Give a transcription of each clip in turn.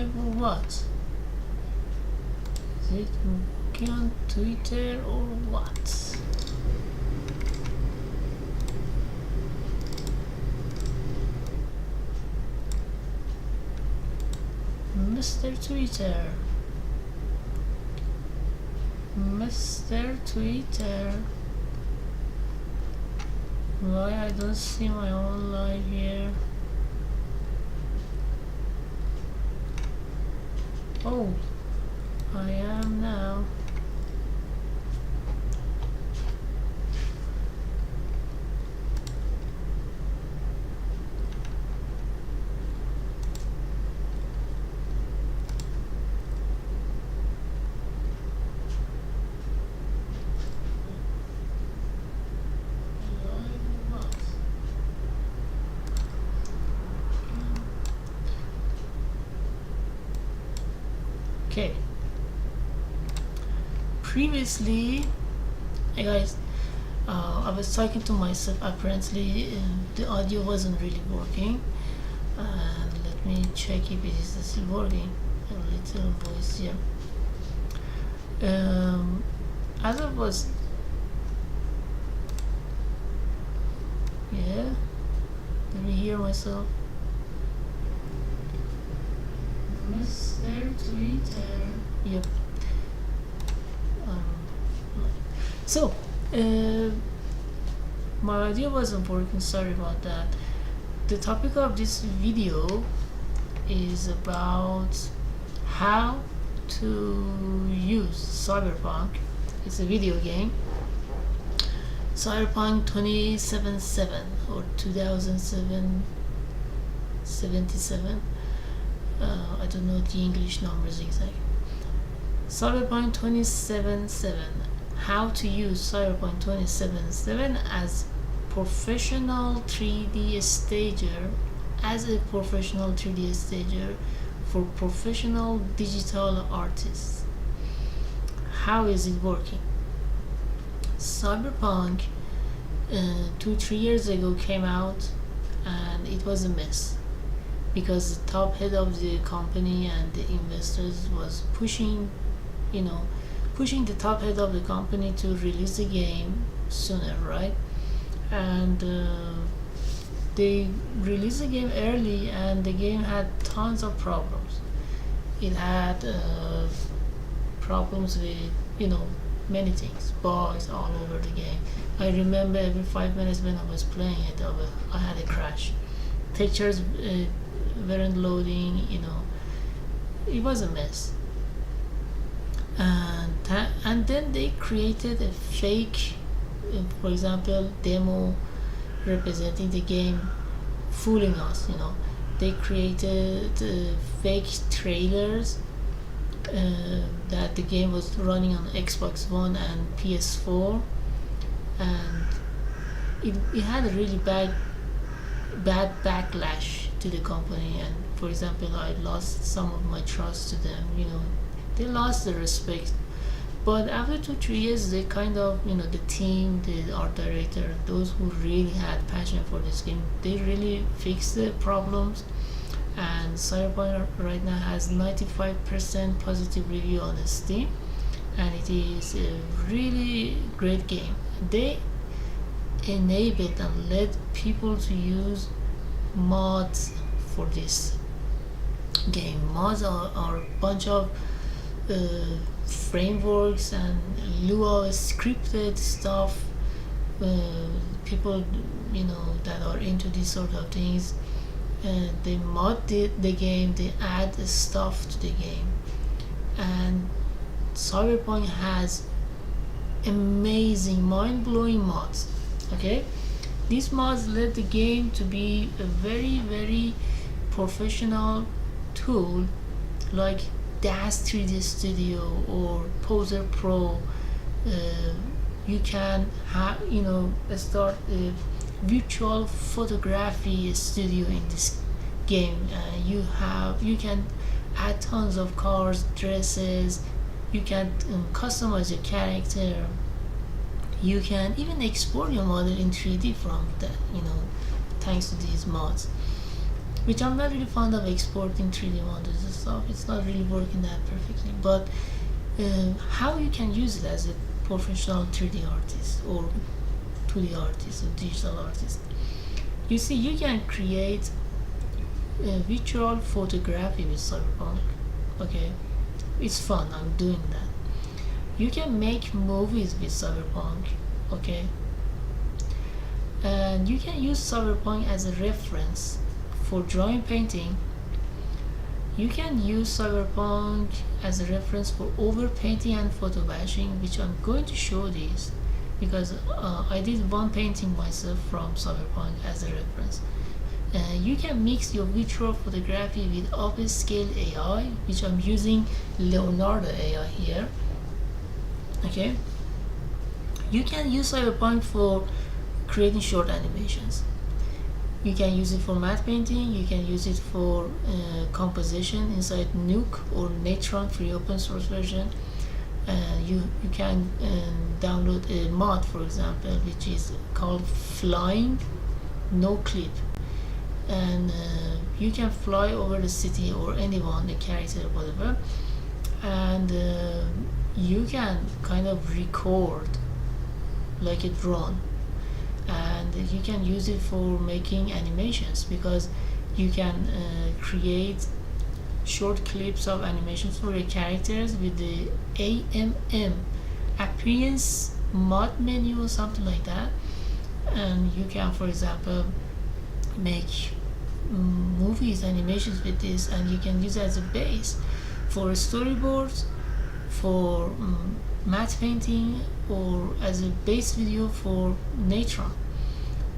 live or what? Is it working on Twitter or what? Mr. Twitter. Mr. Twitter. Why I don't see my own live here? Oh, I am now. Okay. Previously, hey guys, I was talking to myself. Apparently, the audio wasn't really working. And let me check if it is still working. A little voice here. As I was, yeah. Let me hear myself. Mr. Twitter. Yep. So, my audio wasn't working. Sorry about that. The topic of this video is about how to use Cyberpunk. It's a video game. Cyberpunk 2077 or 2077. I don't know the English numbers exactly. Cyberpunk 2077. How to use Cyberpunk 2077 as professional 3D stager, for professional digital artists. How is it working? Cyberpunk 2-3 years ago came out, and it was a mess because the top head of the company and the investors was pushing the top head of the company to release the game sooner, right? And they released the game early, and the game had tons of problems. It had problems with many things, bugs all over the game. I remember every 5 minutes when I was playing it, I had a crash. Pictures weren't loading. It was a mess. And then they created a fake, for example, demo representing the game, fooling us. They created fake trailers that the game was running on Xbox One and PS4, and it had a really bad backlash to the company. And for example, I lost some of my trust to them. They lost the respect. But after 2-3 years, they kind of, the team, the art director, those who really had passion for this game, they really fixed the problems. And Cyberpunk right now has 95% positive review on Steam, and it is a really great game. They enabled and led people to use mods for this game. Mods are a bunch of frameworks and Lua scripted stuff. People that are into these sort of things, they mod the game, they add stuff to the game. And Cyberpunk has amazing, mind-blowing mods. Okay, these mods let the game to be a very, very professional tool like DAZ 3D Studio or Poser Pro. You can have start a virtual photography studio in this game. You can add tons of cars, dresses. You can customize your character. You can even export your model in 3D from that, thanks to these mods. which I'm not really fond of exporting 3D models and stuff. It's not really working that perfectly. But how you can use it as a professional 3D artist or 2D artist or digital artist? You see, you can create virtual photography with Cyberpunk. Okay, it's fun. I'm doing that. You can make movies with Cyberpunk. Okay, and you can use Cyberpunk as a reference for drawing, painting. You can use Cyberpunk as a reference for overpainting and photo bashing, which I'm going to show this because I did one painting myself from Cyberpunk as a reference. You can mix your virtual photography with upscale AI, which I'm using Leonardo AI here. Okay, you can use Cyberpunk for creating short animations. You can use it for matte painting. You can use it for composition inside Nuke or Natron free open source version. You can download a mod, for example, which is called Flying No Clip, and you can fly over the city or anyone, the character, whatever, and you can kind of record like a drone, and you can use it for making animations because you can create short clips of animations for your characters with the AMM appearance mod menu or something like that. And you can, for example, make movies, animations with this, and you can use it as a base for storyboards, for matte painting, or as a base video for Natron.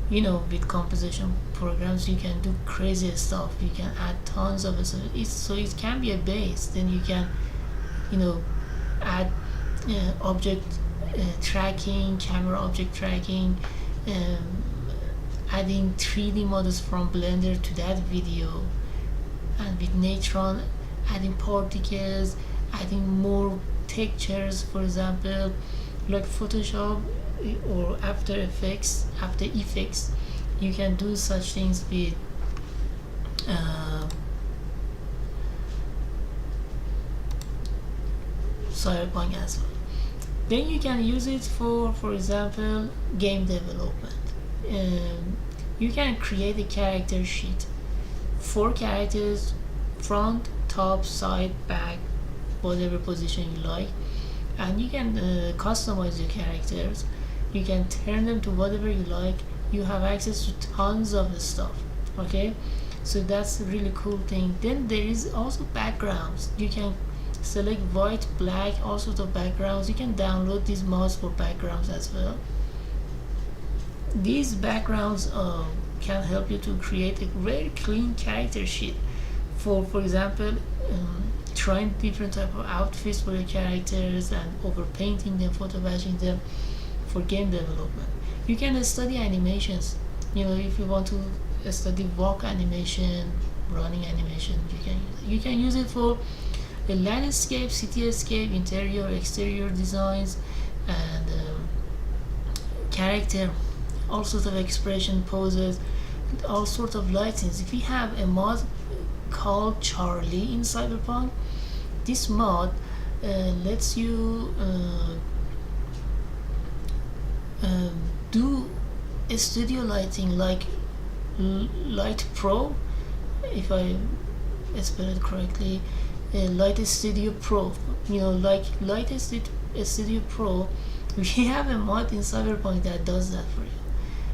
With composition programs, you can do crazy stuff. You can add tons of it. So it can be a base. Then you can, add object tracking, camera object tracking, adding 3D models from Blender to that video, and with Natron, adding particles, adding more textures, for example, like Photoshop or After Effects. You can do such things with Cyberpunk as well. Then you can use it for example, game development. You can create a character sheet, 4 characters, front, top, side, back, whatever position you like, and you can customize your characters. You can turn them to whatever you like. You have access to tons of the stuff. Okay, so that's a really cool thing. Then there is also backgrounds. You can select white, black, all sorts of backgrounds. You can download these mods for backgrounds as well. These backgrounds can help you to create a very clean character sheet for example, trying different type of outfits for your characters and overpainting them, photo bashing them for game development. You can study animations. If you want to study walk animation, running animation, you can use it for a landscape, cityscape, interior, exterior designs, and character, all sorts of expression, poses, all sorts of lightings. If you have a mod called Charlie in Cyberpunk, this mod lets you do a studio lighting like Light Pro, if I spell it correctly, Light Studio Pro. Like Light Studio Pro, we have a mod in Cyberpunk that does that for you.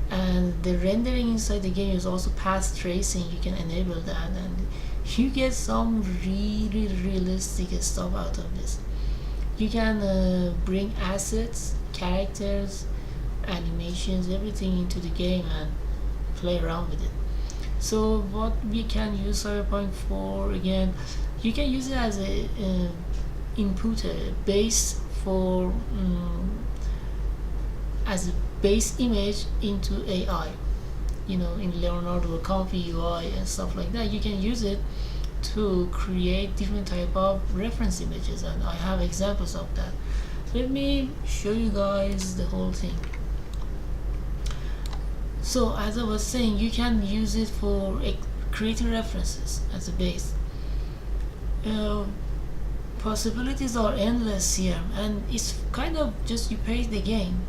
And the rendering inside the game is also path tracing. You can enable that, and you get some really realistic stuff out of this. You can bring assets, characters, animations, everything into the game and play around with it. So what we can use Cyberpunk for, again, you can use it as a input, a base for as a base image into AI. In Leonardo or Comfy UI and stuff like that, you can use it to create different type of reference images, and I have examples of that. Let me show you guys the whole thing. So as I was saying, you can use it for creating references as a base. uh, Possibilities are endless here, and it's kind of just you pay the game.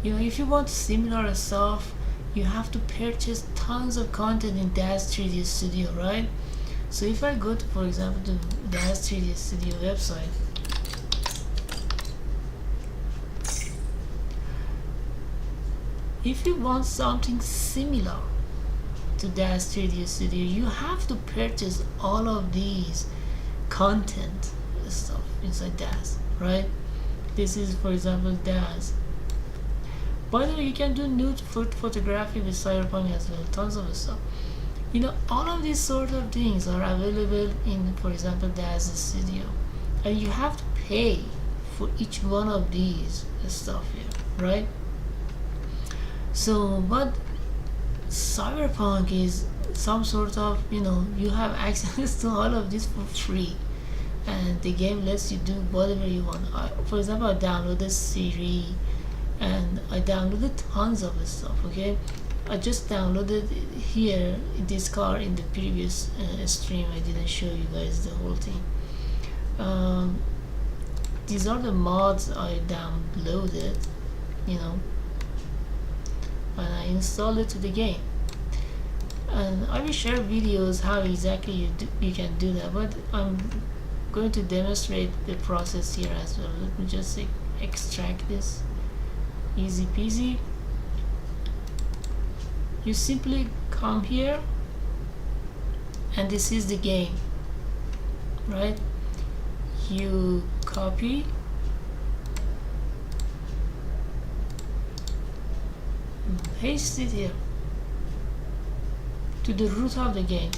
If you want similar stuff, you have to purchase tons of content in Dash 3D Studio, right? So if I go to, for example, the Dash 3D Studio website, if you want something similar to Dash 3D Studio, you have to purchase all of these content stuff inside Dash, right? This is, for example, Dash. By the way, you can do nude photography with Cyberpunk as well, tons of stuff. All of these sort of things are available in, for example, Dash Studio, and you have to pay for each one of these stuff here, right? So, but Cyberpunk is some sort of, you have access to all of this for free, and the game lets you do whatever you want. For example, I downloaded Siri, and I downloaded tons of stuff. Okay, I just downloaded here in this car. In the previous stream, I didn't show you guys the whole thing. These are the mods I downloaded, and I install it to the game. And I will share videos how exactly you can do that, but I'm going to demonstrate the process here as well. Let me just extract this. Easy peasy. You simply come here, and this is the game, right? You copy, paste it here to the root of the game.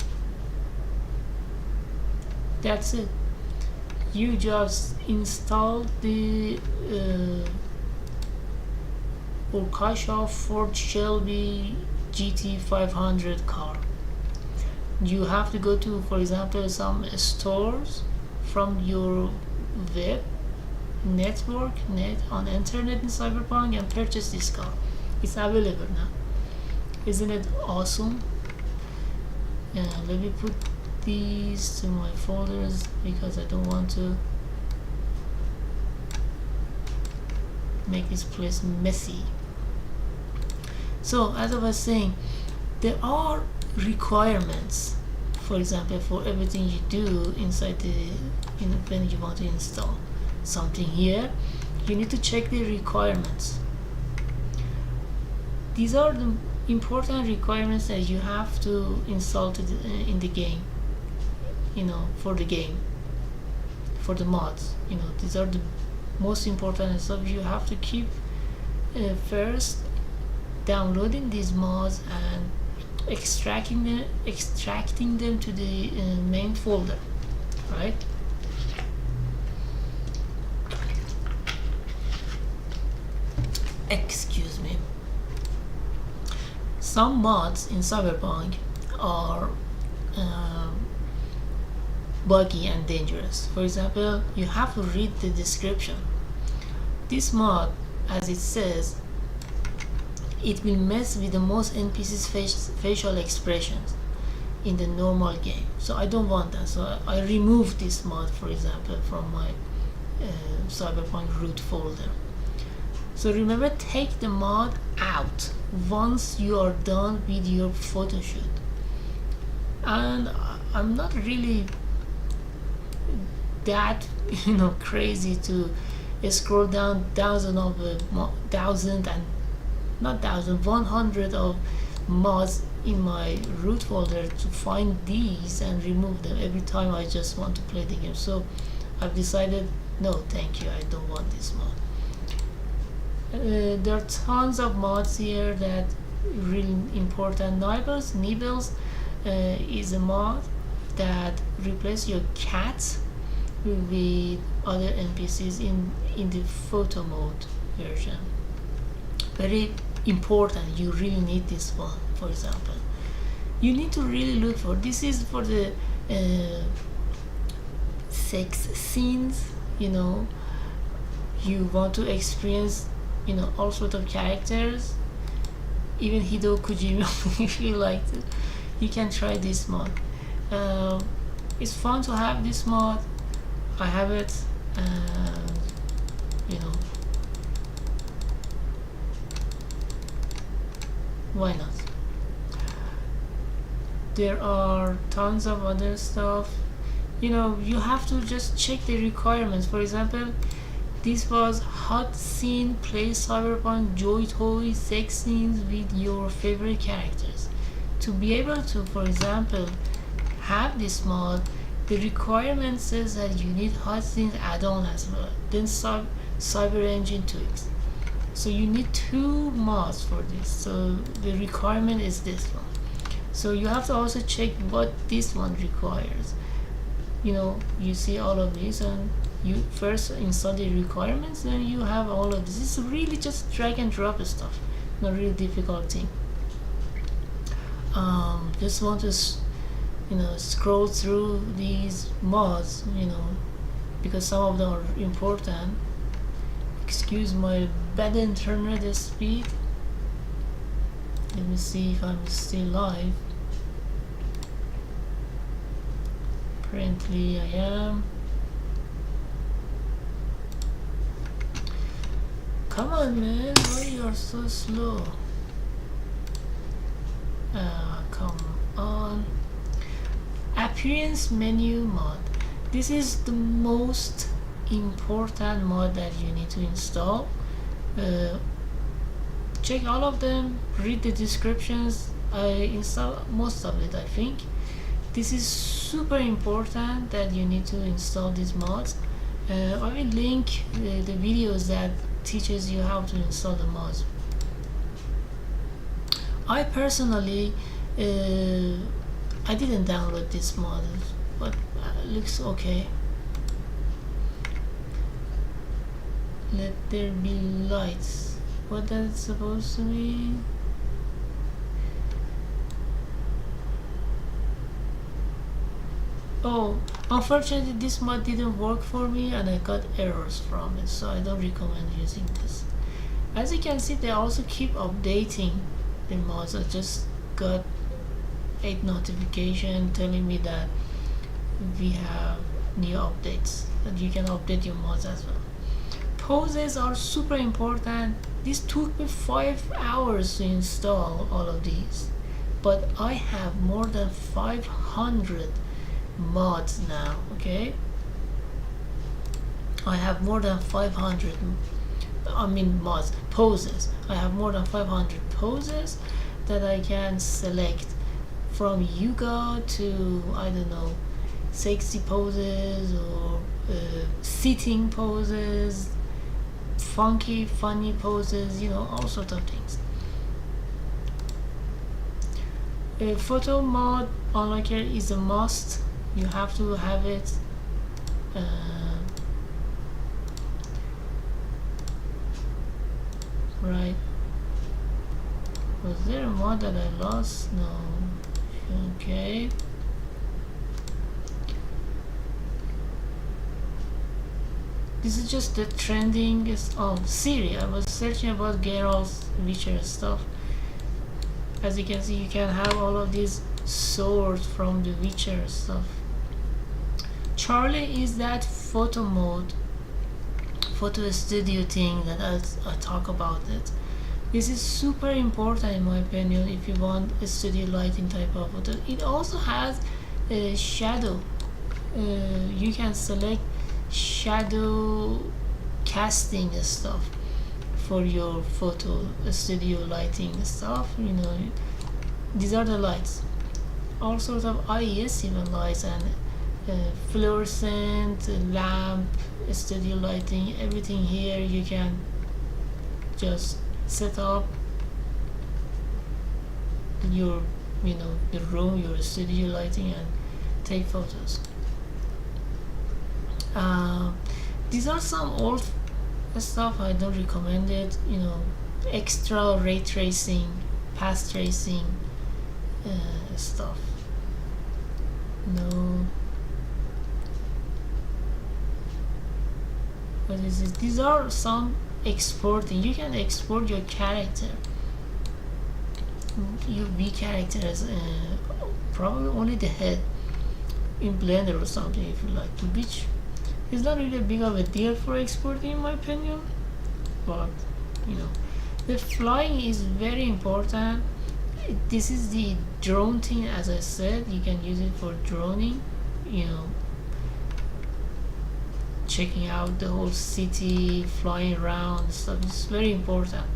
That's it. You just install the Orkasha Ford Shelby GT500 car. You have to go to, for example, some stores from your web network on internet in Cyberpunk and purchase this car. It's available now. Isn't it awesome? Let me put these to my folders because I don't want to make this place messy. So as I was saying, there are requirements, for example, for everything you do inside when you want to install something here. You need to check the requirements. These are the important requirements that you have to install in the game, for the game, for the mods. These are the most important stuff you have to keep. First, downloading these mods and extracting them to the main folder, right? Excuse me. Some mods in Cyberpunk are buggy and dangerous. For example, you have to read the description. This mod, as it says, it will mess with the most NPC's facial expressions in the normal game. So I don't want that. So I removed this mod, for example, from my Cyberpunk root folder. So remember, take the mod out once you are done with your photo shoot. And I'm not really that crazy to scroll down 100 of mods in my root folder to find these and remove them every time I just want to play the game. So I've decided, no thank you, I don't want this mod. There are tons of mods here that really important. Nibbles is a mod that replaces your cat with other NPCs in the photo mode version. Very important. You really need this one. For example, you need to really look for this. Is for the sex scenes. You want to experience all sorts of characters, even Hideo Kojima if you like to. you can try this mod. uh, it's fun to have this mod. I have it, and you know, why not? There are tons of other stuff. You know, you have to just check the requirements. For example, this was hot scene, play cyberpunk, joy toy, sex scenes with your favorite characters. To be able to, for example, have this mod, the requirement says that you need hot scenes add-on as well, then cyber engine tweaks. So you need 2 mods for this. So the requirement is this one. So you have to also check what this one requires. You know, you see all of these, and you first install the requirements, then you have all of this. It's really just drag and drop stuff, not really difficult thing. Just want to scroll through these mods, because some of them are important. Excuse my bad internet speed. Let me see if I'm still live. Apparently I am. Come on, man, why you are so slow? Come on. Appearance menu mod. This is the most important mod that you need to install. Check all of them, read the descriptions. I install most of it, I think. This is super important that you need to install these mods. I will link the videos that teaches you how to install the mods. I personally I didn't download this mod, but looks okay. Let there be lights. What that's supposed to mean? Oh, unfortunately this mod didn't work for me and I got errors from it, so I don't recommend using this. As you can see, they also keep updating the mods. I just got a notification telling me that we have new updates, that you can update your mods as well. Poses are super important. This took me 5 hours to install all of these, but I have more than 500 mods now. Okay, I have more than 500 mods, poses. I have more than 500 poses that I can select, from yoga to, I don't know, sexy poses, or sitting poses, funky funny poses, all sorts of things. A photo mod unlocker is a must. You have to have it. Right, was there a mod that I lost? No. Okay, this is just the trending. Siri. I was searching about Geralt's Witcher stuff. As you can see, you can have all of these swords from the Witcher stuff. Charlie is that photo mode, photo studio thing that I talk about it. This is super important in my opinion if you want a studio lighting type of photo. It also has a shadow. You can select shadow casting stuff for your photo studio lighting stuff. These are the lights, all sorts of IES even lights, and fluorescent lamp, studio lighting, everything here. You can just set up your your room, your studio lighting, and take photos. These are some old stuff. I don't recommend it. Extra ray tracing, path tracing stuff. No. What is it? These are some exporting. You can export your character. UV characters, probably only the head in Blender or something if you like, which is not really big of a deal for exporting in my opinion. But you know, the flying is very important. This is the drone thing, as I said. You can use it for droning, you know, checking out the whole city, flying around stuff. It's very important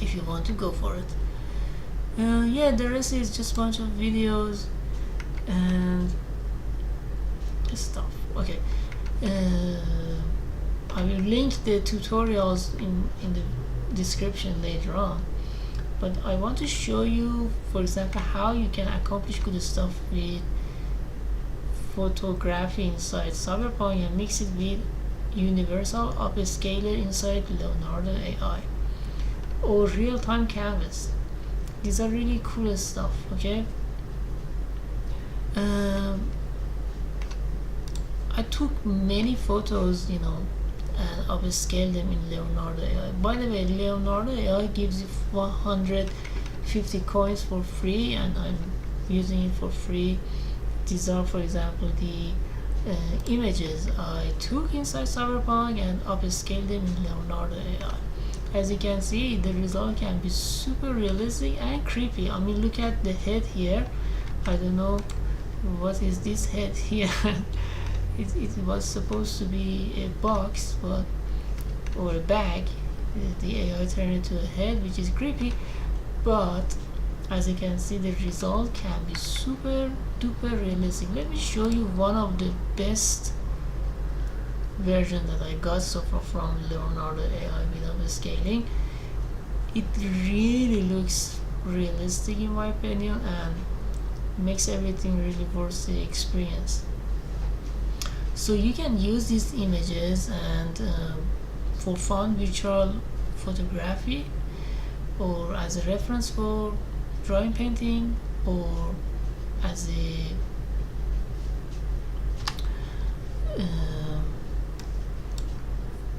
if you want to go for it. Yeah, the rest is just a bunch of videos and stuff. Okay, I will link the tutorials in the description later on, but I want to show you, for example, how you can accomplish good stuff with photography inside Cyberpunk and mix it with universal upscaler inside Leonardo AI or real-time canvas. These are really cool stuff. Okay, I took many photos, you know, and upscale them in Leonardo AI. By the way, Leonardo AI gives you 150 coins for free, and I'm using it for free. These are, for example, the images I took inside Cyberpunk and upscale them in Leonardo AI. As you can see, the result can be super realistic and creepy. I mean, look at the head here. I don't know what is this head here. It was supposed to be a box, but or a bag. The AI turned into a head, which is creepy. But as you can see, the result can be super duper realistic. Let me show you one of the best version that I got so far from Leonardo AI without scaling. It really looks realistic in my opinion and makes everything really worth the experience. So you can use these images and for fun virtual photography, or as a reference for drawing painting, or as a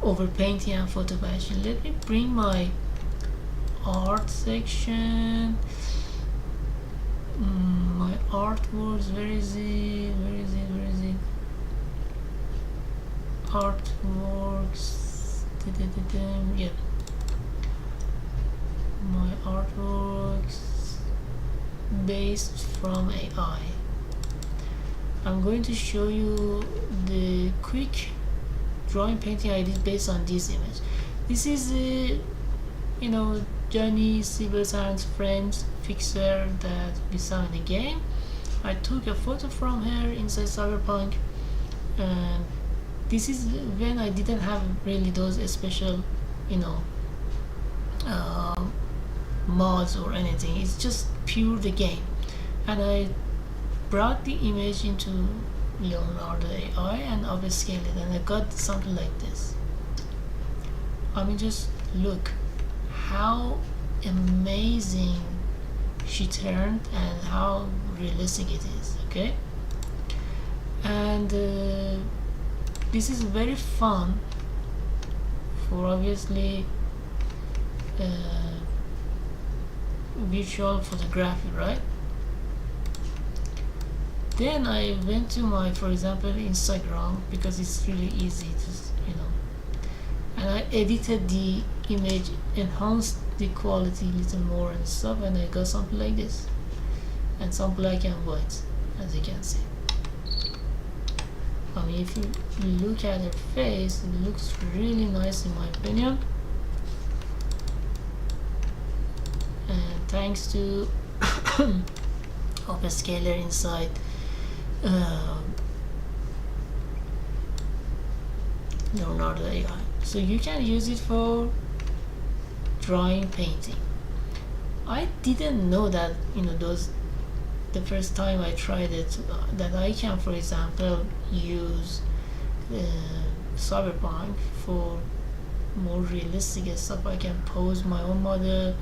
over painting and photo passion. Let me bring my art section, my artworks. Where is it? Artworks. Yeah, my artworks based from AI. I'm going to show you the quick drawing painting I did based on this image. This is you know, Johnny Silverhand's friend fixer that we saw in the game. I took a photo from her inside Cyberpunk, and this is when I didn't have really those special, you know, mods or anything. It's just pure the game, and I brought the image into Leonardo AI and upscaled it, and I got something like this. I mean, just look how amazing she turned and how realistic it is. Okay, and this is very fun for obviously virtual photography, right? Then I went to my, for example, Instagram, because it's really easy to, you know, and I edited the image, enhanced the quality a little more and stuff, and I got something like this, and some black and white, as you can see. I mean, if you look at her face, it looks really nice in my opinion, and thanks to upscaler inside Leonardo AI. So you can use it for drawing, painting. I didn't know that, you know, those, the first time I tried it, that I can, for example, use Cyberpunk for more realistic stuff. I can pose my own model,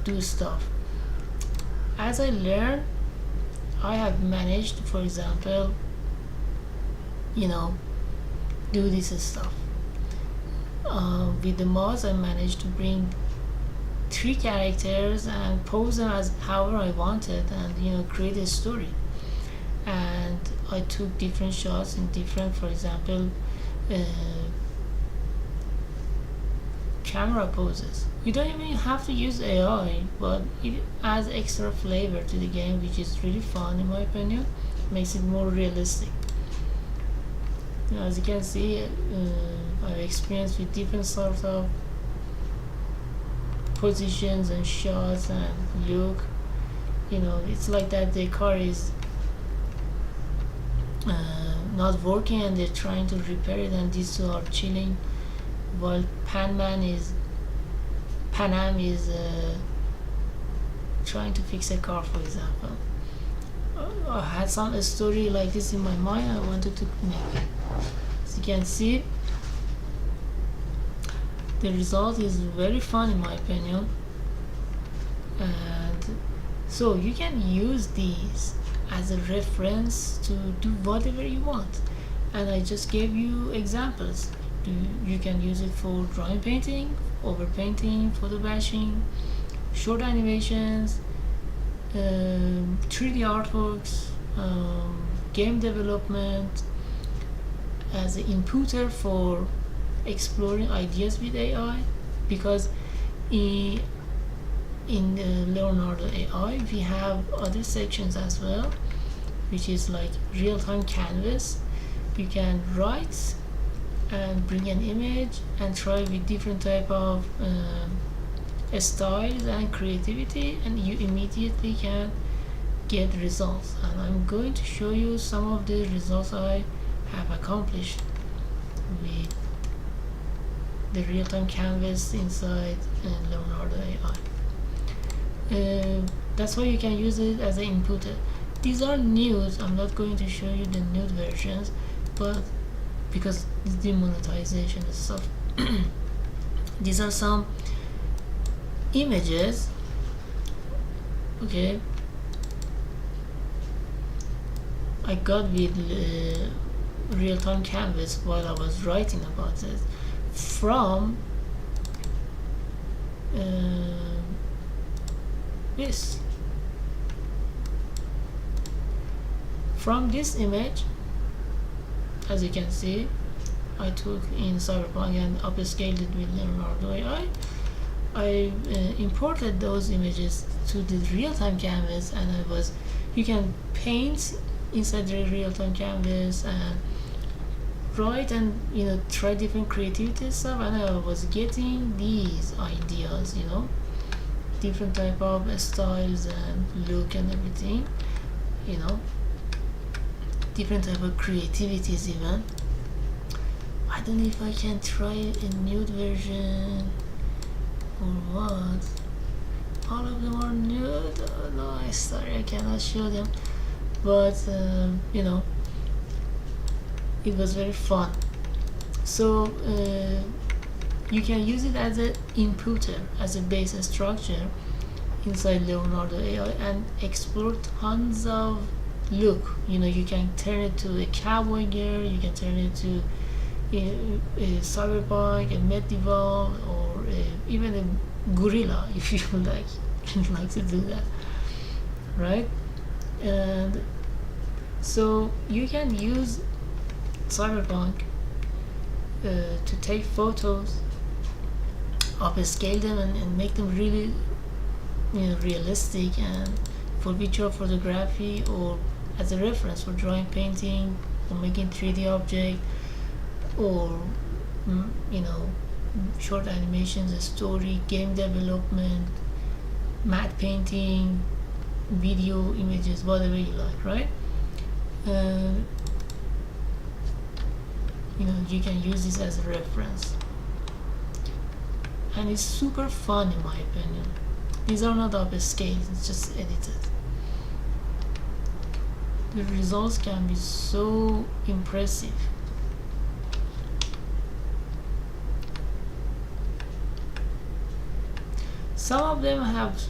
do stuff. As I learned, I have managed, for example, you know, do this stuff. With the mods, I managed to bring three characters and pose them as however I wanted, and create a story. And I took different shots in different, for example, uh, camera poses. You don't even have to use AI, but it adds extra flavor to the game, which is really fun in my opinion. Makes it more realistic. As you can see, I've experienced with different sorts of positions and shots and look. It's like that the car is not working and they're trying to repair it, and these two are chilling while Panam is trying to fix a car, for example. I had some story like this in my mind I wanted to make. As you can see, the result is very fun in my opinion, and so you can use these as a reference to do whatever you want. And I just gave you examples. You can use it for drawing, painting, overpainting, photo bashing, short animations, 3D artworks, game development, as an inputter for exploring ideas with AI. Because in Leonardo AI we have other sections as well, which is like real-time canvas. You can write and bring an image and try with different type of styles and creativity, and you immediately can get results. And I'm going to show you some of the results I have accomplished with the real-time canvas inside Leonardo AI. That's why you can use it as an inputter. These are nudes. I'm not going to show you the nude versions, but because it's demonetization and stuff. These are some images. Okay, I got with real-time canvas while I was writing about it from this. From this image, as you can see, I took in Cyberpunk and upscaled it with Leonardo AI. I imported those images to the real-time canvas, and you can paint inside the real-time canvas and write and try different creativity stuff. And I was getting these ideas, different type of styles and look and everything, different type of creativities even. I don't know if I can try a nude version or what. All of them are nude. Oh, no, sorry, I cannot show them. But it was very fun. So you can use it as an inputter, as a base structure inside Leonardo AI, and explore tons of look. You can turn it to a cowboy gear, you can turn it to a cyberpunk, a medieval, or even a gorilla if you like to do that, right? And so you can use Cyberpunk to take photos, upscale them, and make them really realistic, and for visual photography, or as a reference for drawing, painting, or making 3D object, or short animations, a story, game development, matte painting, video, images, whatever you like, right? You can use this as a reference, and it's super fun in my opinion. These are not upscaled, it's just edited. The results can be so impressive. Some of them have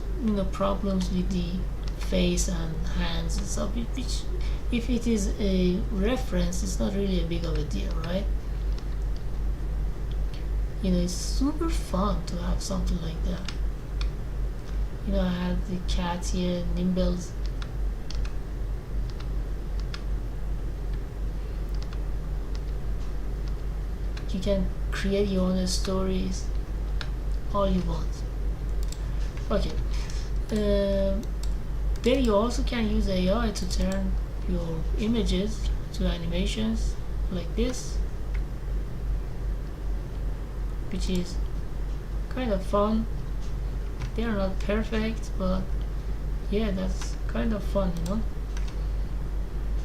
problems with the face and hands and stuff, which if it is a reference, it's not really a big of a deal, right? It's super fun to have something like that. I have the cat here, Nimbles. You can create your own stories all you want. Okay. Then you also can use AI to turn your images to animations like this, which is kind of fun. They are not perfect, but yeah, that's kind of fun,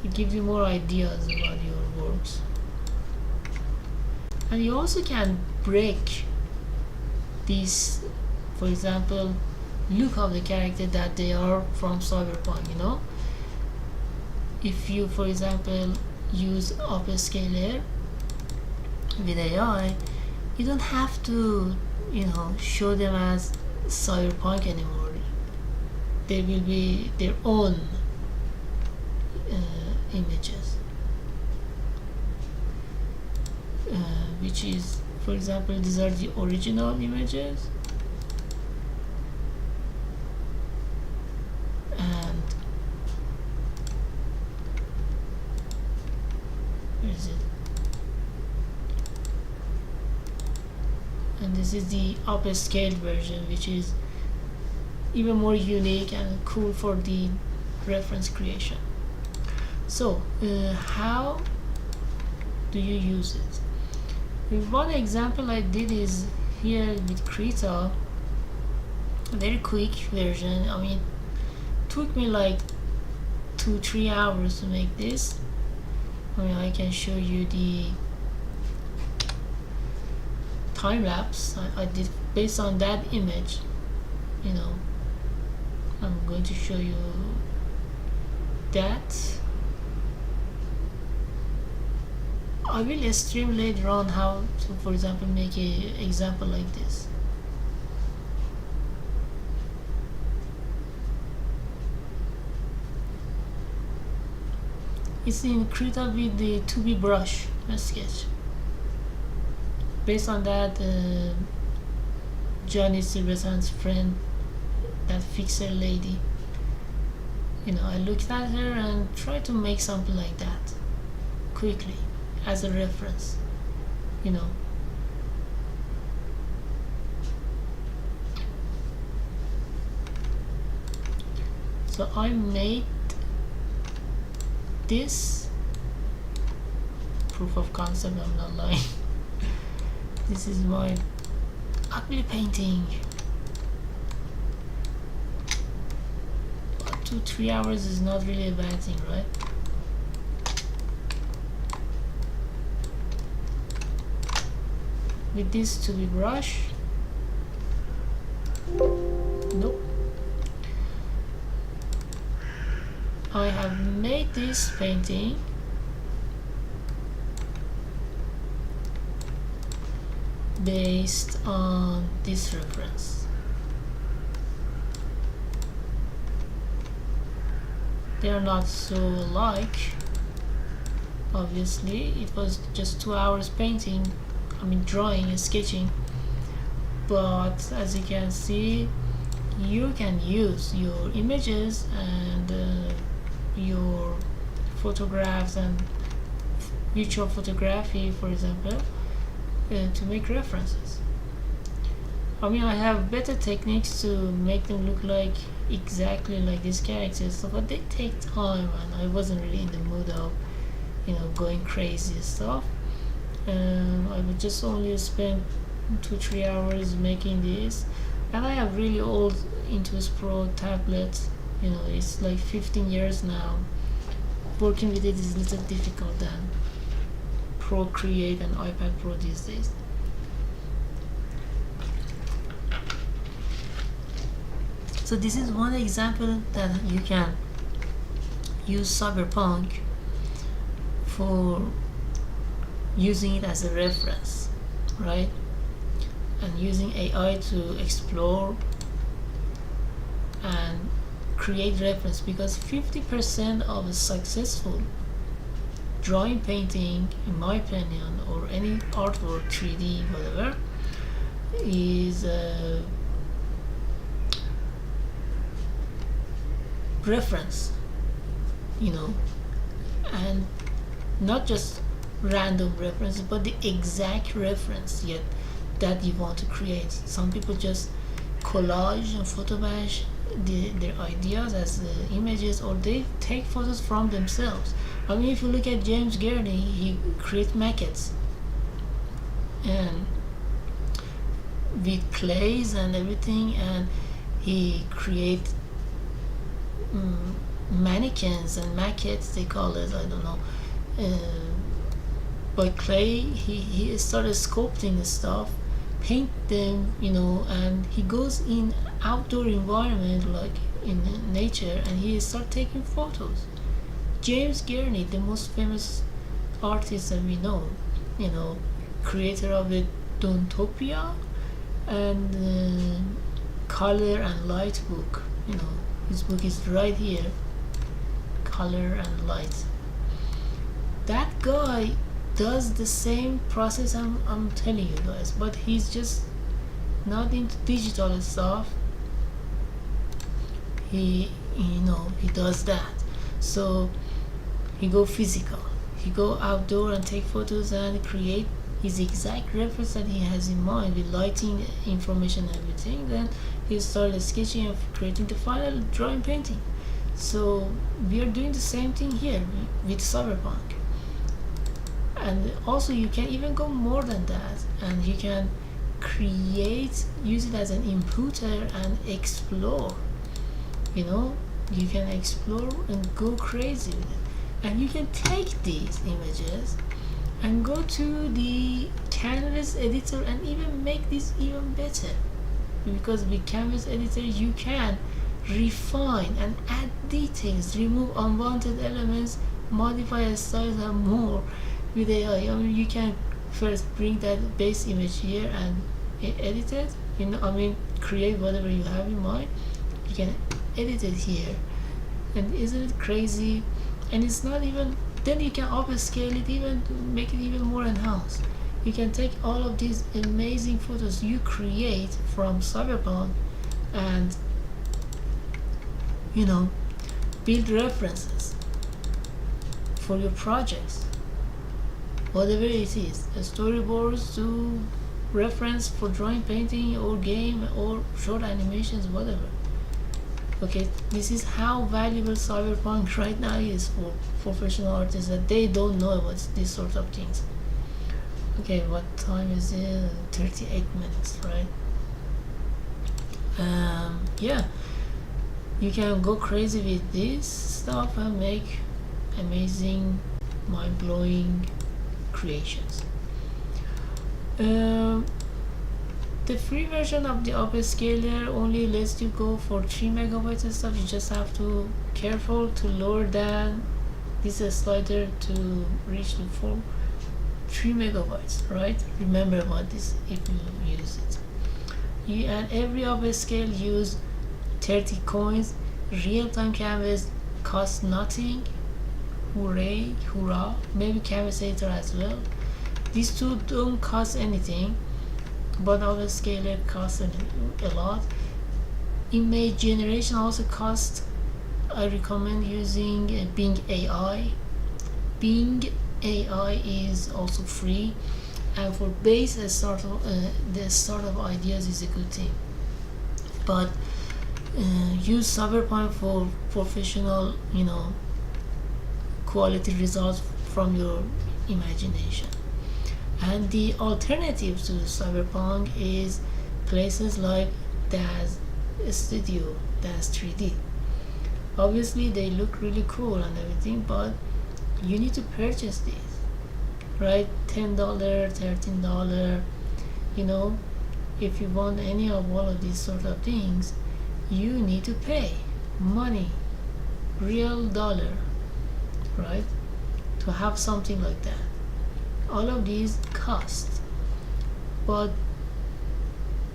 It gives you more ideas about your works. And you also can break this, for example, look of the character that they are from Cyberpunk, If you, for example, use upscaler with AI, you don't have to, show them as Cyberpunk anymore. They will be their own images, which is, for example, these are the original images, and where is it? And this is the upscaled version, which is even more unique and cool for the reference creation. So how do you use it? One example I did is here with Krita, a very quick version. It took me like 2-3 hours to make this. I can show you the time lapse I did based on that image. I'm going to show you that. I will stream later on how to, for example, make an example like this. It's in Krita with the 2B brush sketch. Based on that, Johnny Silverhand's friend, that fixer lady, I looked at her and tried to make something like that quickly as a reference. So I made this proof of concept, I'm not lying. This is my ugly painting. 2-3 hours is not really a bad thing, right? With this 2B brush, nope, I have made this painting based on this reference. They are not so alike, obviously. It was just 2 hours painting, drawing and sketching, but as you can see, you can use your images and your photographs and virtual photography, for example, to make references. I have better techniques to make them look like exactly like these characters, but they take time, and I wasn't really in the mood of going crazy and stuff. I would just only spend 2-3 hours making this, and I have really old Intuos Pro tablet. It's like 15 years now. Working with it is a little difficult than Procreate and iPad Pro these days. So this is one example that you can use Cyberpunk for using it as a reference, right? And using AI to explore and create reference, because 50% of a successful drawing, painting, in my opinion, or any artwork, 3D, whatever, is reference, you know, and not just random reference, but the exact reference yet that you want to create. Some people just collage and photobash their ideas as images, or they take photos from themselves. I mean, if you look at James Gurney, he creates maquettes and with clays and everything, and he create mannequins and maquettes, they call it, I don't know, by clay. He started sculpting the stuff, paint them, and he goes in outdoor environment like in nature, and he start taking photos. James Gurney, the most famous artist that we know, creator of the Dontopia and Color and Light book. His book is right here, Color and Light. That guy does the same process I'm telling you guys, but he's just not into digital stuff. He does that. So he go physical. He go outdoor and take photos and create his exact reference that he has in mind with lighting, information, and everything. Then he started sketching and creating the final drawing painting. So we are doing the same thing here with Cyberpunk. And also you can even go more than that, and you can use it as an inputter and explore. You can explore and go crazy with it. And you can take these images and go to the canvas editor and even make this even better, because with canvas editor you can refine and add details, remove unwanted elements, modify styles and more with AI. You can first bring that base image here and edit it, create whatever you have in mind. You can edit it here, and isn't it crazy? And it's not even, then you can upscale it, even make it even more enhanced. You can take all of these amazing photos you create from Cyberpunk and build references for your projects, whatever it is, storyboards to reference for drawing, painting, or game, or short animations, whatever. Okay, this is how valuable Cyberpunk right now is for professional artists, that they don't know about these sort of things. Okay, what time is it? 38 minutes, right? Yeah, you can go crazy with this stuff and make amazing, mind-blowing creations. The free version of the upscaler only lets you go for 3 megabytes and stuff. You just have to careful to lower down this slider to reach the full 3 megabytes, right? Remember about this if you use it. And every upscale use 30 coins. Real-time canvas costs nothing. Hooray, hoorah. Maybe canvas editor as well. These two don't cost anything, but upscaler costs a lot. Image generation also costs. I recommend using Bing AI. Bing AI is also free, and for base the start of ideas is a good thing. But use Cyberpunk for professional, quality results from your imagination. And the alternative to Cyberpunk is places like DAZ Studio, DAZ 3D. Obviously they look really cool and everything, but you need to purchase these, right? $10, $13. If you want any of all of these sort of things, you need to pay money, real dollar, right, to have something like that. All of these cost, but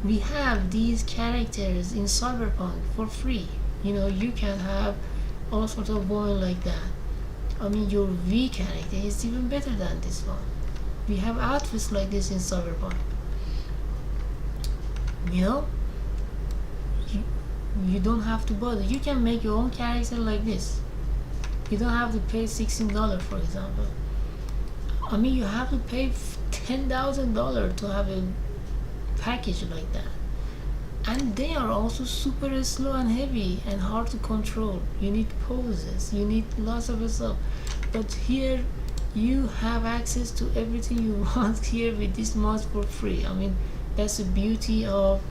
we have these characters in Cyberpunk for free. You can have all sorts of women like that. Your V character is even better than this one. We have outfits like this in Cyberpunk. you don't have to bother. You can make your own character like this. You don't have to pay $16, for example. I mean, you have to pay $10,000 to have a package like that. And they are also super slow and heavy and hard to control. You need poses, you need lots of stuff. But here you have access to everything you want here with this mods for free. I mean, that's the beauty of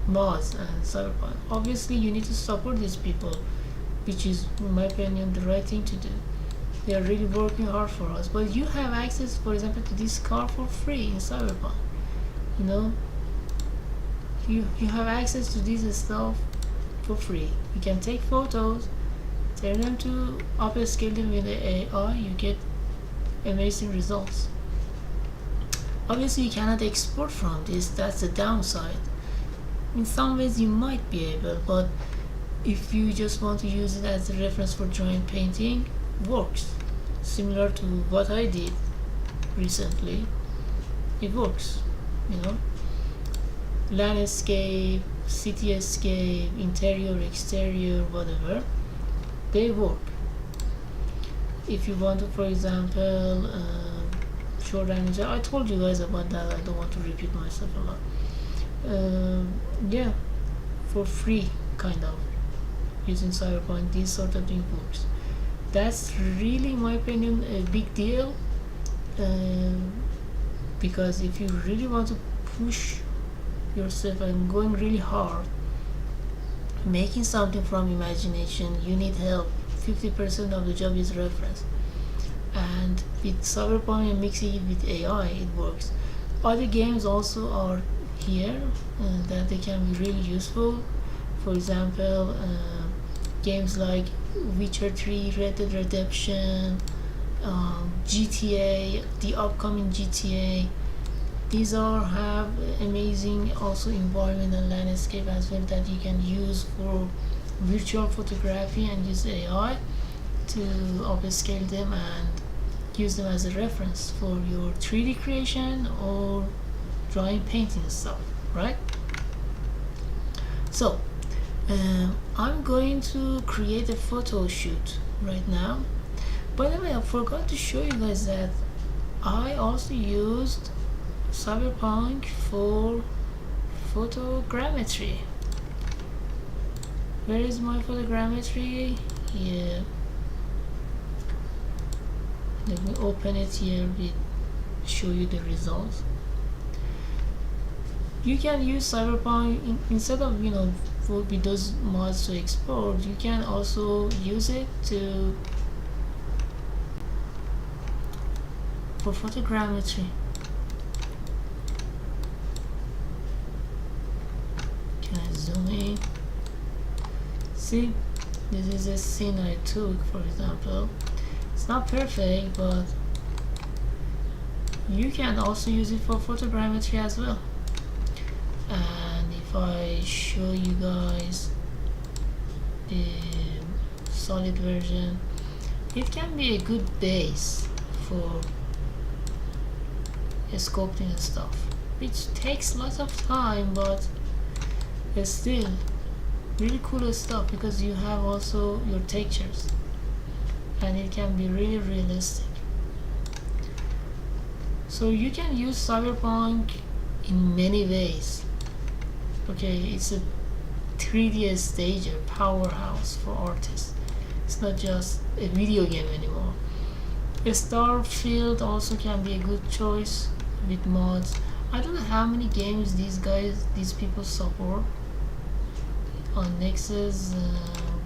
mods and Cyberpunk. Obviously you need to support these people, which is in my opinion the right thing to do. They are really working hard for us. But you have access, for example, to this car for free in Cyberpunk. You know, you have access to this stuff for free. You can take photos, turn them to upscale them with the AI, you get amazing results. Obviously you cannot export from this, that's the downside. In some ways you might be able, but if you just want to use it as a reference for drawing painting, works. Similar to what I did recently, it works, you know. Landscape, cityscape, interior, exterior, whatever, they work. If you want to, for example, short animation, I told you guys about that, I don't want to repeat myself a lot. Yeah, for free, kind of, using Cyberpunk, this sort of thing works. That's really, in my opinion, a big deal, because if you really want to push yourself and going really hard, making something from imagination, you need help. 50% of the job is reference, and with Cyberpunk and mixing it with AI, it works. Other games also are here that they can be really useful. For example, games like Witcher 3, Red Dead Redemption, GTA, the upcoming GTA. These are have amazing also environment and landscape as well that you can use for virtual photography and use AI to upscale them and use them as a reference for your 3D creation or drawing, painting stuff, right? So I'm going to create a photo shoot right now. By the way, I forgot to show you guys that I also used Cyberpunk for photogrammetry. Where is my photogrammetry? Yeah, let me open it here with show you the results. You can use Cyberpunk instead of, you know, with those mods to export, you can also use it to for photogrammetry. Can I zoom in? See, this is a scene I took, for example. It's not perfect, but you can also use it for photogrammetry as well. And if I show you guys the solid version, it can be a good base for sculpting and stuff, which takes lots of time, but it's still really cool stuff because you have also your textures and it can be really realistic. So you can use Cyberpunk in many ways. Okay, it's a 3D stager powerhouse for artists. It's not just a video game anymore. Starfield also can be a good choice with mods. I don't know how many games these people support on Nexus.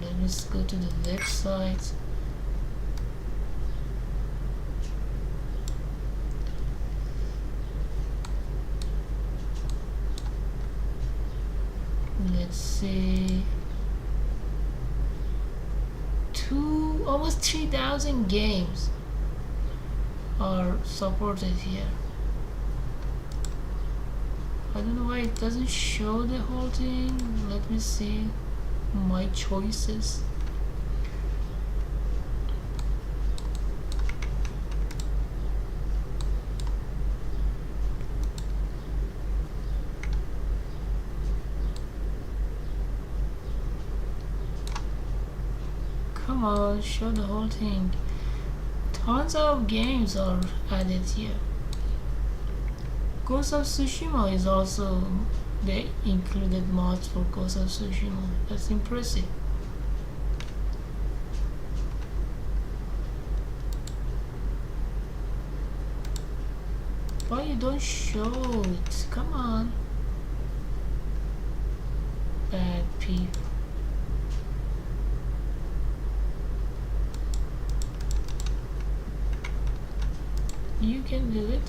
Let me go to the website. Let's see, almost 3,000 games are supported here. I don't know why it doesn't show the whole thing. Let me see my choices. Come on, show the whole thing. Tons of games are added here. Ghost of Tsushima is also, they included mods for Ghost of Tsushima. That's impressive. Why you don't show it? Come on. Bad people. You can do it.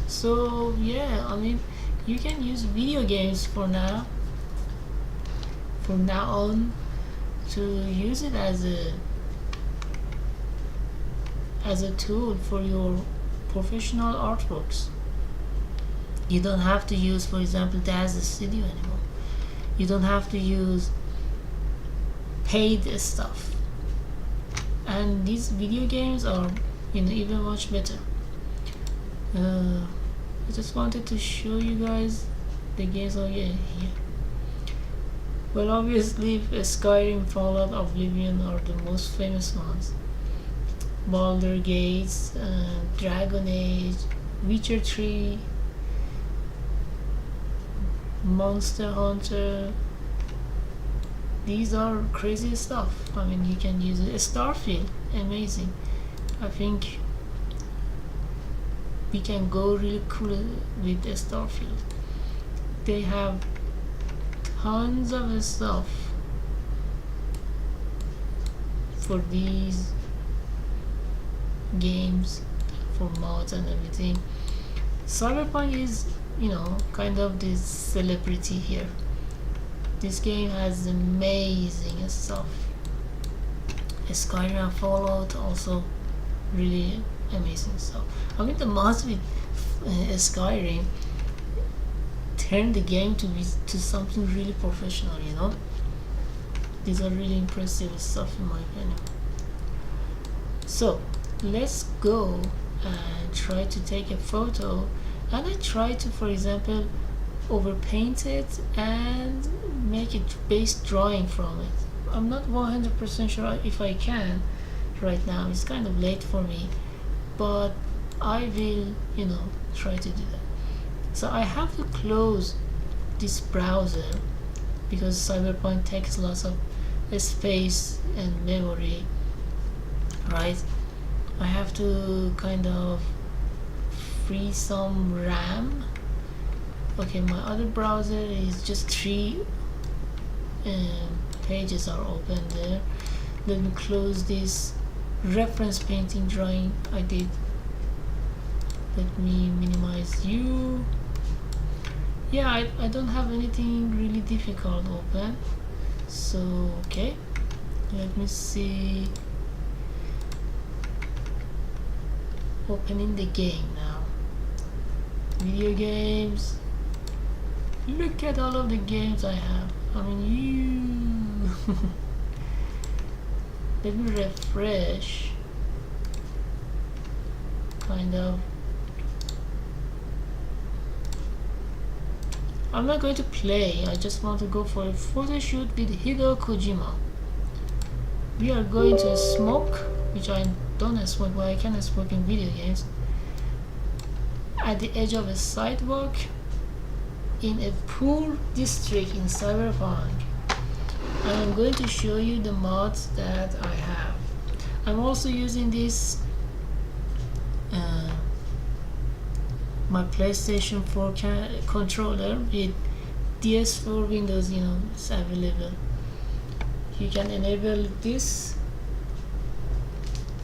So yeah, I mean, you can use video games for now. From now on, to use it as a tool for your professional artworks. You don't have to use, for example, Daz Studio anymore. You don't have to use paid stuff. And these video games are, even much better. I just wanted to show you guys the games. Oh yeah, here. Well, obviously, Skyrim, Fallout, Oblivion are the most famous ones. Baldur Gates, Dragon Age, Witcher 3, Monster Hunter. These are crazy stuff. I mean, you can use it. Starfield, amazing. I think we can go really cool with Starfield. They have tons of stuff for these games, for mods and everything. Cyberpunk is, kind of this celebrity here. This game has amazing stuff. Skyrim and Fallout also really amazing stuff. I mean, the mods with Skyrim turn the game to something really professional. These are really impressive stuff in my opinion. So let's go and try to take a photo, and I try to, for example, overpaint it and make a base drawing from it. I'm not 100% sure if I can right now. It's kind of late for me, but I will, try to do that. So I have to close this browser because Cyberpunk takes lots of space and memory, right? I have to kind of free some RAM. Okay, my other browser is just 3 pages are open there. Let me close this reference painting drawing I did. Let me minimize you. Yeah, I don't have anything really difficult open. So okay, let me see. Opening the game now. Video games. Look at all of the games I have. I mean, you. Let me refresh. Kind of. I'm not going to play. I just want to go for a photo shoot with Hideo Kojima. We are going to smoke, which I don't smoke, but I can smoke in video games, at the edge of a sidewalk in a poor district in Cyberpunk. And I'm going to show you the mods that I have. I'm also using this my PlayStation 4 controller with DS4 Windows, it's available. You can enable this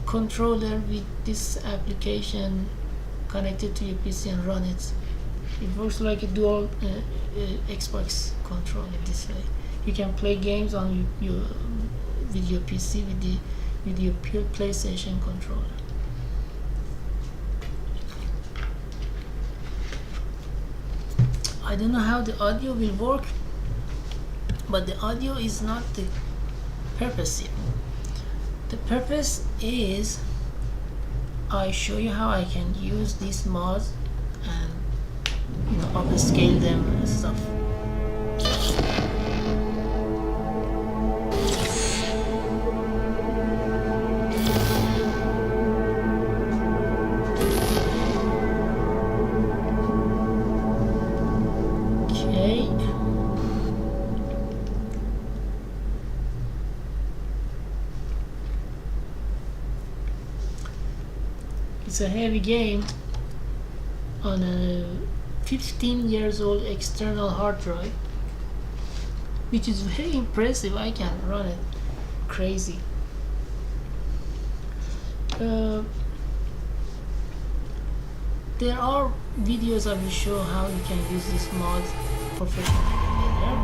controller with this application connected to your PC and run it. It works like a dual Xbox controller this way. You can play games on with your PC with your PlayStation controller. I don't know how the audio will work, but the audio is not the purpose here. The purpose is I show you how I can use these mods and upscale them and stuff. It's a heavy game on a 15 years old external hard drive, which is very impressive. I can run it crazy. Uh, there are videos I will show how you can use this mod professionally later.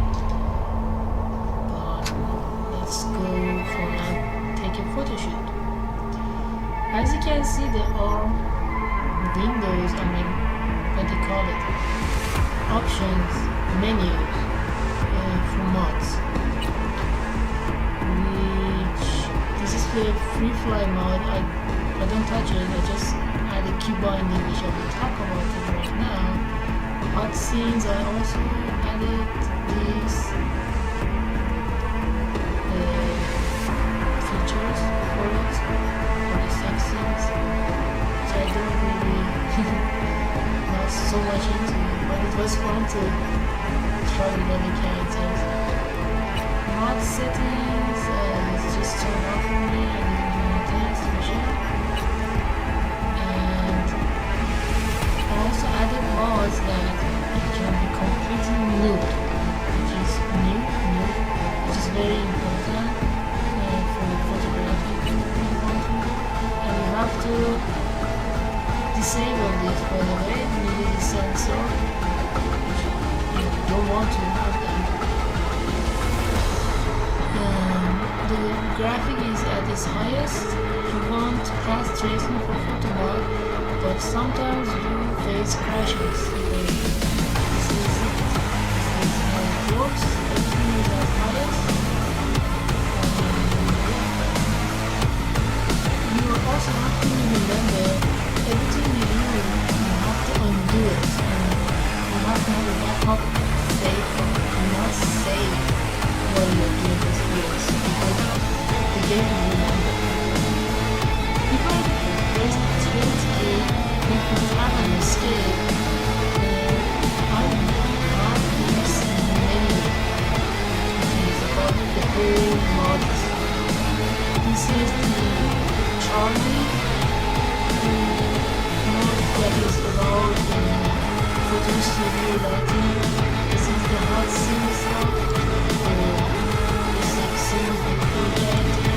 But let's go for now, take a photo shoot. As you can see, there are windows, what do you call it? Options, menus for mods. Which, this is the free fly mod. I don't touch it, I just add a key binding, which I will talk about it right now. Hot scenes, I also added these features for it, for the sex scenes, which I don't really not so much into, but it was fun to try with other characters. Mod settings, it's just turned off for me, I didn't do anything special. And also added mods that can be completely nude, which is which is very important for photography. And you have to disable this, by the way, nudity sensor, which you don't want to have them. The graphic is at its highest. You want fast tracing for photo mode, but sometimes you face crashes. This is how it works. Everything is at highest. You also have to remember everything you do, you have to undo it. And you have to have a backup save. Do not save while you're doing this videos, because the game will remember. If I press tilt A, if you have a mistake, I have this menu, which is about the whole mod. This is the Charlie mod that is allowed in photo studio lighting. This is the hot scene stuff, the sex scenes with the character.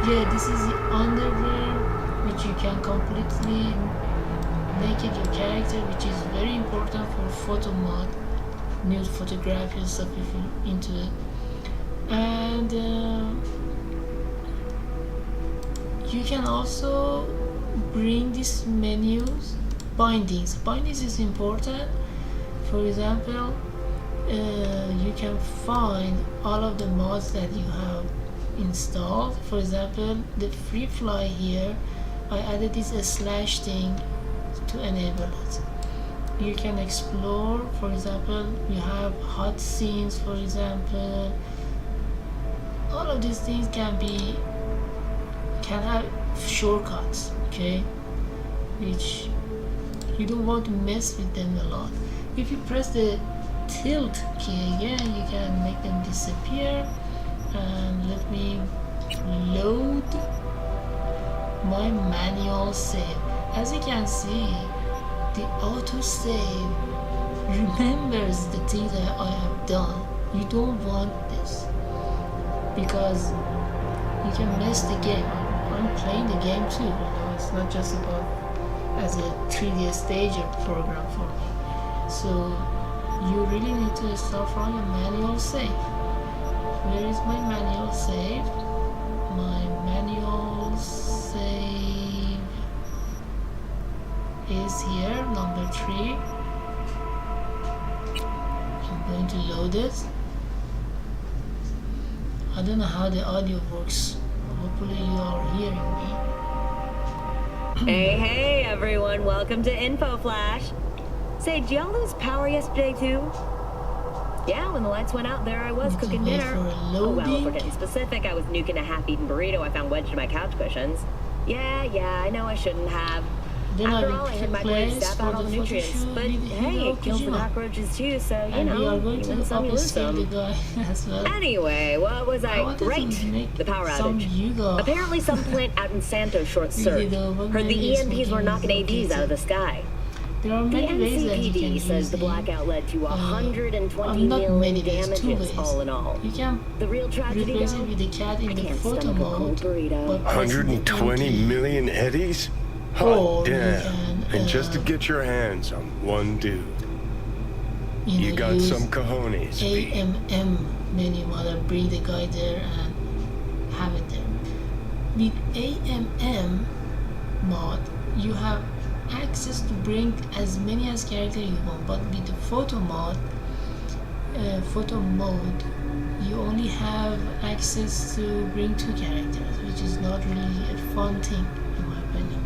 Yeah, this is the underwear, which you can completely naked your character, which is very important for photo mod, nude photography and stuff if you're into it. And you can also bring these menus, bindings. Bindings is important. For example, you can find all of the mods that you have installed. For example, the free fly here, I added this slash thing to enable it. You can explore. For example, you have hot scenes, for example. All of these things can have shortcuts, okay, which you don't want to mess with them a lot. If you press the tilt key again, you can make them disappear. And let me load my manual save. As you can see, the auto save remembers the things that I have done. You don't want this, because you can mess the game. I'm playing the game too, it's not just about as a 3D stager program for me. So you really need to start from a manual save. Where is my manual save? My manual save is here, number 3. I'm going to load it. I don't know how the audio works. Hopefully you are hearing me. Hey everyone, welcome to Info Flash. Say, did y'all lose power yesterday too? Yeah, when the lights went out, there I was cooking dinner. Oh well, if we're getting specific, I was nuking a half-eaten burrito I found wedged in my couch cushions. Yeah, I know I shouldn't have. Then After I all, will I had my boys place sap for out all the the photo nutrients. shoot But with hey, Hideo it kills the Kojima. cockroaches too, so you And we know, are going you to win some, you lose upscale the some. guy as well. Anyway, what was I I? wanted Right, to make the power some outage. yoga. Apparently some plant out in Santo short You circuit. know, but Heard the maybe EMPs were smoking knocking is AVs okay out of too. the sky. There are The many ways that you can NCPD use says the it. blackout led to 120 not million many ways, 2 damages ways. all in all. You can The real tragedy replace it though, with the cat in I the can't photo stomach a cold mode. burrito. But pressing the 120 M key. million eddies? Or Hot you damn. can, And just to get your hands on one dude. You got use some cojones, B. AMM menu mother, bring the guy there and have it there. With AMM mod, you have access to bring as many as character you want, but with the photo mode, you only have access to bring 2 characters, which is not really a fun thing in my opinion.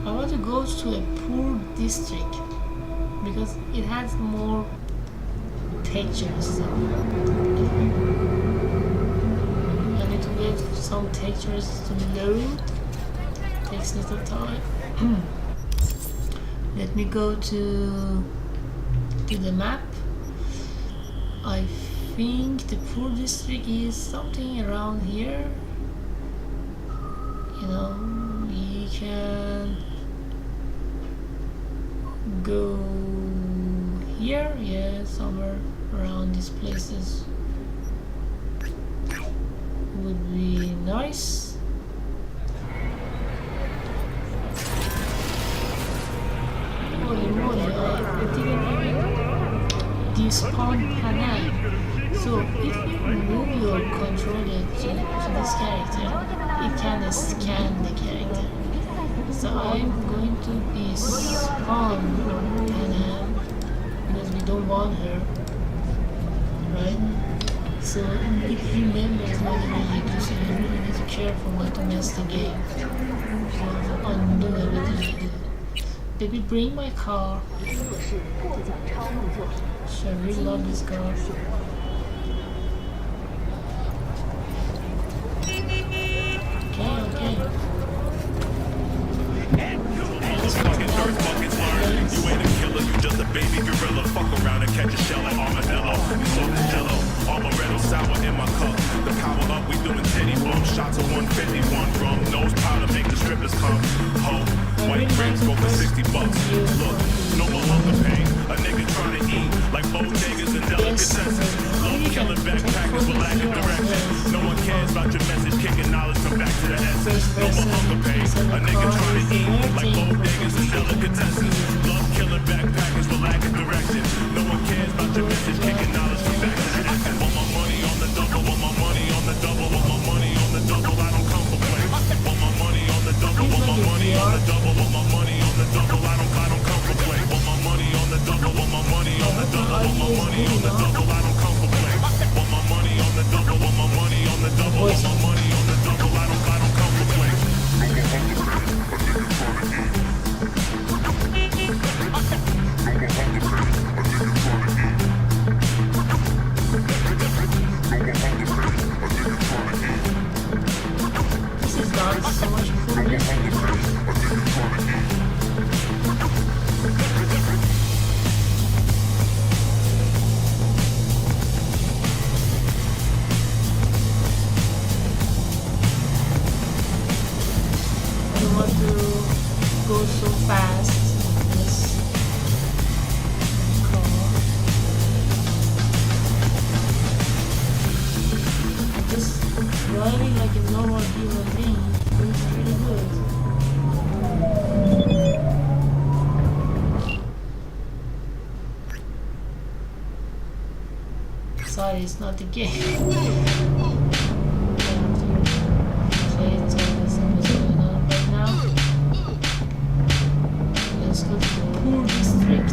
I want to go to a poor district because it has more textures. I need to wait for some textures to load. Takes little time. Let me go to the map. I think the poor district is something around here. We can go here, yeah, somewhere around these places would be nice. Holy moly, I didn't even despawn panel. So if you move your controller to this character, it can scan the character. So I'm going to despawn panel because we don't want her, right? So it remembers whenever you do, so you really need to be careful not to mess the game. So undo everything you do. Baby, bring my car. I really love this car. Okay. You ain't a killer, you just a baby gorilla. Fuck around and catch a shell like armadillo. So this jello, amaretto sour in my cup. The power up, we doing titty bump. Shots of 151 rum, nose powder, make the strippers come. Ho, white grapes go for $60. Look, no more hunger pain. A nigga trying to eat like bodegas and delicatessen. Love killing backpackers with lack of direction. No one cares about your message, kicking knowledge from back to the essence. No more hunger pain. A nigga trying to eat like bodegas and delicatessen. Love killing backpackers with lack of direction. No one cares about your message, kicking knowledge from back to the essence. Want my money on the double, want my money on the double, want my money on the double. I don't come for play. Want my money on the double, want my money on the double, want my money on the double. I don't come for play. Want my money on the double, want my money on the double, want my money on the double. I don't come for play. Want my money on the double, want my money on the double, want my money on the double. I don't come for play. This is not so much I don't want to go so fast with this car. Just driving like a normal human being is really good. Sorry, it's not the game. Play it so there's something going on right now. Let's go to the poor district.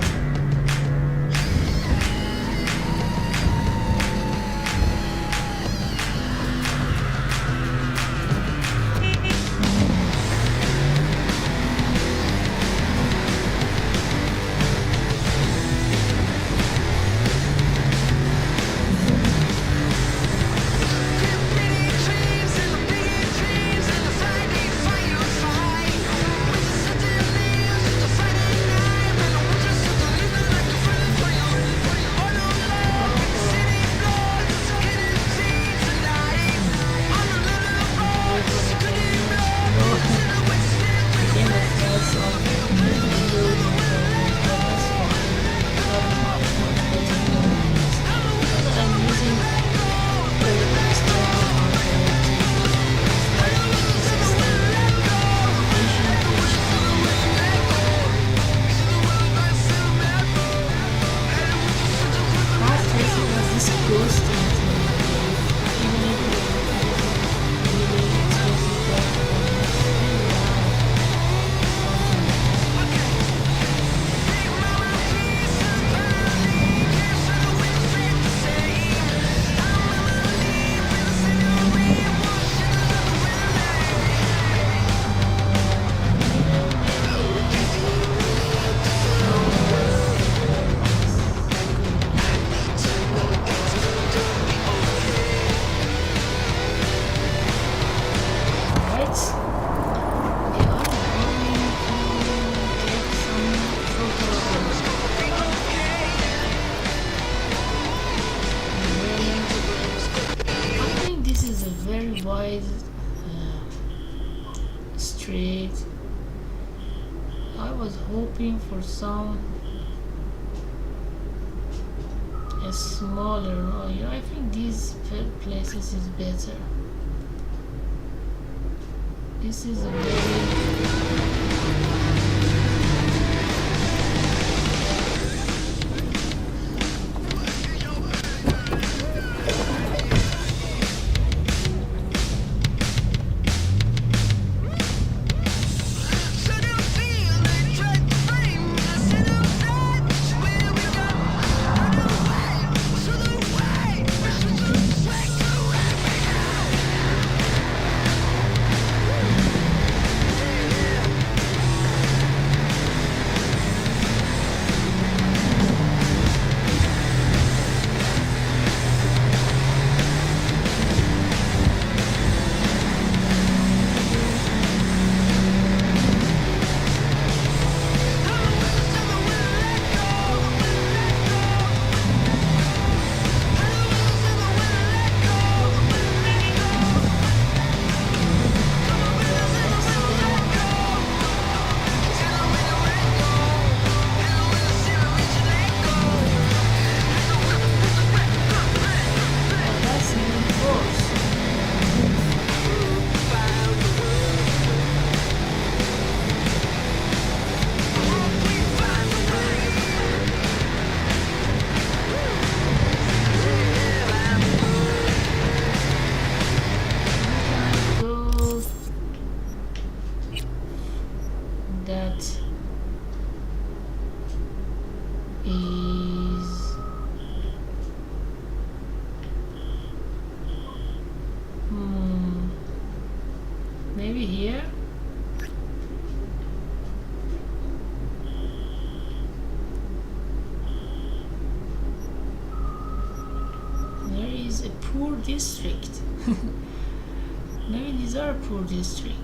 wide street. I was hoping for some a smaller. I think these places is better. This is a very that's even worse. So that is maybe here. There is a poor district. Maybe these are a poor district.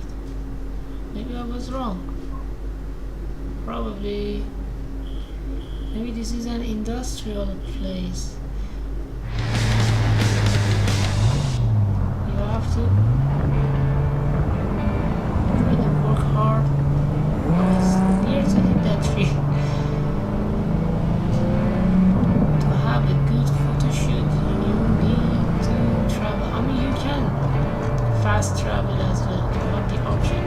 Maybe I was wrong. Probably. Maybe this is an industrial place. You have to try to work hard. It's near to hit that tree. To have a good photo shoot, you need to travel. I mean, you can fast travel as well. You have the option.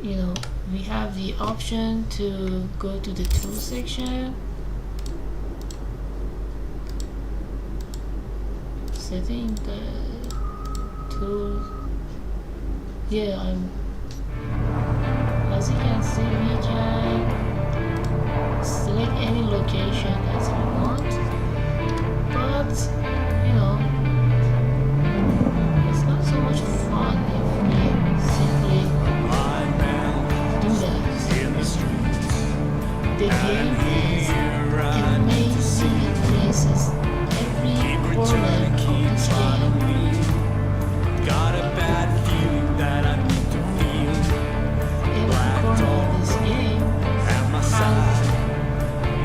You know, we have the option to go to the tool section, setting the tool. Yeah, as you can see, we can select any location that we want, but you know, it's not so much fun if we simply do that. The game has amazing places. Every corner of this game, Got a bad feeling that I need to feel. every corner of this game At my has side,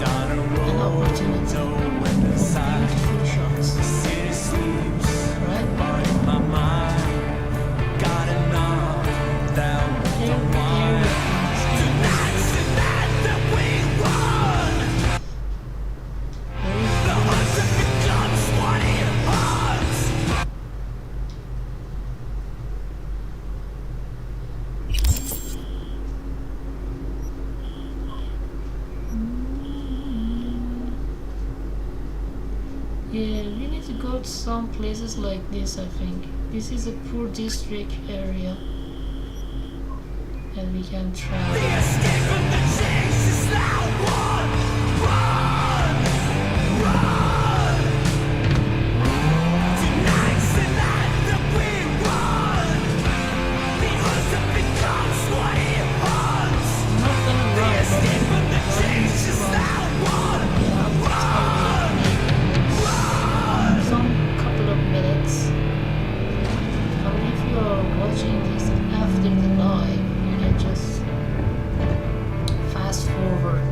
down a an road, opportunity when the for sun beautiful shots, city sleeps. right? But in my mind, gotta knock down the Every wine. area in this game Tonight's the night that we won. very The hunter becomes what he hunts. Yeah, we need to go to some places like this, I think. This is a poor district area. And we can travel. Escape from the chase is now one. Run, run. Tonight's the night that we run. The hunter becomes what he hunts. I'm not gonna run, Escape from the but chase is now one. some couple of minutes. I mean, if you are watching this after the live, you can just fast forward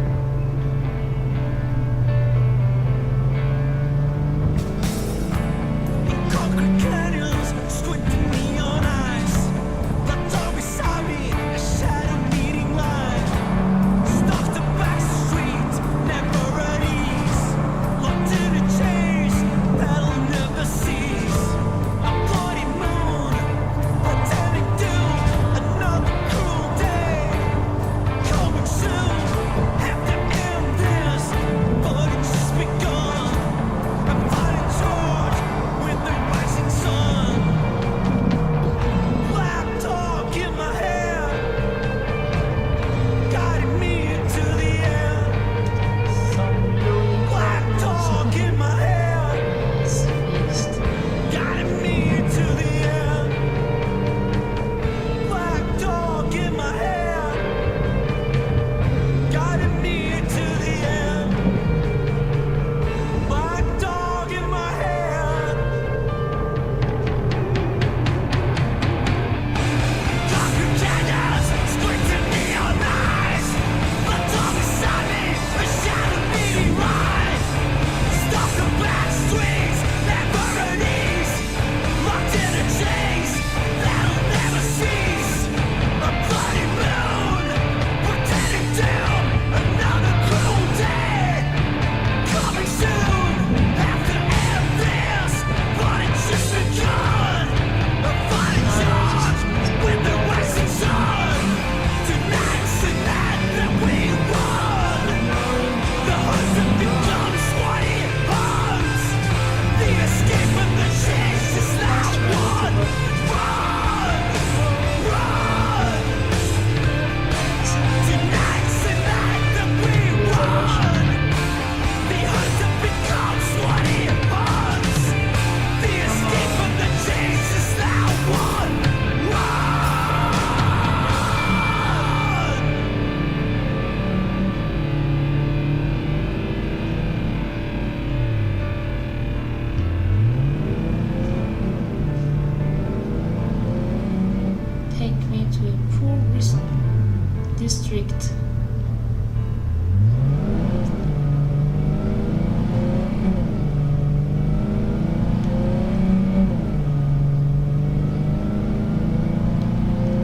district.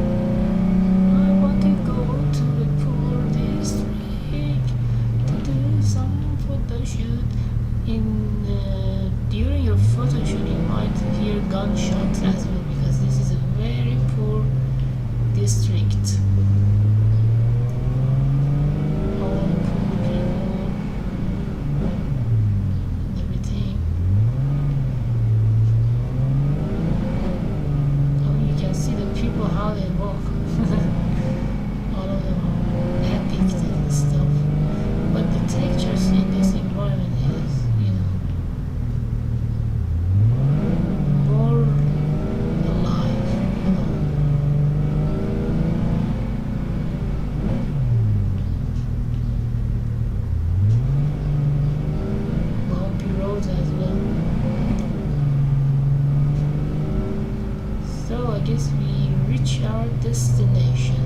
I want to go to the poor district to do some photo shoot. During your photo shoot, you might hear gunshots as well because this is a very poor district. All poor people and everything. Oh, you can see the people how they walk. All of them are epic and stuff. But the textures in this environment is, more alive, bumpy roads as well. So I guess we reach our destination.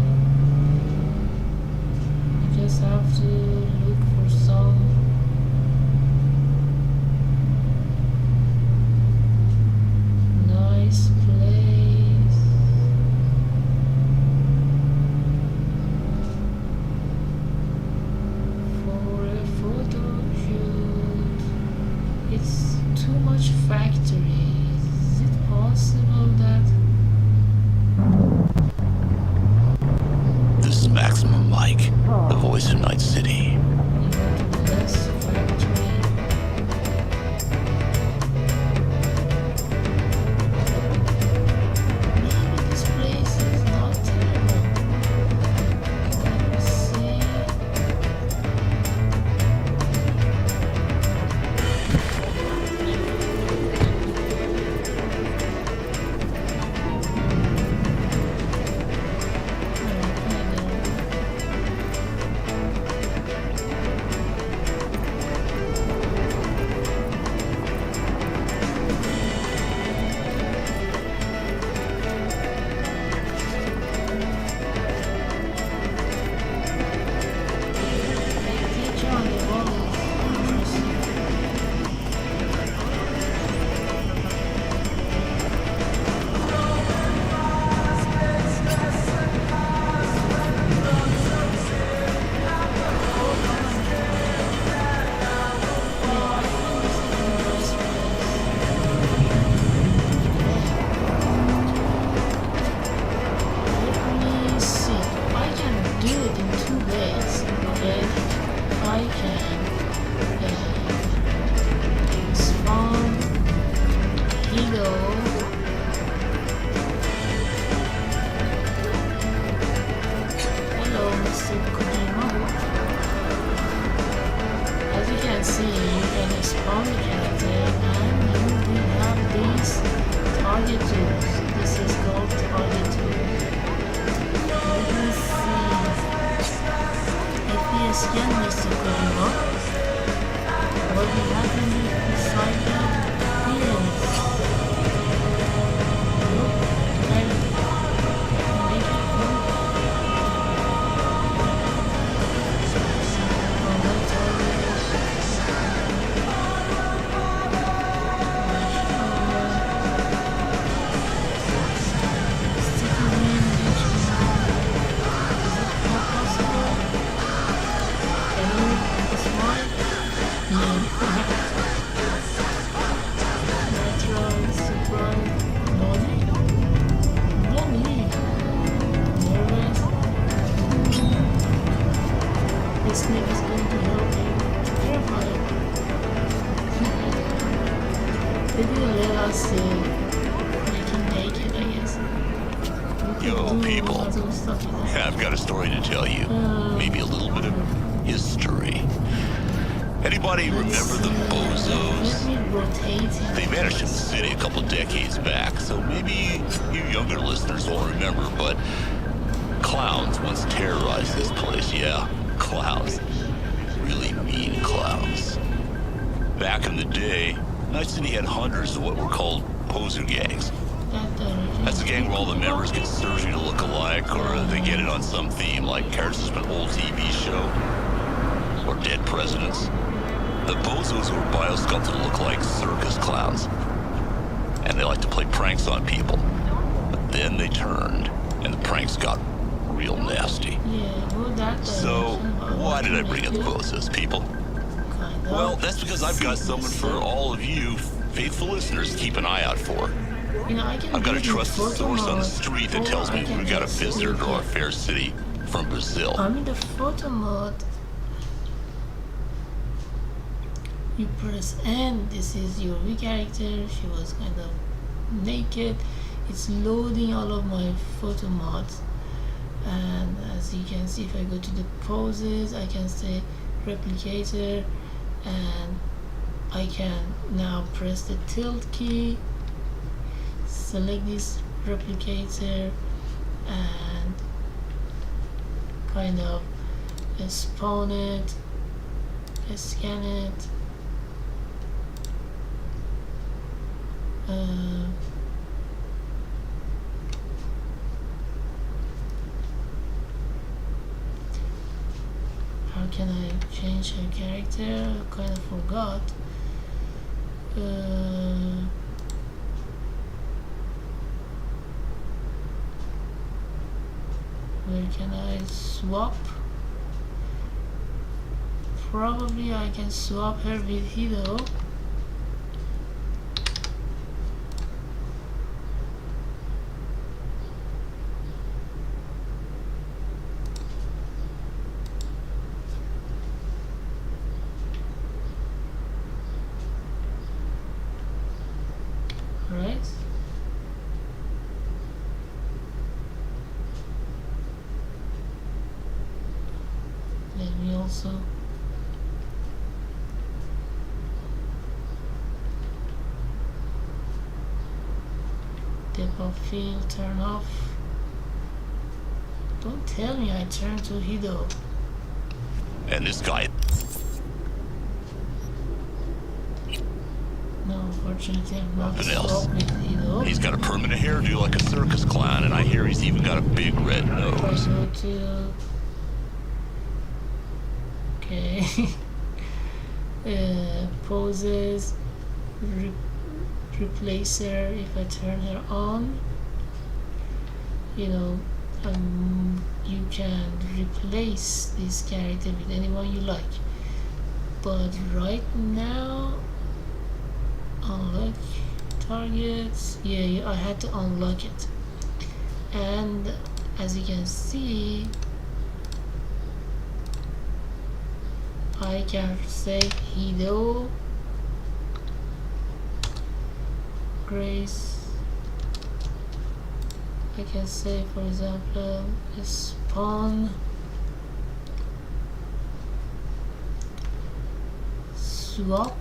We just have to look for some nice place. For a photo shoot. It's too much factory. Is it possible that This is Maximum Mike, the voice of Night City. this factory? Maybe this place is not terrible. Let me see. Teacher on the wall is interesting. Let me see. I can do it in two ways. Okay, I can spawn hero. Hello, Mr. Kojima. As you can see, you can spawn the character and you will have these target tools. This is called target tools. Let me see. If we scan Mr. Kojima, what will happen beside the appearance? Look, can I make it look? Oh, that's This name is going to help you. Terrifying. They didn't let us make him naked, I guess. We Yo, could do people. lots of stuff with this. I've got a story to tell you. Maybe a little bit of history. Anybody remember the Bozos? Let me rotate him. They vanished from the city a couple decades back, so maybe you younger listeners won't remember, but clowns once terrorized this place. Yeah, clowns. Really mean clowns. Back in the day, Night City had hundreds of what were called poser gangs. that direction. That's a gang where all the members get surgery to look alike, or they get it on some theme like characters from an old TV show, or dead presidents. The bozos were biosculpted to look like circus clowns, and they like to play pranks on people. But then they turned, and the pranks got real nasty. Yeah, go that direction. So, but why did I to bring up make it bozos, people? kind of Well, that's because I've got someone for all of you faithful listeners to keep an eye out for. You know, I can I've got a do the trusted photo source on the mode, street that or tells I me can we got a just visitor to leave our it. fair city from Brazil. I'm in the photo mode. You press N, this is your V character. She was kind of naked. It's loading all of my photo mods, and as you can see, if I go to the poses, I can say replicator, and I can now press the tilt key, select this replicator, and kind of spawn it, scan it, how can I change her character? I kind of forgot. Where can I swap? Probably I can swap her with Hido. Right? Let me also depth of field turn off. Don't tell me I turn to Hido. And this guy, No, unfortunately I'm not Nothing else. swapped with Hido. he's got a permanent hairdo like a circus clown, and I hear he's even got a big red If I nose. go to okay poses, replacer. If I turn her on, you know, you can replace this character with anyone you like. But right now, unlock targets. Yeah, I had to unlock it, and as you can see, I can say Hido, Grace. I can say, for example, spawn, swap,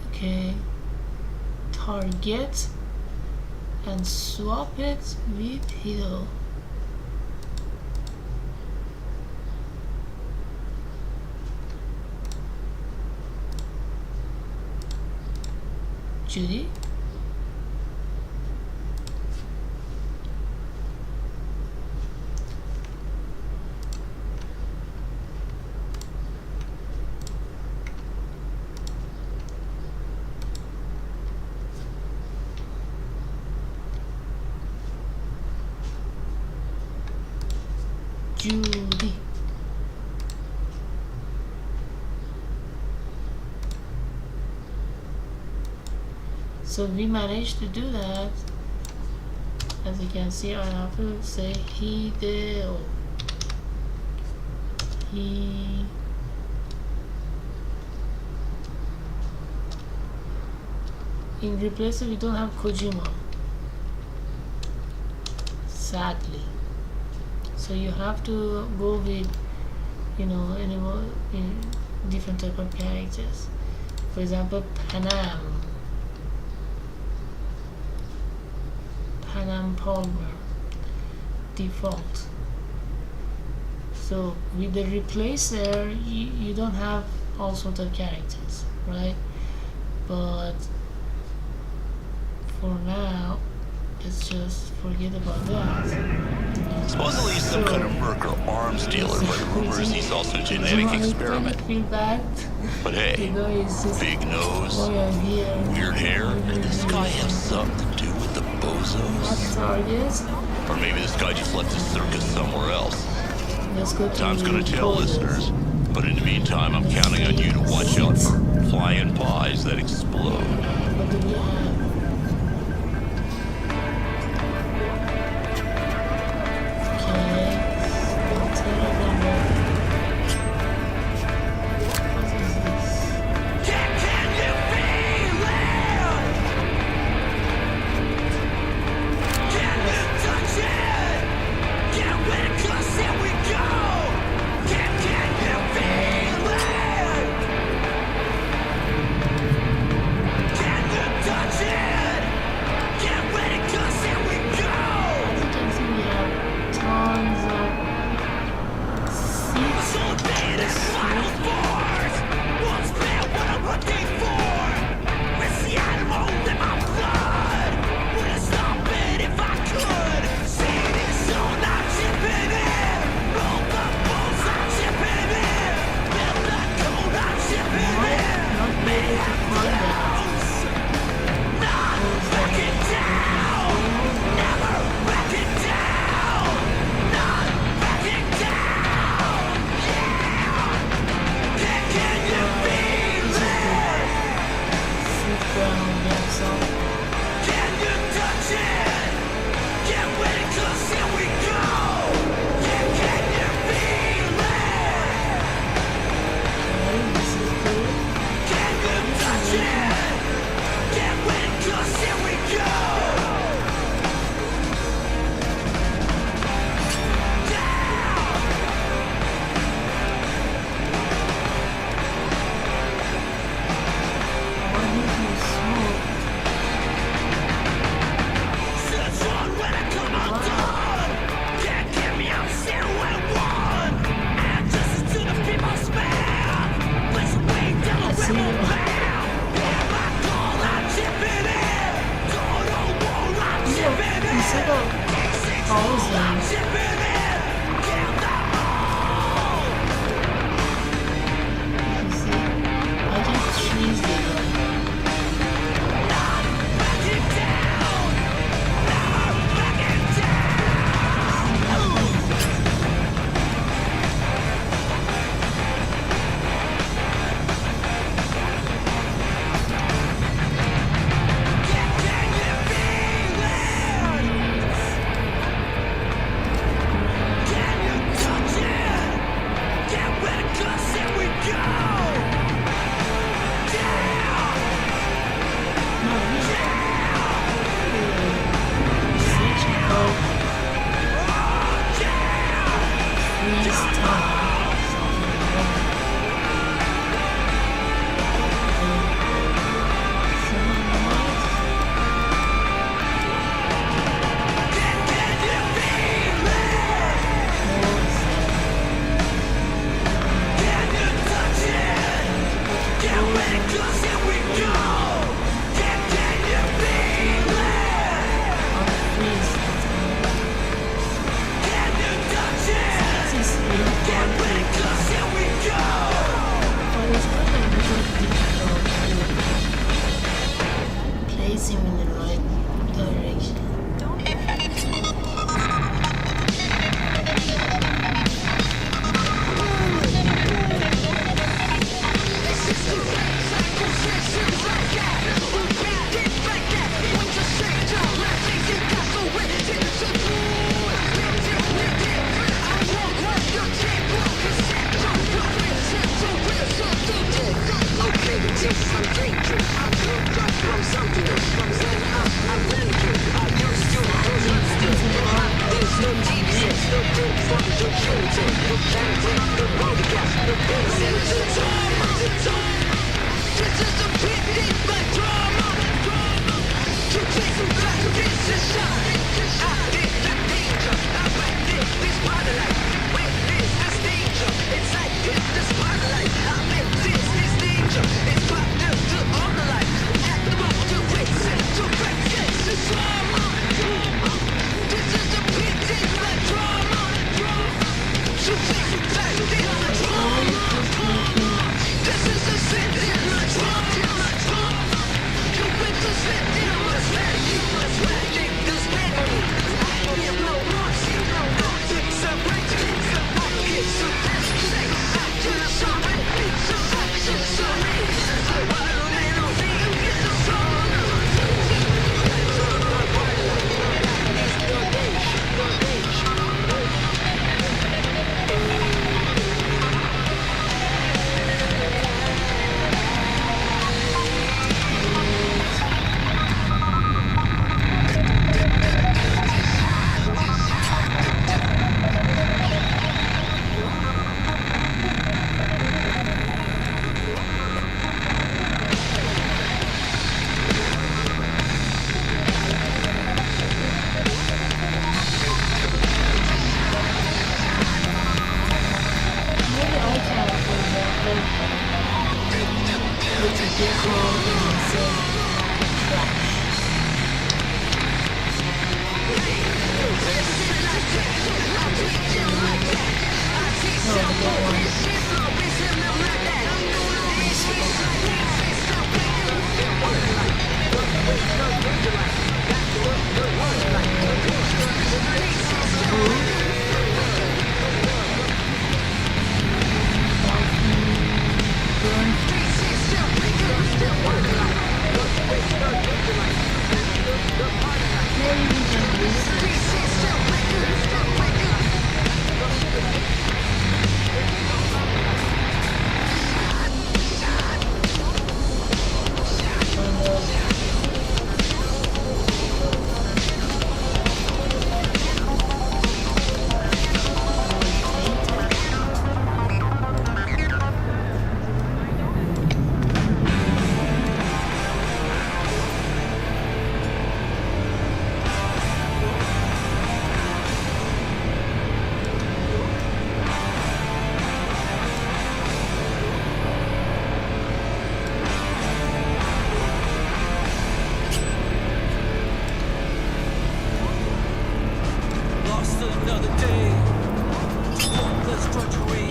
okay, target, and swap it with Hido. Judy? Judy. So we managed to do that. As you can see, I have to say Hideo. He in replacer we don't have Kojima, sadly. So you have to go with, you know, any more different type of characters. For example, Panam Palmer default. So with the replacer, you don't have all sorts of characters, right? But for now, let's just forget about that. Supposedly he's some kind of merc or arms dealer, but rumors he's also a genetic experiment. Feel bad. But hey, big nose, weird hair, and this guy have something to do with the bozos? Or maybe this guy just left his circus somewhere else. Time's gonna tell, listeners. But in the meantime, I'm counting on you to watch out for flying pies that explode. What do we have?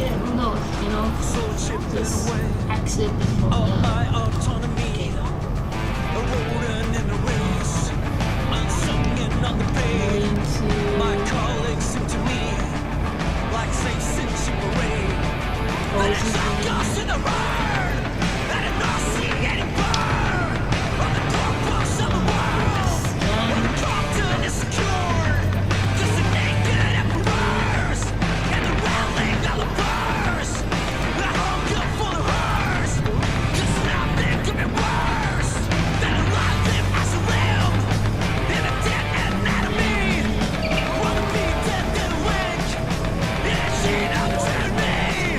yeah, who knows, you know? Just accept it for now. my autonomy, a rodent in the race, unsung and on the page. My colleagues sing to me like saints in parade. Let it shock us in the road, let it not see any burn on the doorposts of the world. When the doctrine is secured, just the naked emperors and the railing Olivers. The hunger for the hearse, 'cause nothing could be worse than a life lived as a limb in a dead anatomy. Wanna be dead and awake in a chain of tyranny.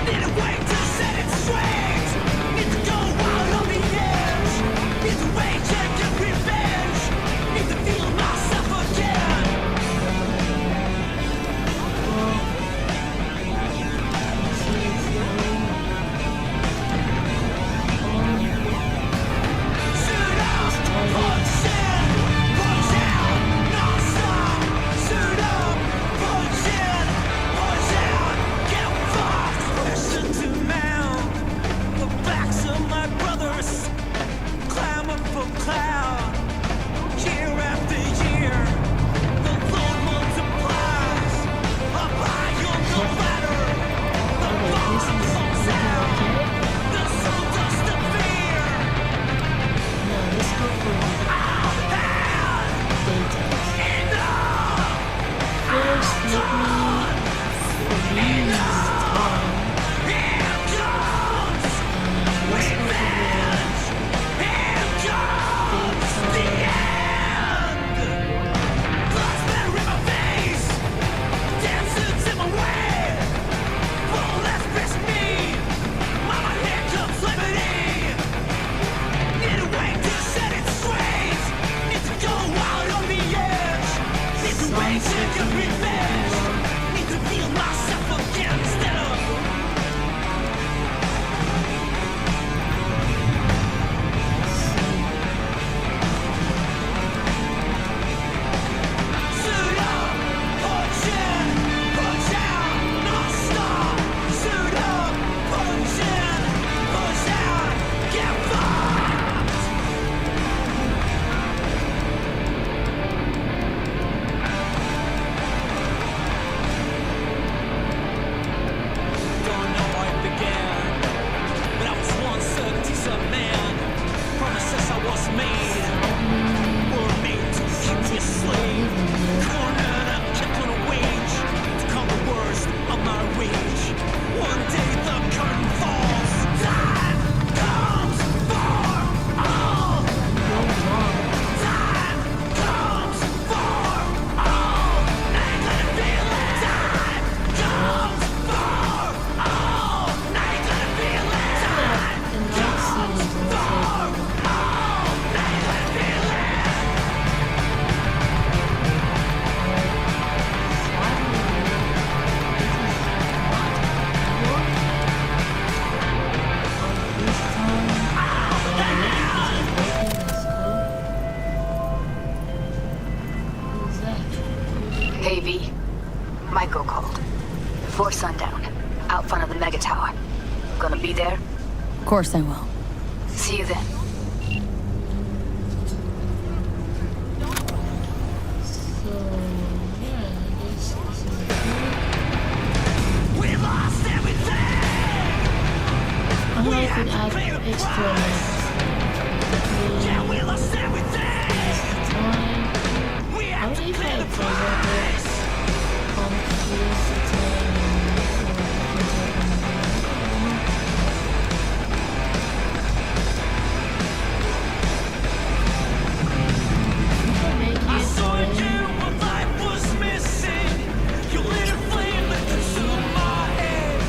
Need a way to set it straight. Need to go out on the edge. Need to rage and get revenge. Need to feel myself again. Suit up, punch in, punch out, non-stop. Suit up, punch in, punch out, get fucked. Listen to now, the backs of my brothers clamor for cloud. Year after year, the load multiplies. Up high on the ladder, the bottom falls out. The soul does the fear. Now let's go for data. First, let me freeze time. Here comes revenge. Here comes the end. Blood splatter in my face. Dancers in my way. Won't let this me. Mama, here comes liberty. Need a way to set it straight. Need to go out on the edge. Need to rage and get revenge. Need to feel myself again instead of. Suit up, punch in, punch out, non-stop. Suit up, punch in, punch out, get fucked. Don't know how it began, but I was once a decent man. Promises I was made were made to keep me a slave. Cornered and kept on a wage to calm the worst of my rage. One day the curtain falls. Time comes for all. Time comes for all. Ain't gonna feel it. Time comes for all. Ain't gonna feel it. Time And that scene is also ain't gonna feel it. Hey V, Michael called. Before sundown, out front of the mega tower. Gonna be there? Of course I will. See you then. So, yeah, I guess this is We lost everything. I'm like could add extra Yeah, we lost everything. time. We I have don't to know if clear I the forgot place. confuse the time I saw you when life was missing. You lit a flame that consumed my head.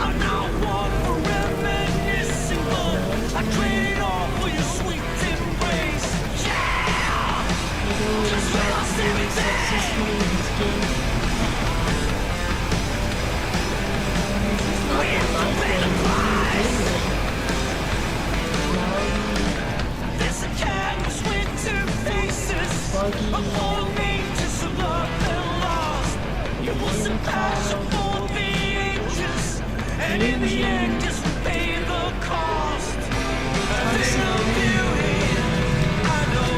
I'm now one for reminiscing, but I trade all for your sweet embrace. Yeah, 'cause we lost everything. And in the end, just pay the cost. A thing of beauty, I know,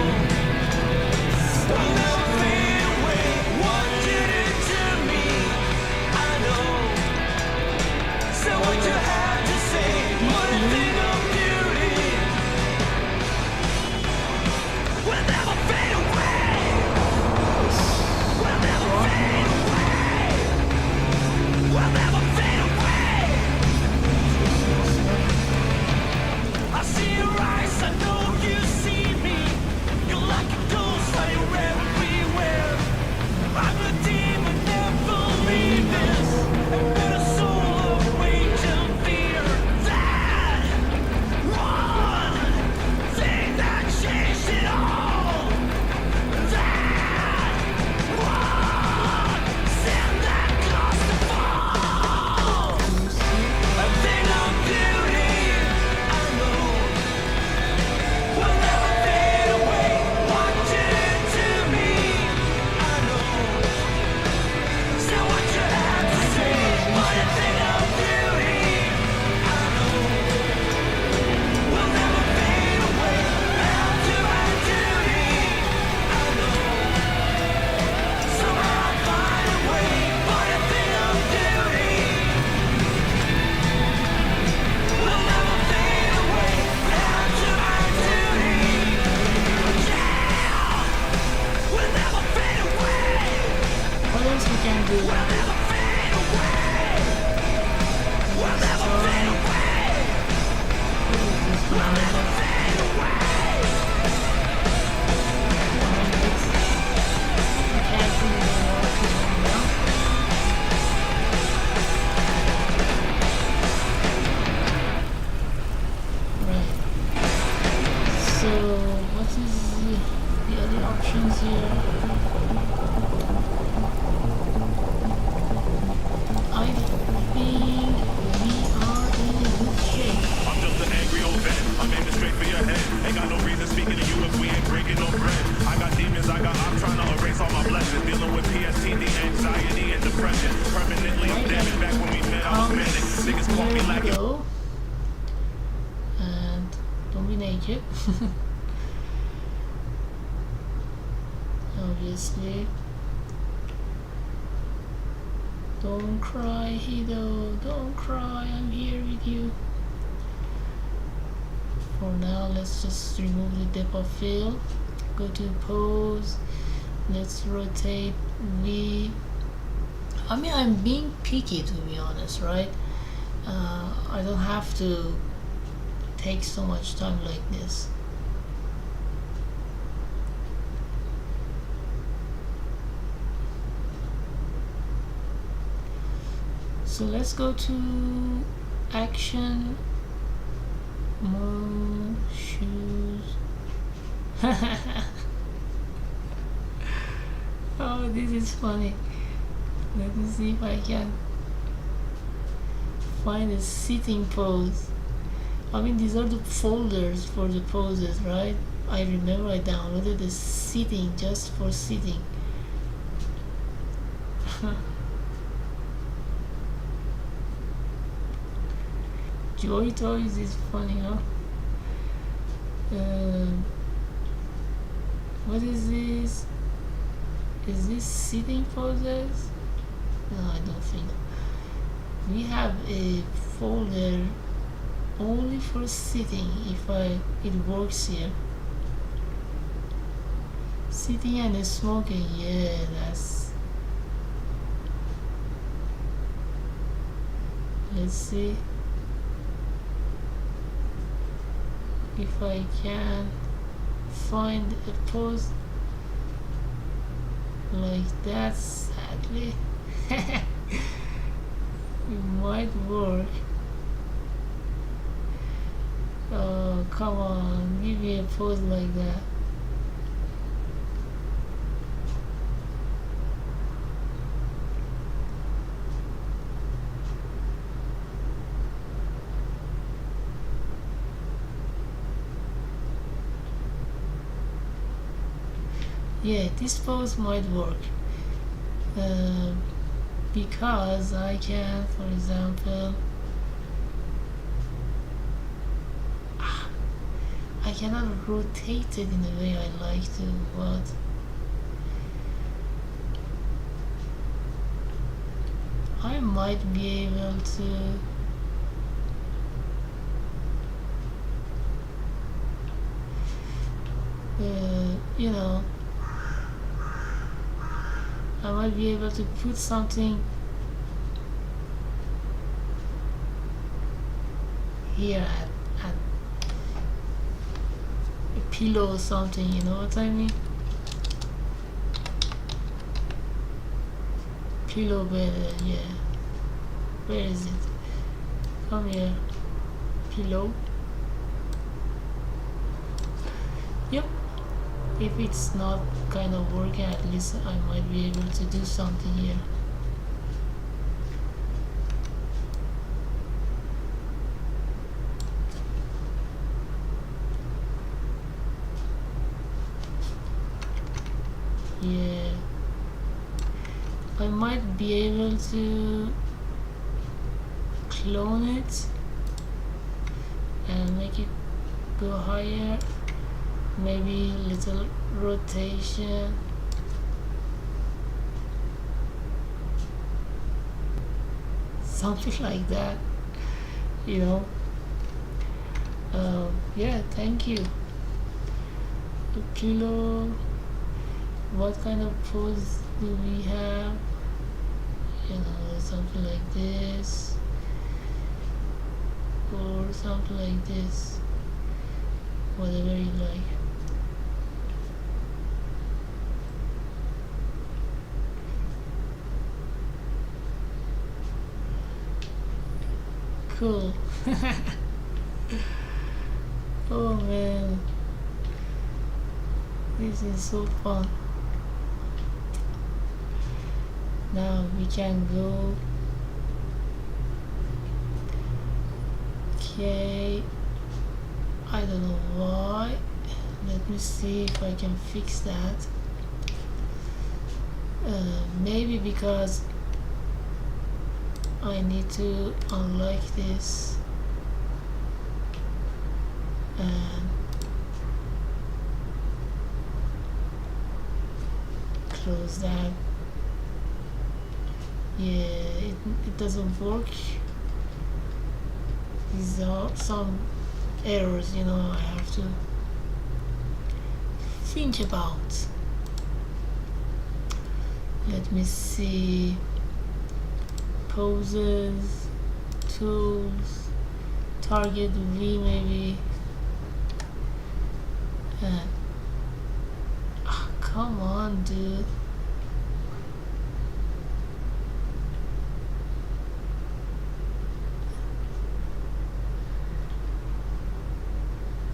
will never fade away. What did it to me? I know. Say what you had to say. What a thing of beauty will never fade away. Will never fade away. Will never fade away. I see your eyes, I know you see me. You're like a ghost, are you everywhere? I'm a demon, never leave this. And with a soul of rage and fear. That one thing that changed it all. That one sin that caused the fall. A thing of beauty, I know, will never fade away. What did it to me? I know. Say what you had to say. What a thing of beauty, I know, will never fade away. Bound to my duty, I know. Somehow I'll find a way. What a thing of beauty will never fade away. Bound to my duty, yeah, will never fade away. What else we can do? Will never fade away. Will never fade away. Will never fade away. Right. So what is the other options here? I think we are in a good shape. I'm just an angry old vet. I'm aiming straight for your head. Ain't got no reason speaking to you if we ain't breaking no bread. I got demons, I'm trying to erase all my blessings. Dealing with PSTD, anxiety, and depression. Permanently, I'm damaged. Back when we met, I was manic. Niggas call me Here we lacking. go. And don't be naked. Obviously. Don't cry, Hido. Don't cry. I'm here with you. For now, let's just remove the depth of field. Go to pose. Let's rotate V. I mean, I'm being picky, to be honest, right? I don't have to take so much time like this. So let's go to action, more shoes. Oh, this is funny. Let me see if I can find a sitting pose. I mean, these are the folders for the poses, right? I remember I downloaded the sitting just for sitting. Joy Toys is funny, huh? What is this? Is this sitting poses? No, I don't think. We have a folder only for sitting. If it works here. Sitting and smoking, yeah, that's. Let's see if I can find a pose like that. Sadly, it might work. Oh, come on, give me a pose like that. Yeah, this pose might work because I can, for example, cannot rotate it in the way I like to, but I might be able to you know, I might be able to put something here at a pillow or something, you know what I mean? Pillow bed, yeah. Where is it? Come here. Pillow. Yep. If it's not kind of working, at least I might be able to do something here. Yeah, I might be able to clone it and make it go higher, maybe little rotation. Something like that, you know. Yeah, thank you. A pillow. What kind of pose do we have? You know, something like this or something like this, whatever you like. Cool. Oh man, this is so fun. Now we can go. Okay, I don't know why. Let me see if I can fix that. Maybe because I need to unlock this and close that. Yeah, it doesn't work. These are some errors, you know, I have to think about. Let me see. Poses, tools, target V maybe. Come on, dude.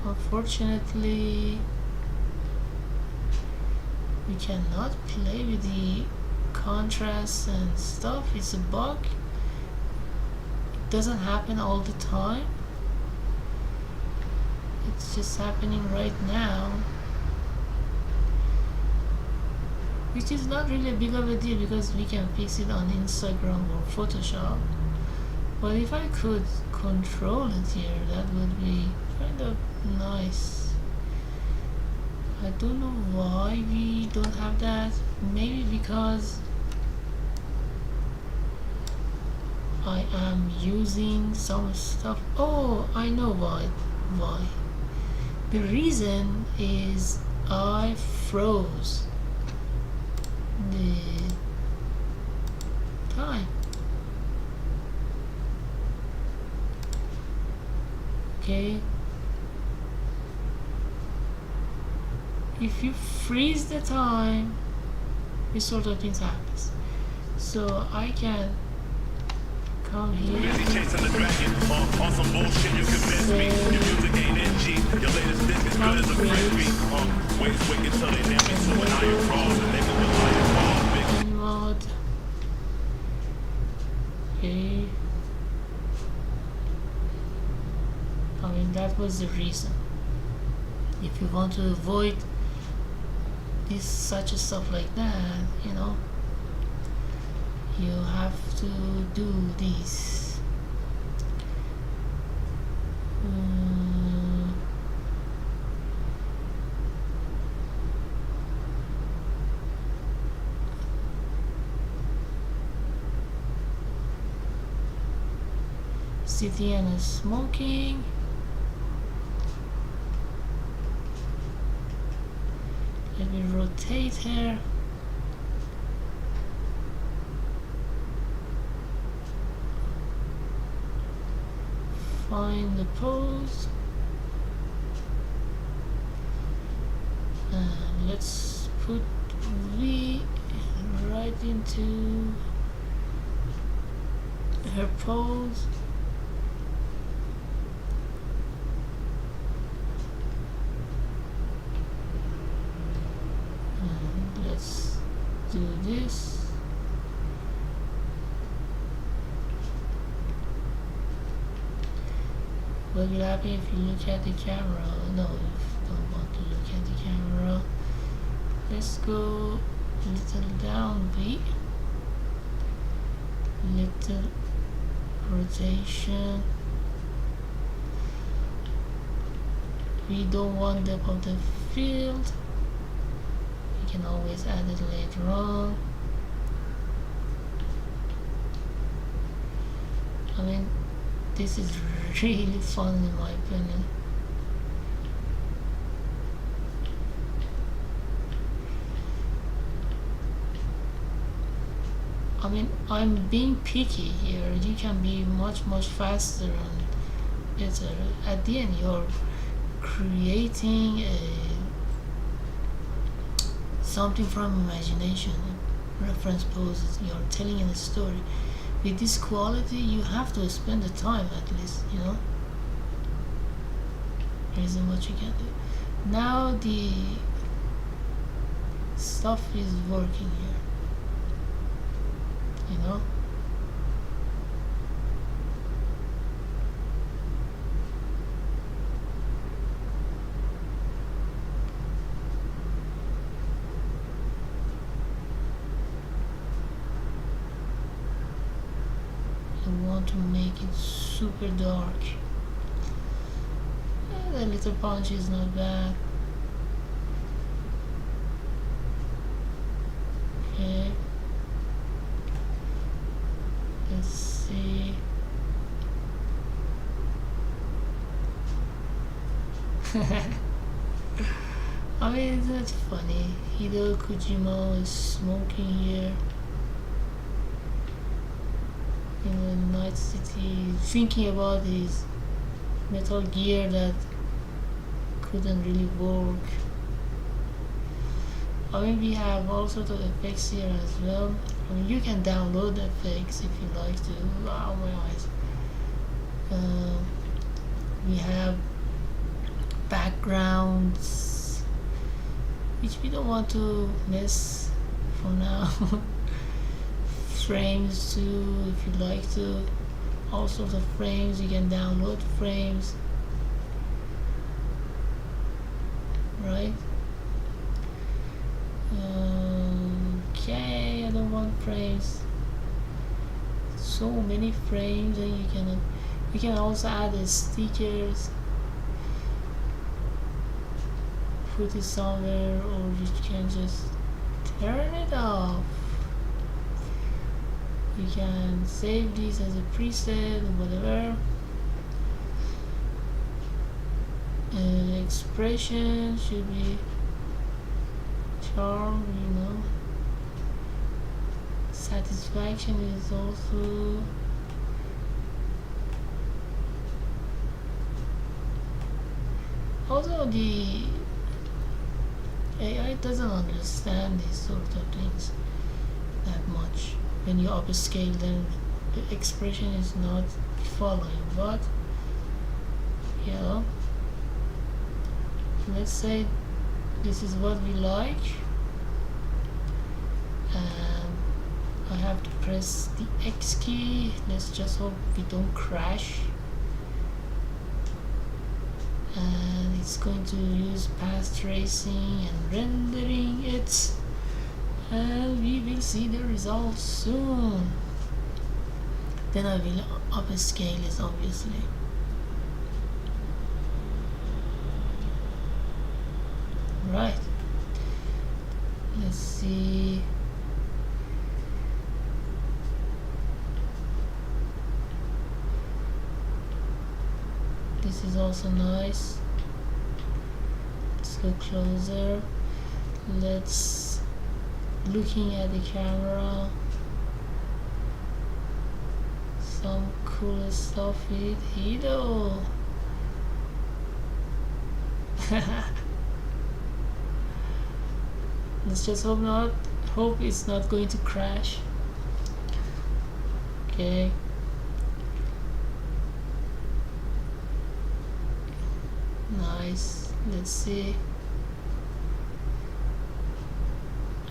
Unfortunately, we cannot play with the contrast and stuff. It's a bug. It doesn't happen all the time. It's just happening right now, which is not really a big of a deal because we can fix it on Instagram or Photoshop. But if I could control it here, that would be kind of nice. I don't know why we don't have that. Maybe because I am using some stuff. Oh, I know why. The reason is I froze the time. Okay. If you freeze the time, this sort of things happens. So I can come here. Busy chasing the dragon on some bullshit. You convince me. Your music ain't NG. Your latest disc is good as a French beat. Wait until they nail me to an iron cross and they will iron cross. Mod. Okay. I mean, that was the reason. If you want to avoid this such a stuff like that, you know, you have to do this. sitting and smoking. Let me rotate her. Find the pose. And let's put V right into her pose. And let's do this. What will happen if you look at the camera? No, if you don't want to look at the camera. Let's go a little down V. Little rotation. We don't want depth of the field. You can always add it later on. I mean, this is really fun in my opinion. I mean, I'm being picky here. You can be much faster and better. At the end, you're creating something from imagination, reference poses. You're telling a story. With this quality, you have to spend the time at least, you know. There isn't much you can do. Now the stuff is working here, you know. I want to make it super dark. The little punch is not bad. Okay. Let's see. I mean, isn't it funny? Hideo Kojima is smoking here in the Night City, thinking about his Metal Gear that couldn't really work. I mean, we have all sorts of effects here as well. I mean, you can download effects if you like to. Oh my eyes. We have backgrounds, which we don't want to miss for now. Frames too, if you like to. All sorts of frames. You can download frames, right? Okay, I don't want frames. So many frames, and you can also add the stickers, put it somewhere, or you can just turn it off. You can save this as a preset or whatever. Expression should be charm, you know. Satisfaction is also the AI doesn't understand these sort of things that much. When you upscale, then the expression is not following. But yeah, let's say this is what we like, and I have to press the X key. Let's just hope we don't crash. And it's going to use path tracing and rendering it, and we will see the results soon. Then I will upscale it, obviously. Right, let's see. This is also nice. Let's go closer. Let's looking at the camera. Some cool stuff with Hito. Let's just hope it's not going to crash. Okay. Nice. Let's see.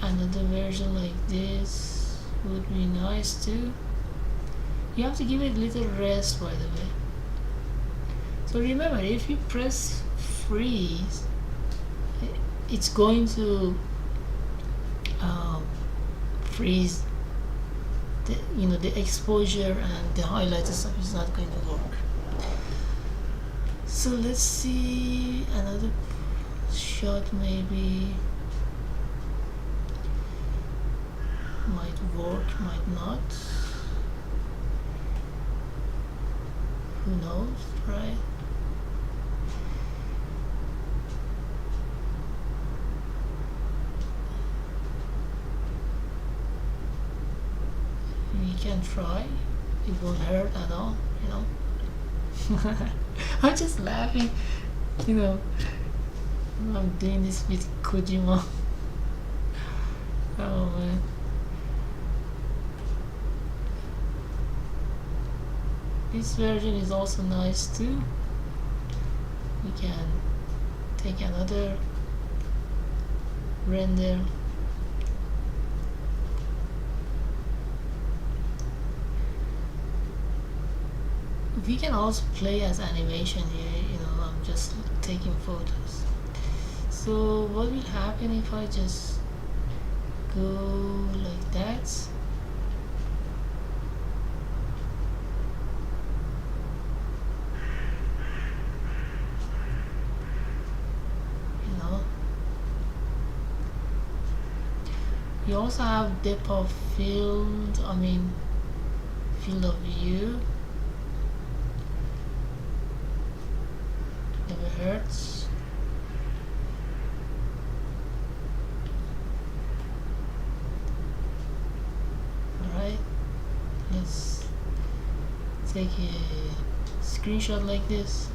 Another version like this would be nice too. You have to give it a little rest, by the way. So remember, if you press freeze, it's going to freeze the exposure, and the highlighter stuff is not going to work. So let's see another shot, maybe might work, might not. Who knows, right? We can try. It won't hurt at all, you know. I'm just laughing, you know. I'm doing this with Kojima. Oh man. This version is also nice too. We can take another render. We can also play as animation here, you know. I'm just taking photos. So what will happen if I just go like that? You also have depth of field, field of view. Never hurts. Alright, let's take a screenshot like this.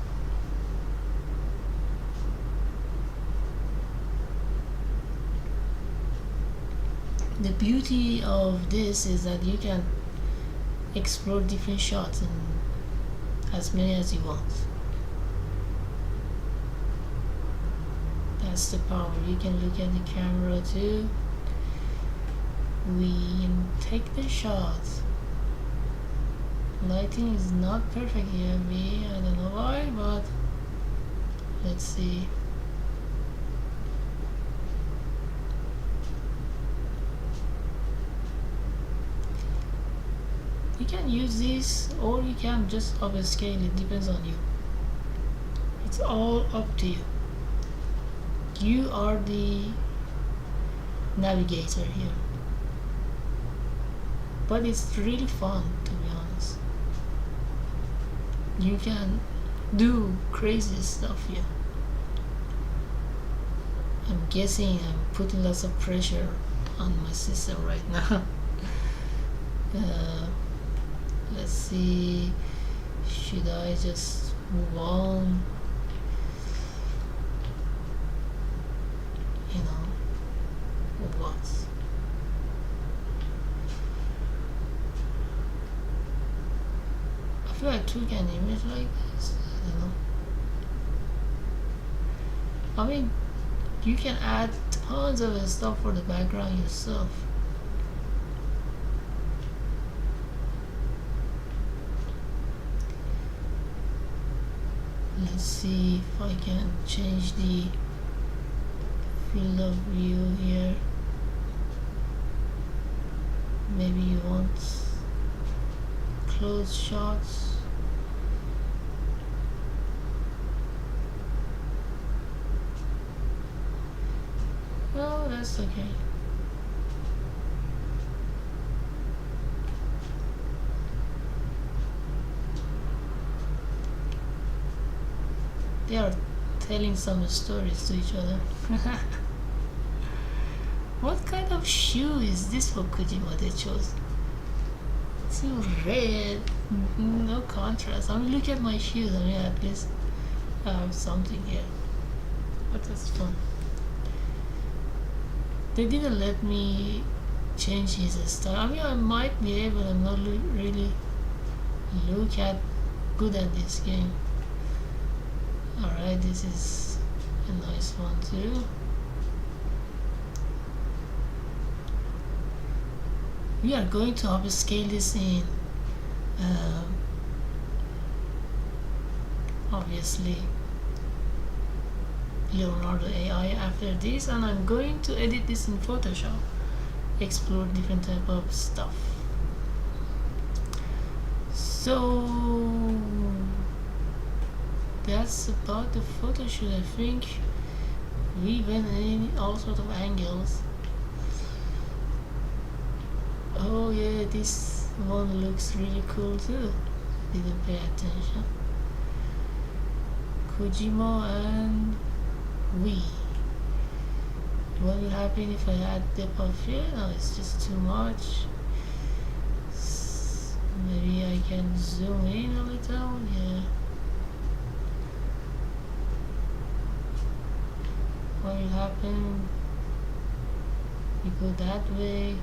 The beauty of this is that you can explore different shots and as many as you want. That's the power. You can look at the camera too. We take the shots. Lighting is not perfect here. I don't know why, but let's see. You can use this, or you can just upscale. It depends on you. It's all up to you. You are the navigator here. But it's really fun, to be honest. You can do crazy stuff here. I'm guessing I'm putting lots of pressure on my system right now. Let's see, should I just move on? You know, or what? I feel like I took an image like this, I don't know. You can add tons of stuff for the background yourself. Let's see if I can change the field of view here. Maybe you want close shots. Well, that's okay. They are telling some stories to each other. What kind of shoe is this for Kojima they chose? It's so red, no contrast. I mean, look at my shoes. I mean, at least I have something here. But that's fun. They didn't let me change his style. I mean, I might be able. I'm not really look at good at this game. Alright, this is a nice one too. We are going to upscale this in obviously Leonardo AI after this, and I'm going to edit this in Photoshop, explore different type of stuff. So that's about the photo shoot. I think we went in all sorts of angles. Oh yeah, this one looks really cool too. Didn't pay attention. Kojima and we. What will happen if I add depth of field? No, it's just too much. Maybe I can zoom in a little. Yeah. What will happen? We go that way.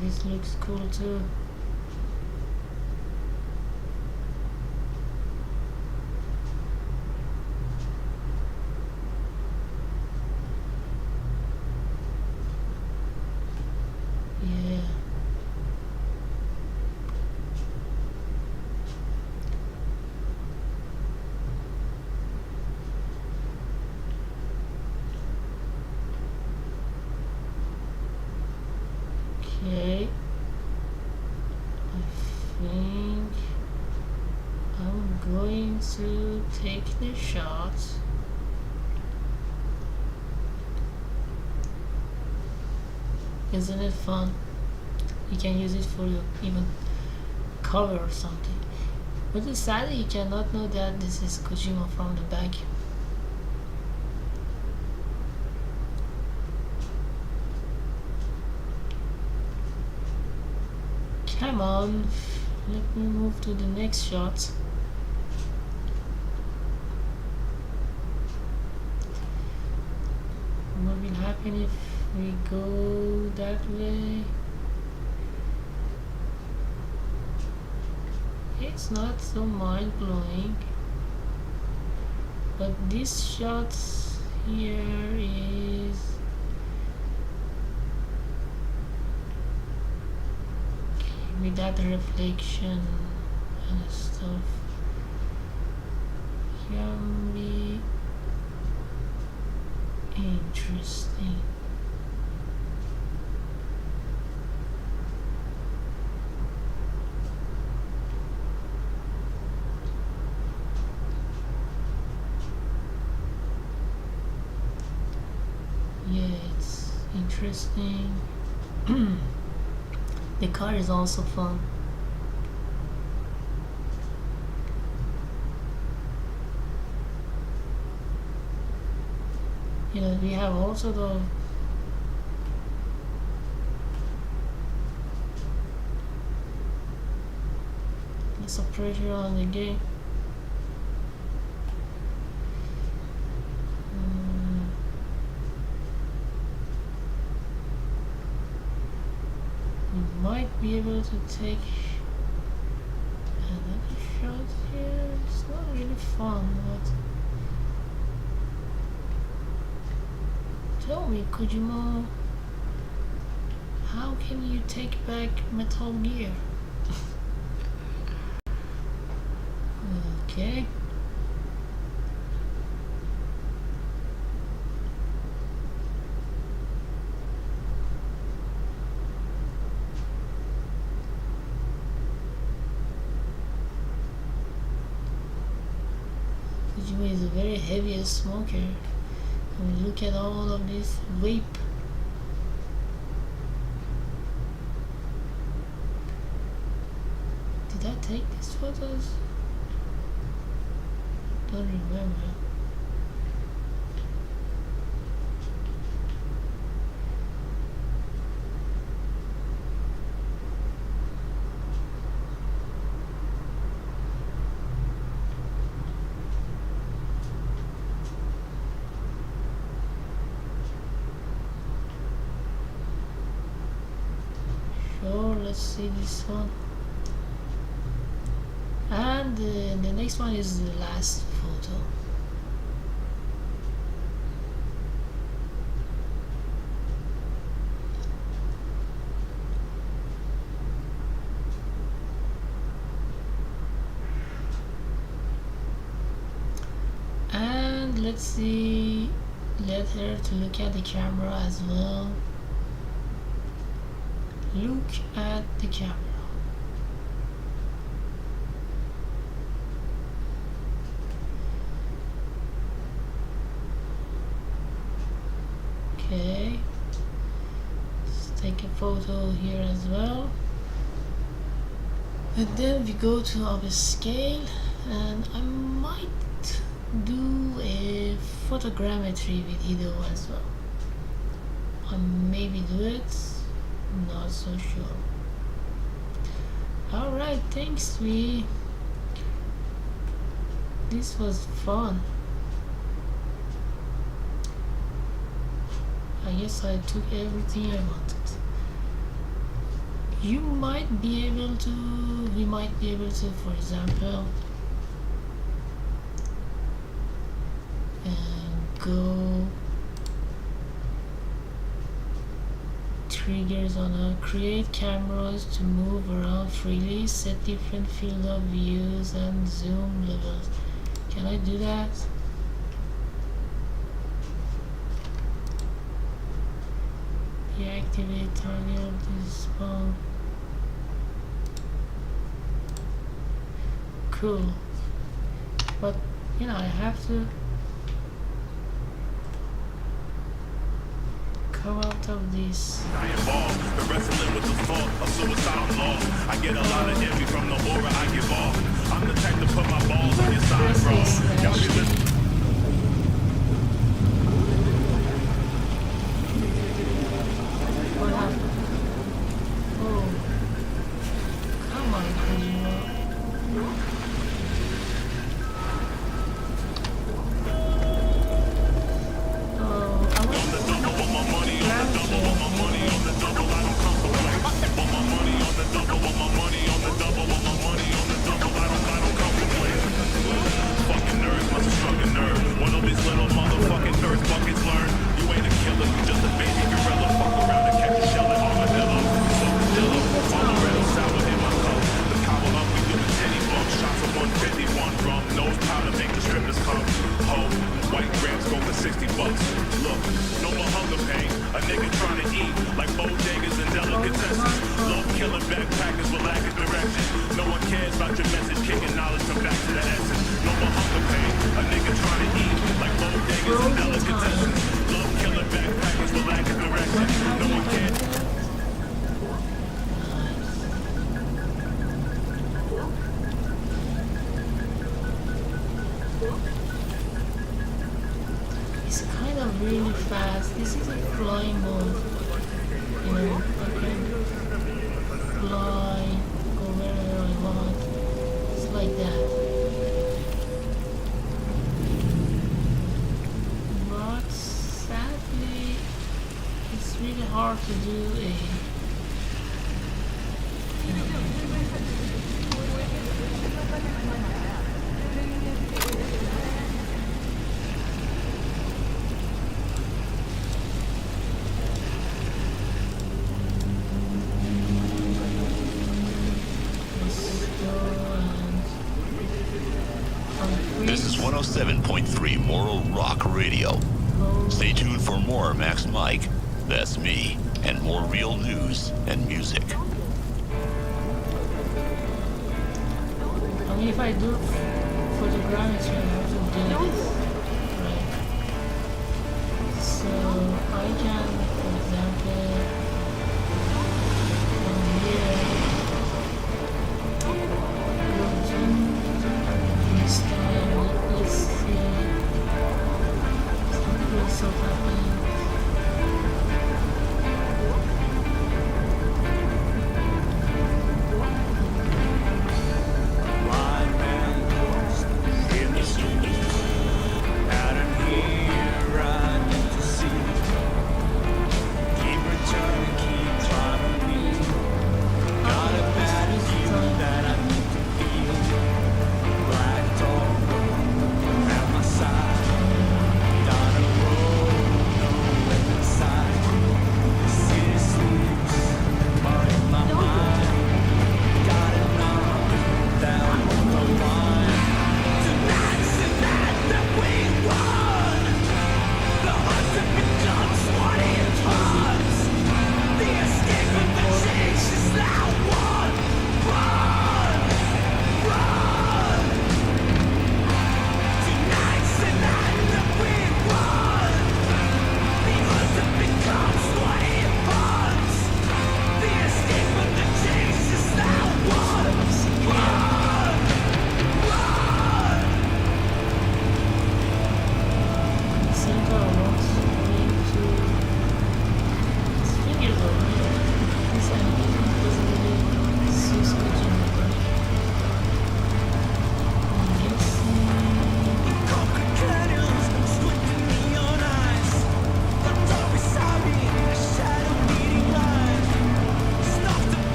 This looks cool too. Yeah. Okay, I think I'm going to take the shot. Isn't it fun? You can use it for your even cover or something. But it's sad you cannot know that this is Kojima from the back. Come on, let me move to the next shot. What will happen if we go that way? It's not so mind-blowing, but this shot here is with that reflection and stuff can be interesting. Yeah, it's interesting. The car is also fun. You know, we have also the pressure on the game. Might be able to take another shot here. It's not really fun, but tell me, Kojima, how can you take back Metal Gear? Okay. Kojima is a very heavy smoker. And look at all of this vape. Did I take these photos? Don't remember. Sure, let's see this one. And the next one is the last photo. And let's see, let her to look at the camera as well. Look at the camera. Okay, let's take a photo here as well. And then we go to our scale, and I might do a photogrammetry video as well. I maybe do it, not so sure. Alright, thanks we. This was fun. I guess I took everything I wanted. You might be able to, we might be able to, for example, go triggers on a create cameras to move around freely, set different field of views and zoom levels. Can I do that? Deactivate target of this spawn. Cool. But you know, I have to come out of this. I evolve, the wrestling with the thought of suicide lost. I get a lot of envy from the aura I give off. I'm the type to put my balls on your side, bro. Y'all be listening. What happened? Oh. Come on, Kojima. It's kind of really fast. This is a flying mode. You know, I can fly, go wherever I want. It's like that. But sadly, it's really hard to do a This is 107.3 Moral Rock Radio. Stay tuned for more Max Mike, that's me, and more real news and music. I mean, if I do photogrammetry, I have to do this, right?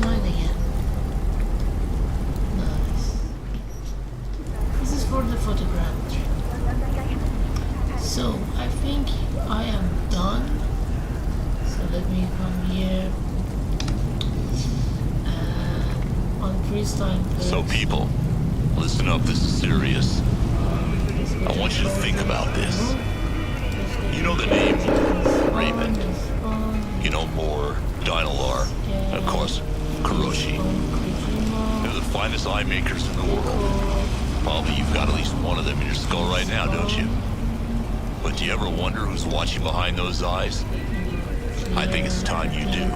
try it again. Nice. This is for the photogrammetry. So I think I am done. So let me come here and increase time. So people, listen up, this is serious. I want you to think about this. You know the name Raymond. You know Moore, Dynalar, and of course, Kuroshi. They're the finest eye makers in the world. Probably you've got at least one of them in your skull right now, don't you? But do you ever wonder who's watching behind those eyes? I think it's time you do.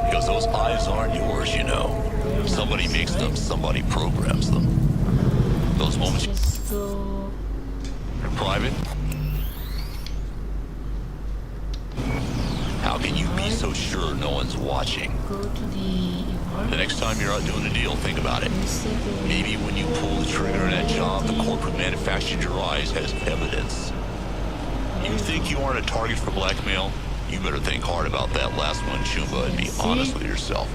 Because those eyes aren't yours, you know. Somebody makes them, somebody programs them. Those moments... Private? How can you be so sure no one's watching? The next time you're out doing a deal, think about it. Maybe when you pull the trigger on that job, the corporate manufactured your eyes as evidence. You think you aren't a target for blackmail? You better think hard about that last one, Chumba, and be honest with yourself.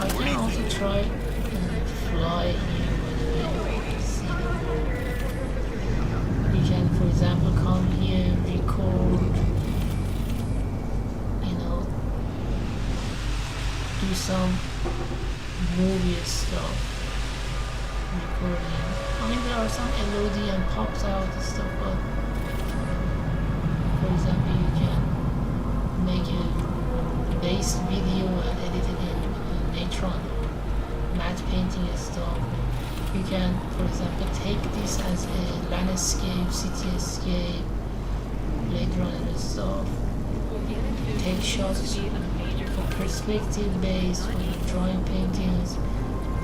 I can also try and fly here. You can, for example, come here, record, you know, do some movie stuff, recording. I mean, there are some LOD and pops out and stuff, but for example, you can make a base video and edit it in Natron, matte painting and stuff. You can, for example, take this as a landscape, cityscape, Blade Runner and stuff. Take shots for perspective based, for drawing paintings.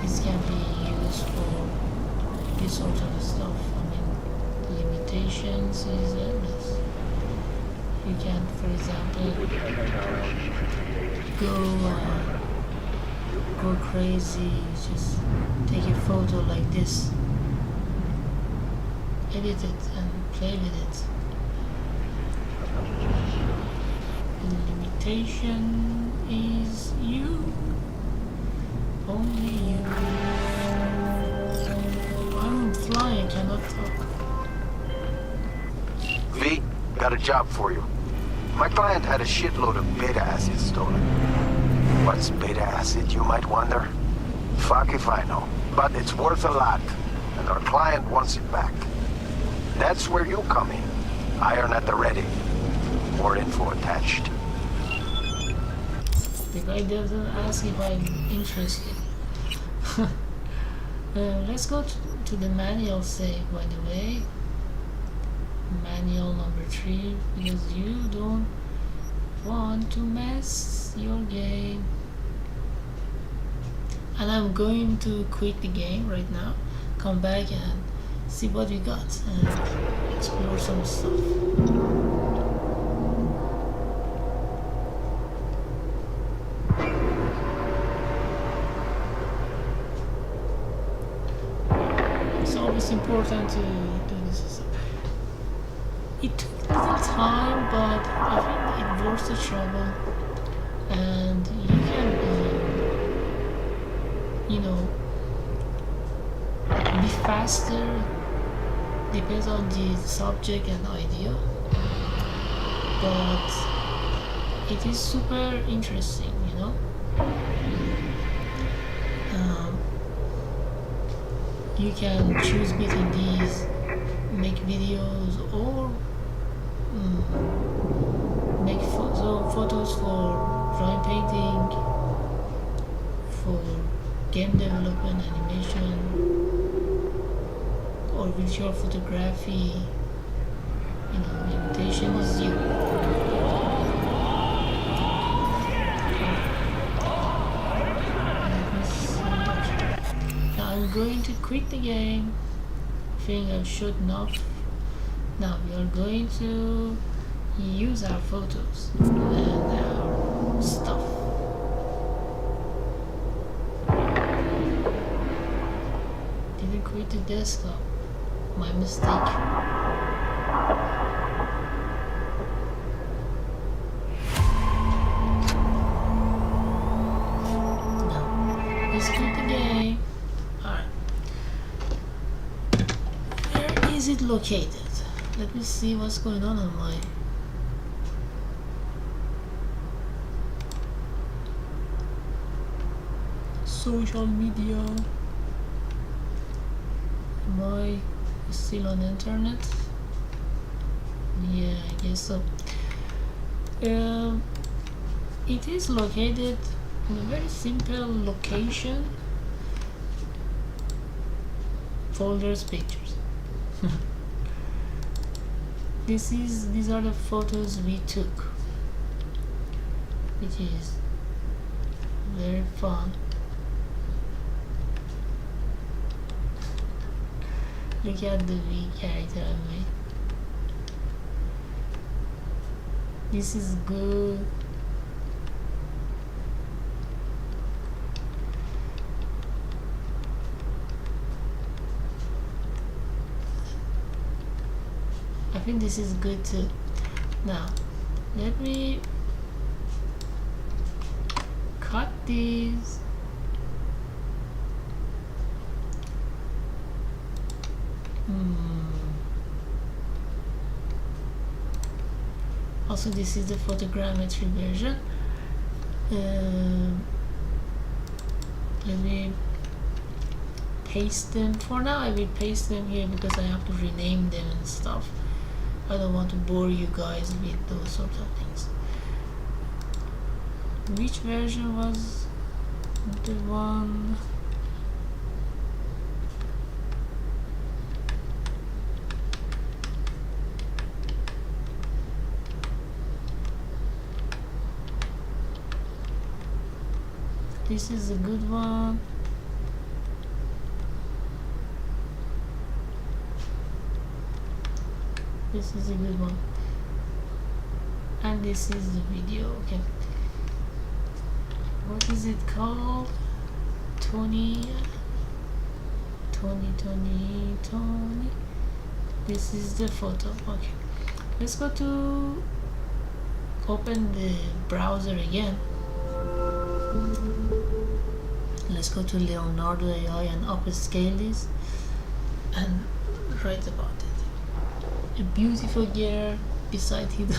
This can be used for this sort of stuff. I mean, limitations is endless. You can, for example, go crazy, just take a photo like this, edit it and play with it. The limitation is you, only you. I'm flying, cannot talk. V, got a job for you. My client had a shitload of beta acid stolen. What's beta acid, you might wonder? Fuck if I know. But it's worth a lot, and our client wants it back. That's where you come in. Iron at the ready. More info attached. The guy doesn't ask if I'm interested. Let's go to the manual save, by the way. Manual number 3, because you don't want to mess your game. And I'm going to quit the game right now, come back and see what we got and explore some stuff. It's always important to do this. It took a little time, but I think it worth the trouble, and you can, you know, be faster, depends on the subject and idea, but it is super interesting, you know. You can choose between these, make videos, or make photos for drawing, painting, for game development, animation, or visual photography. You know, limitation is you. Now I'm going to quit the game. I think I should not. Now we are going to use our photos and our stuff. Didn't quit the desktop. My mistake. Let's quit the game. Alright. Where is it located? Let me see what's going on my social media. Am I still on the internet? Yeah, I guess so. It is located in a very simple location. Folders, pictures. These are the photos we took, which is very fun. Look at the V character I made. This is good. I think this is good too. Now, let me cut these. Also, this is the photogrammetry version. Let me paste them. For now, I will paste them here because I have to rename them and stuff. I don't want to bore you guys with those sorts of things. Which version was the one? This is a good one. This is a good one. And this is the video. Okay. What is it called? Tony. This is the photo. Okay. Let's go to open the browser again. Let's go to Leonardo AI and upscale this and write about it. A beautiful girl beside him,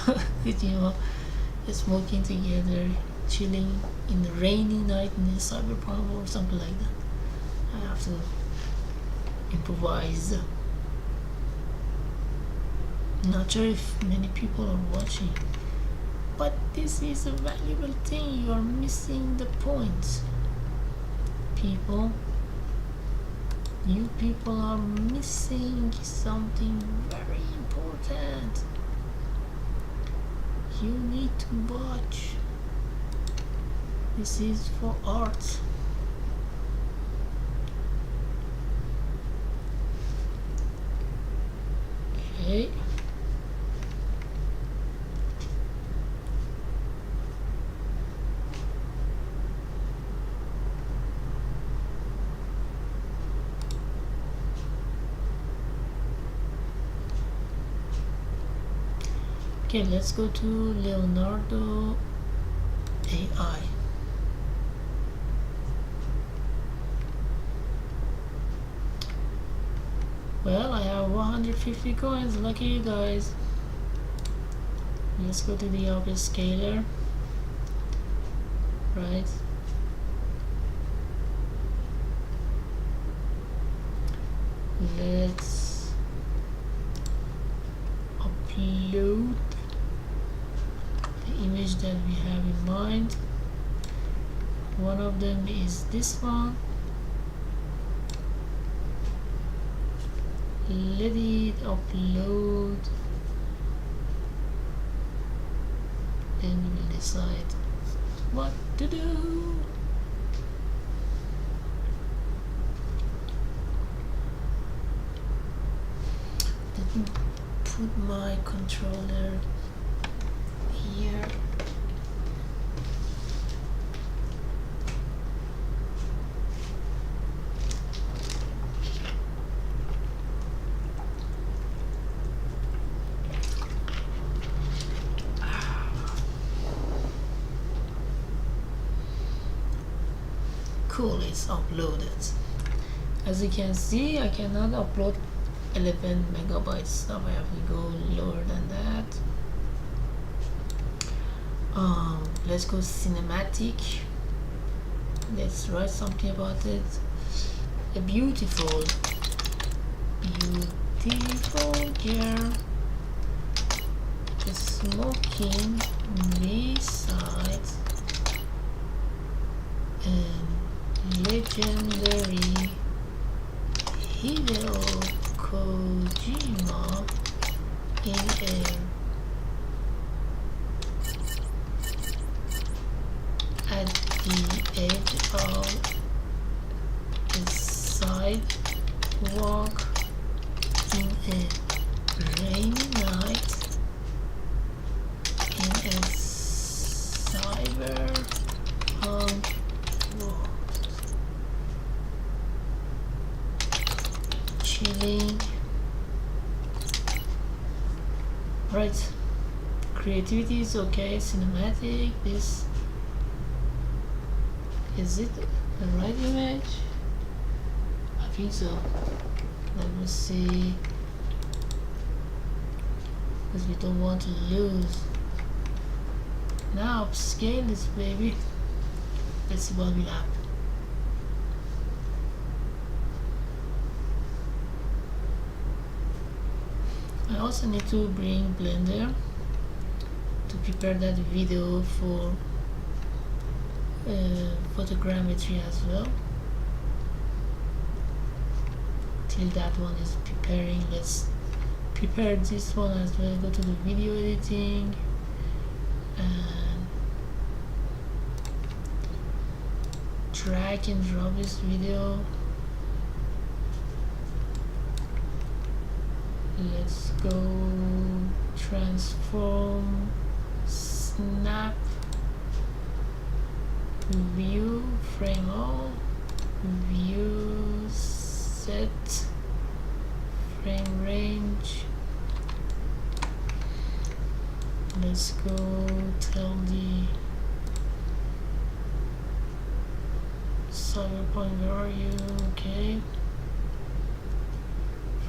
smoking together, chilling in the rainy night in the Cyberpunk or something like that. I have to improvise. Not sure if many people are watching, but this is a valuable thing. You are missing the point. People, you people are missing something very important. You need to watch. This is for art. Okay. Okay, let's go to Leonardo AI. Well, I have 150 coins, lucky you guys. Let's go to the upscaler. Right. Let's upload the image that we have in mind. One of them is this one. Let it upload, then we will decide what to do. Let me put my controller here. cool, it's uploaded. As you can see, I cannot upload 11 megabytes stuff. I have to go lower than that. Let's go cinematic. Let's write something about it. A beautiful girl is smoking beside a legendary Hideo Kojima at the edge of a sidewalk in a rainy night in a cyberpunk world. Chilling. Right. Creativity is okay. Cinematic. This is it the right image? I think so. Let me see. Because we don't want to lose. Now upscale this baby. Let's see what will happen. I also need to bring Blender to prepare that video for photogrammetry as well. Till that one is preparing, let's prepare this one as well. Go to the video editing and drag and drop this video. Let's go transform, snap, view, frame all, view, set, frame range. Let's go tell the Cyberpunk, where are you? Okay.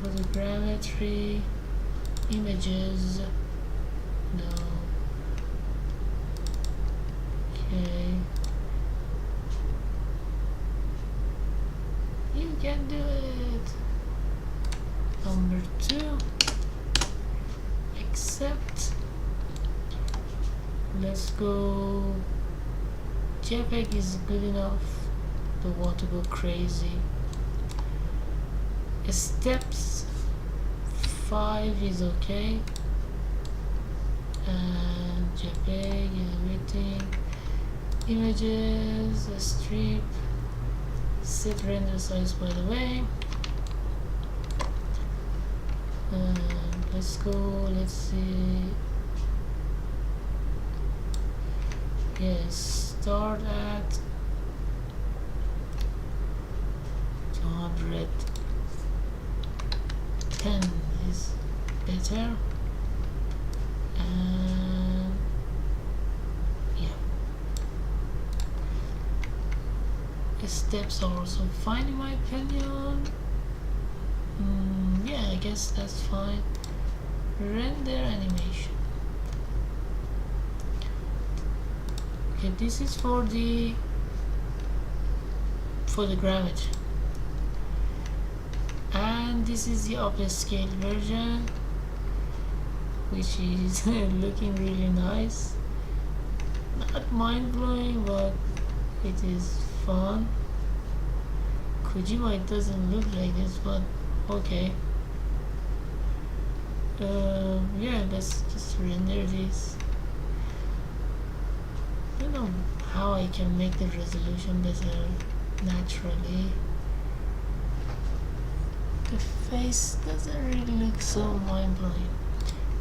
Photogrammetry, images, no. Okay. You can do it. Number 2. Accept. Let's go. JPEG is good enough. Don't want to go crazy. Steps 5 is okay. And JPEG, everything. Images, a strip. Set render size, by the way. Let's go, let's see. Yes, start at 210 is better. And yeah, steps are also fine in my opinion. Yeah, I guess that's fine. Render animation. Okay, this is for the photogrammetry, and this is the upscale version, which is looking really nice. Not mind-blowing, but it is fun. Kojima, it doesn't look like this, but okay. Yeah, let's just render this. I don't know how I can make the resolution better naturally. The face doesn't really look so mind-blowing.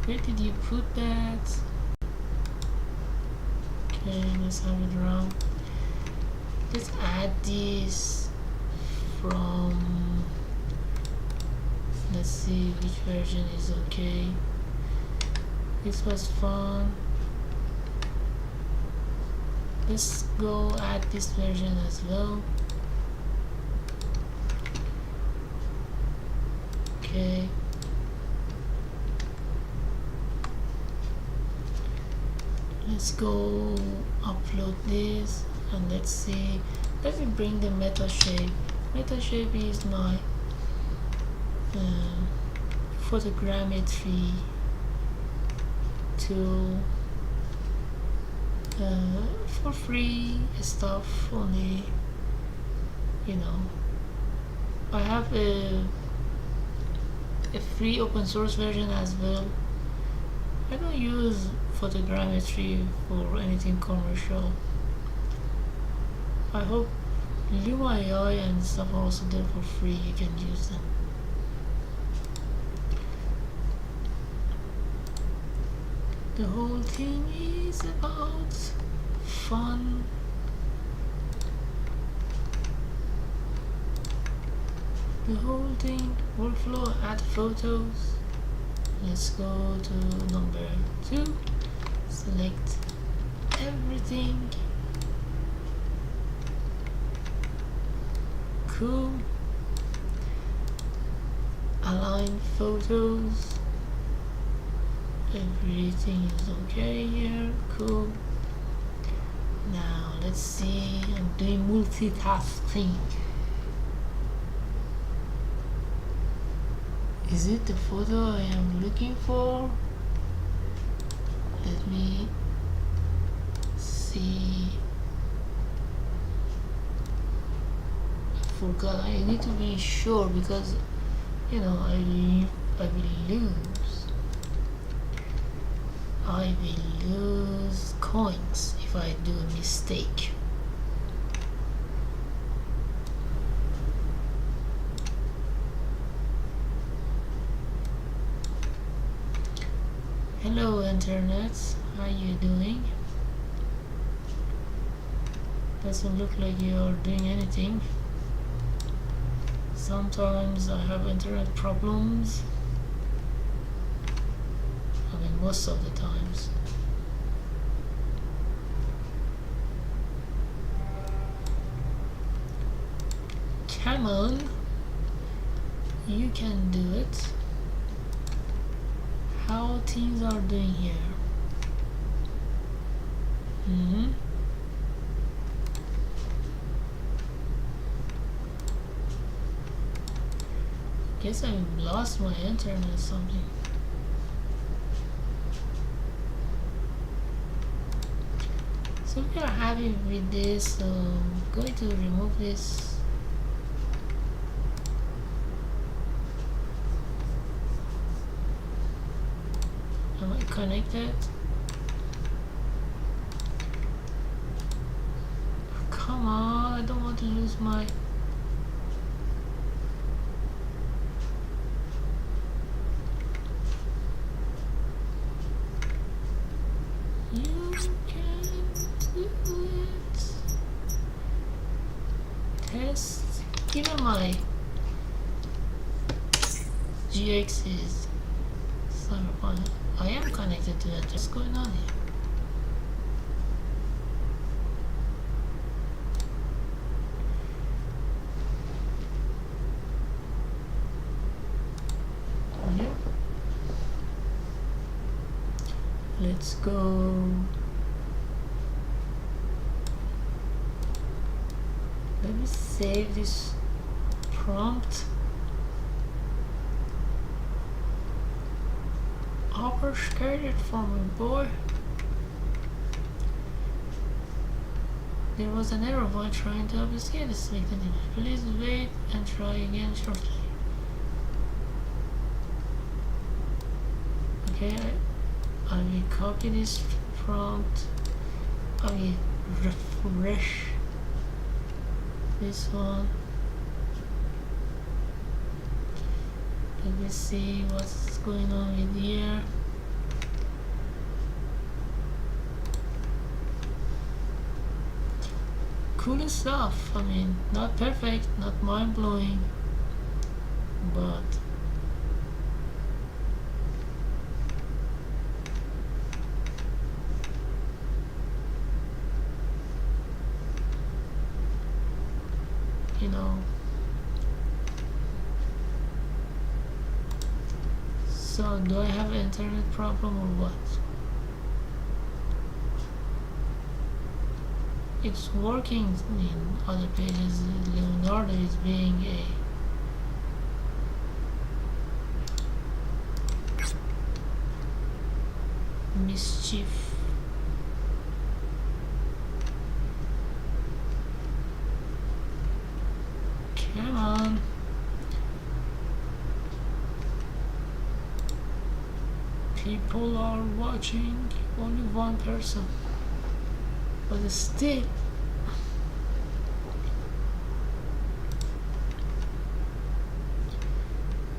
Where did you put that? Okay, let's have it around. Let's add this from, let's see which version is okay. This was fun. Let's go add this version as well. Okay. Let's go upload this and let's see. Let me bring the meta shape. Meta shape is my photogrammetry tool for free stuff only. You know, I have a free open source version as well. I don't use photogrammetry for anything commercial. I hope Luma AI and stuff are also there for free. You can use them. The whole thing is about fun. The whole thing, workflow, add photos. Let's go to number 2. Select everything. Cool. Align photos. Everything is okay here. Cool. Now let's see. I'm doing multitasking. Is it the photo I am looking for? Let me see. I forgot. I need to be sure because you know I will lose. I will lose coins if I do a mistake. Hello internet, how you doing? Doesn't look like you're doing anything. Sometimes I have internet problems. I mean most of the times. Come on, you can do it. How things are doing here? Guess I lost my internet or something. So we are happy with this, so I'm going to remove this. Am I connected? Come on, I don't want to lose my... You can do it. Test. Even my GX is Cyberpunk. I am connected to it. What's going on here? Yep. Let's go. Let me save this prompt. Overscared for me, boy. There was an error while trying to obfuscate this mechanism. Please wait and try again shortly. Okay, I will copy this prompt. I will refresh this one. Let me see what's going on with here. Cool stuff. I mean, not perfect, not mind-blowing, but you know, So do I have an internet problem or what? It's working in other pages. Leonardo is being a mischief. Come on. People are watching. Only one person. But still.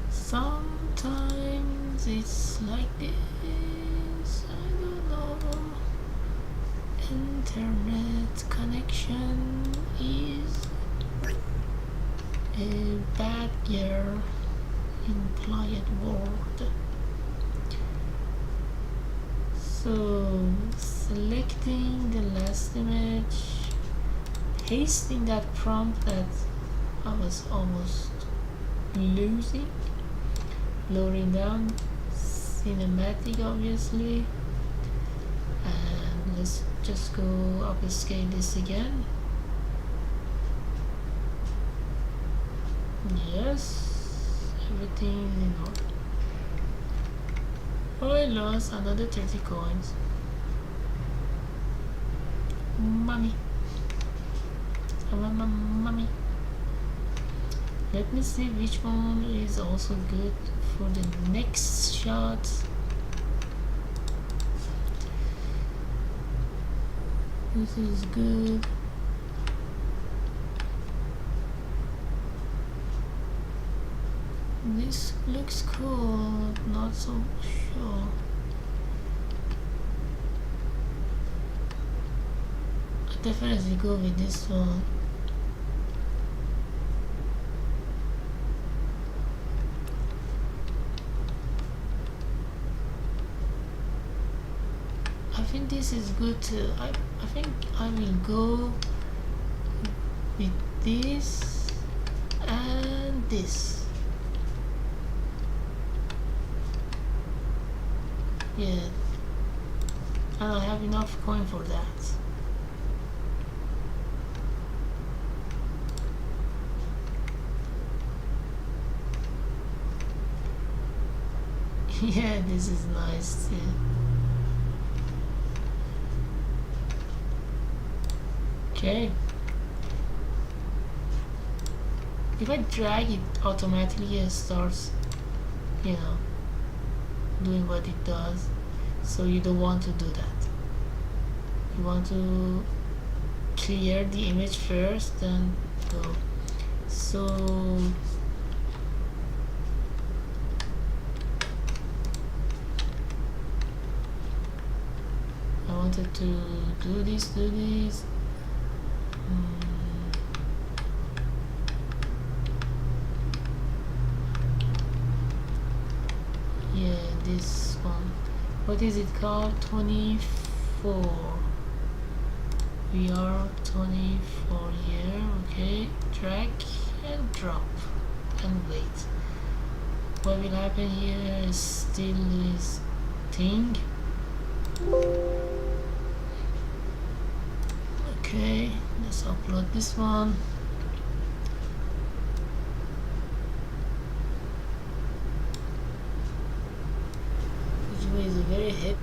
Sometimes it's like this. I don't know. Internet connection is a bad girl in quiet world. So selecting the last image, pasting that prompt that I was almost losing, lowering down cinematic obviously, and let's just go upscale this again. Yes, everything is in order. Oh, I lost another 30 coins. Mommy. Mommy. Let me see which one is also good for the next shot. This is good. This looks cool, not so sure. I'll definitely go with this one. I think this is good too. I think I will go with this and this. Yeah, I don't have enough coin for that. Yeah, this is nice too. Okay. If I drag it, automatically it starts, you know, doing what it does. So you don't want to do that. You want to clear the image first, then go. So I wanted to do this. Yeah, this one. What is it called? 24. We are 24 here. Okay, drag and drop and wait. What will happen here is still this thing. Okay, let's upload this one. Which is very heavy.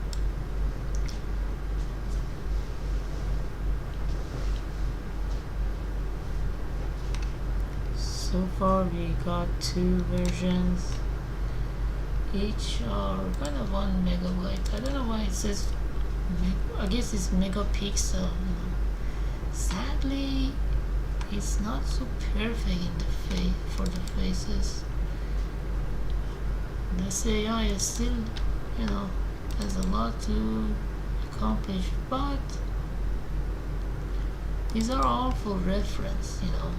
So far we got 2 versions. Each are kind of 1 megabyte. I don't know why it says, I guess it's megapixel, you know. Sadly, it's not so perfect in the for the faces. This AI is still, you know, has a lot to accomplish, but these are all for reference, you know.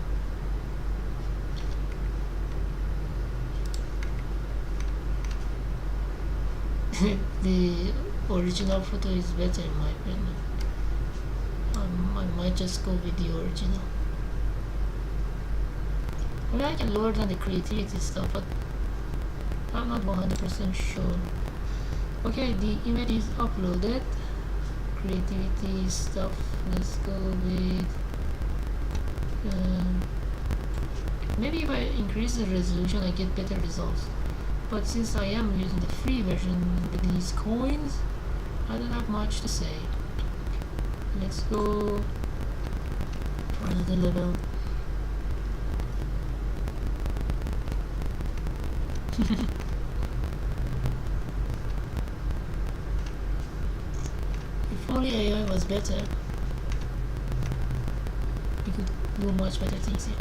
The original photo is better in my opinion. I might just go with the original. I mean, I can lower down the creativity stuff, but I'm not 100% sure. Okay, the image is uploaded. Creativity stuff, let's go with maybe if I increase the resolution I get better results, but since I am using the free version with these coins, I don't have much to say. Let's go for another level. If only AI was better, we could do much better things here.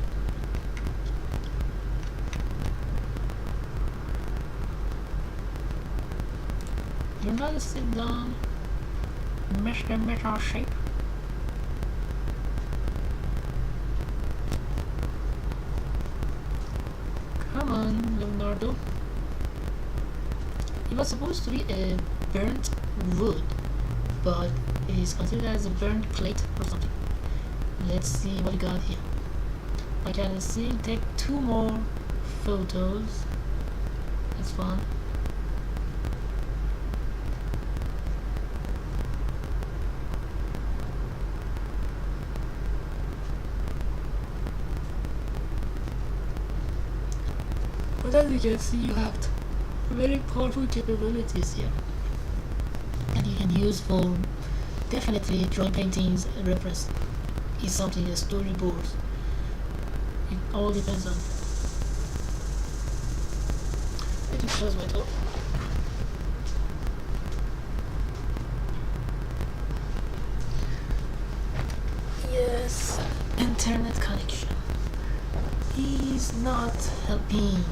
You're not sit down, Mr. Metal Shape. Come on, Leonardo. It was supposed to be a burnt wood, but it is considered as a burnt plate or something. Let's see what we got here. I can see take 2 more photos. That's fun. But as you can see, you have very powerful capabilities here, and you can use for definitely drawing paintings. Reference is something as storyboards. It all depends on. Let me close my door. Yes, internet connection is not helping.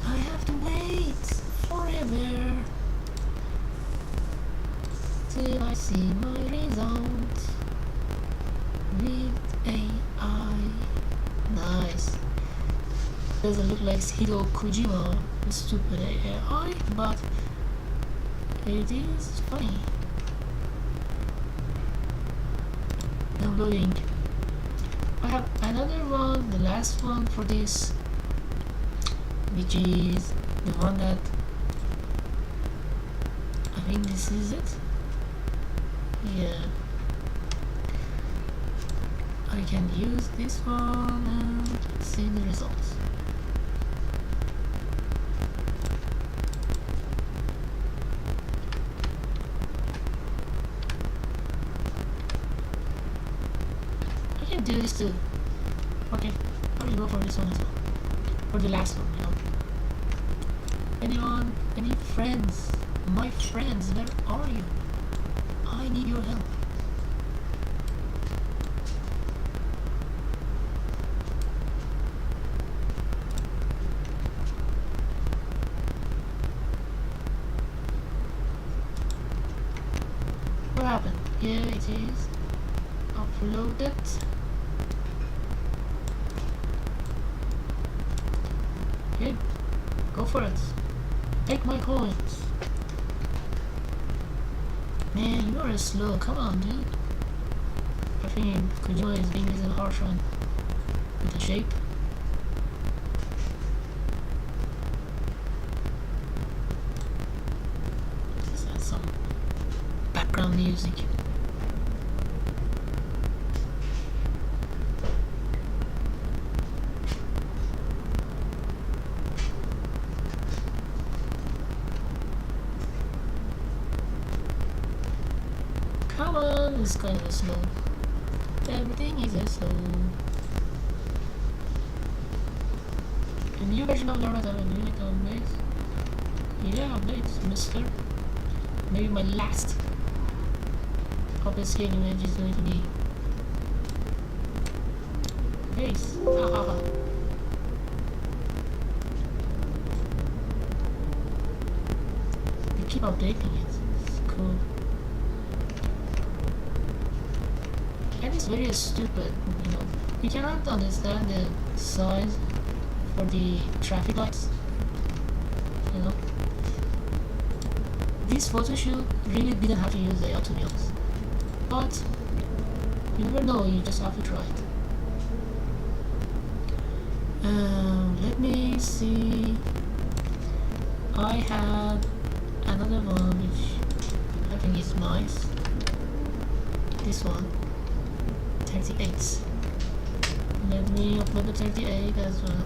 I have to wait forever till I see my result with AI. Nice. Doesn't look like Hideo Kojima, stupid AI, but it is funny. Downloading. I have another one, the last one for this, which is the one that I think this is it. Yeah, I can use this one and see the results. I can do this too. Okay, I will go for this one as well. For the last one, you know. Anyone? Any friends? My friends, where are you? I need your help. What happened? Here it is. Uploaded. Okay, go for it. Take my coins. Man, you are slow. Come on, dude. I think Kojima is being a little harsh on with the shape. Let's add some background music. Come on, it's kind of slow. Everything is slow. A new version of Lord have a new updates. Yeah, updates, mister. Maybe my last open scale image is going to be face. Hahaha. They keep updating it. It's cool. And it's very stupid, you know. You cannot understand the size for the traffic lights, you know. This photo shoot really didn't have to use AI, to be honest. But you never know, you just have to try it. Let me see. I have another one which I think is nice. This one, 38. Let me upload the 38 as well.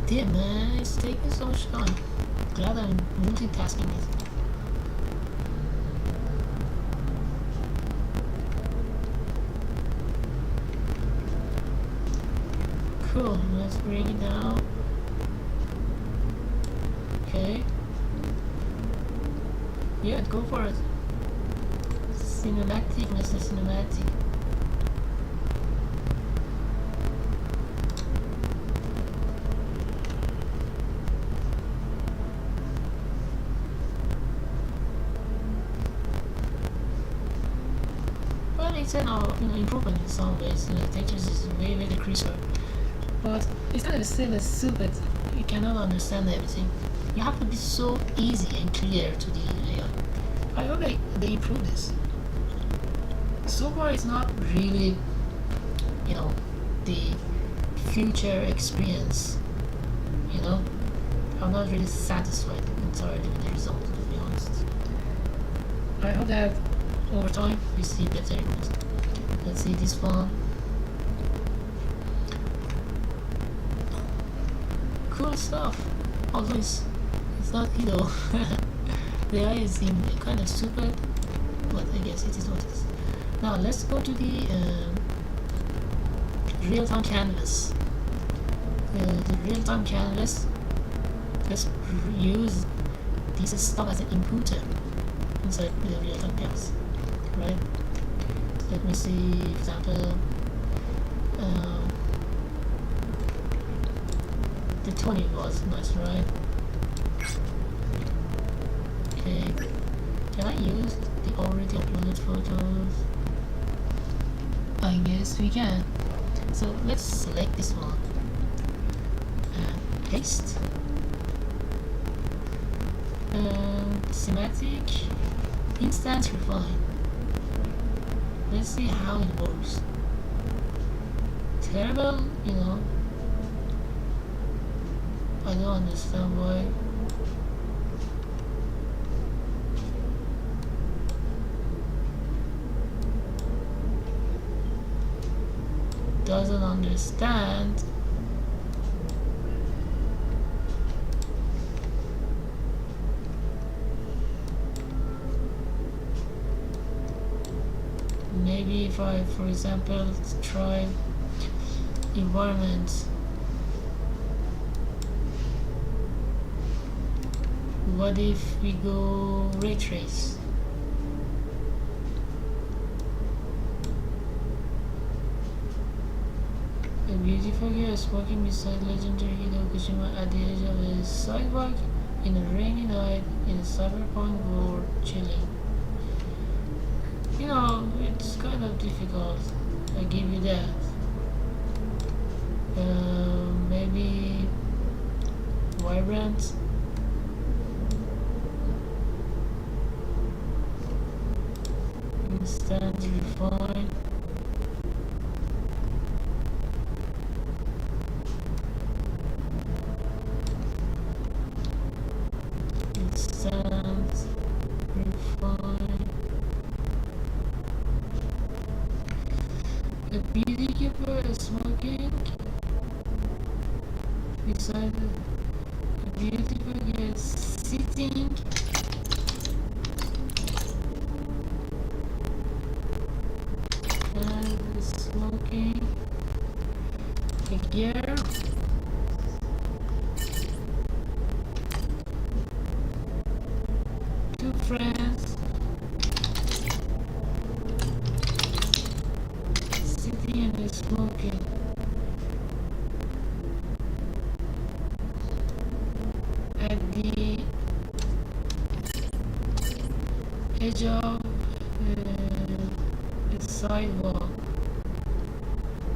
Damn man, it's taking so much time. Glad I'm multitasking it. Cool, let's break it down. Okay. Yeah, go for it. Cinematic, Mr. Cinematic. Well, it's an improvement in some ways. The textures is way crisper. But it's kind of still stupid. You cannot understand everything. You have to be so easy and clear to the AI. I hope they improve this. So far, it's not really, the future experience. I'm not really satisfied entirely with the result, to be honest. I hope that over time we see better ones. Let's see this one. Cool stuff. Although it's not the eye is kind of stupid, but I guess it is what it is. Now let's go to the real-time canvas. The real-time canvas. Let's use this stuff as an inputter inside the real-time canvas, right? Let me see, for example, the 20 was nice, right? Okay, can I use the already uploaded photos? I guess we can. So let's select this one and paste. Thematic, instant refine. Let's see how it works. Terrible, I don't understand why. Doesn't understand. Maybe if I, for example, try environment. What if we go ray trace? A beautiful girl is walking beside legendary Hideo Kojima at the edge of a sidewalk in a rainy night in a cyberpunk world, chilling. It's kind of difficult. I give you that. Maybe vibrant. Instant refine. Instant refine. A beekeeper is smoking beside a beautiful girl sitting and smoking. A girl two friends sitting and smoking. At the edge of the sidewalk.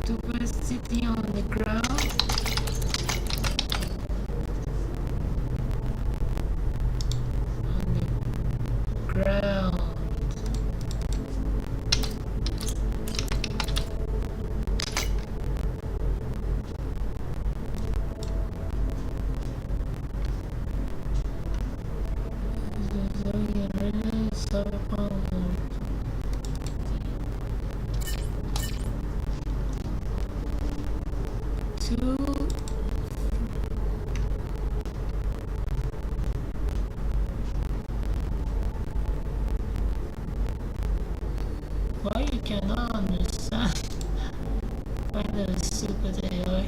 Two people sitting on the ground Why you cannot understand? Kind of stupid AI.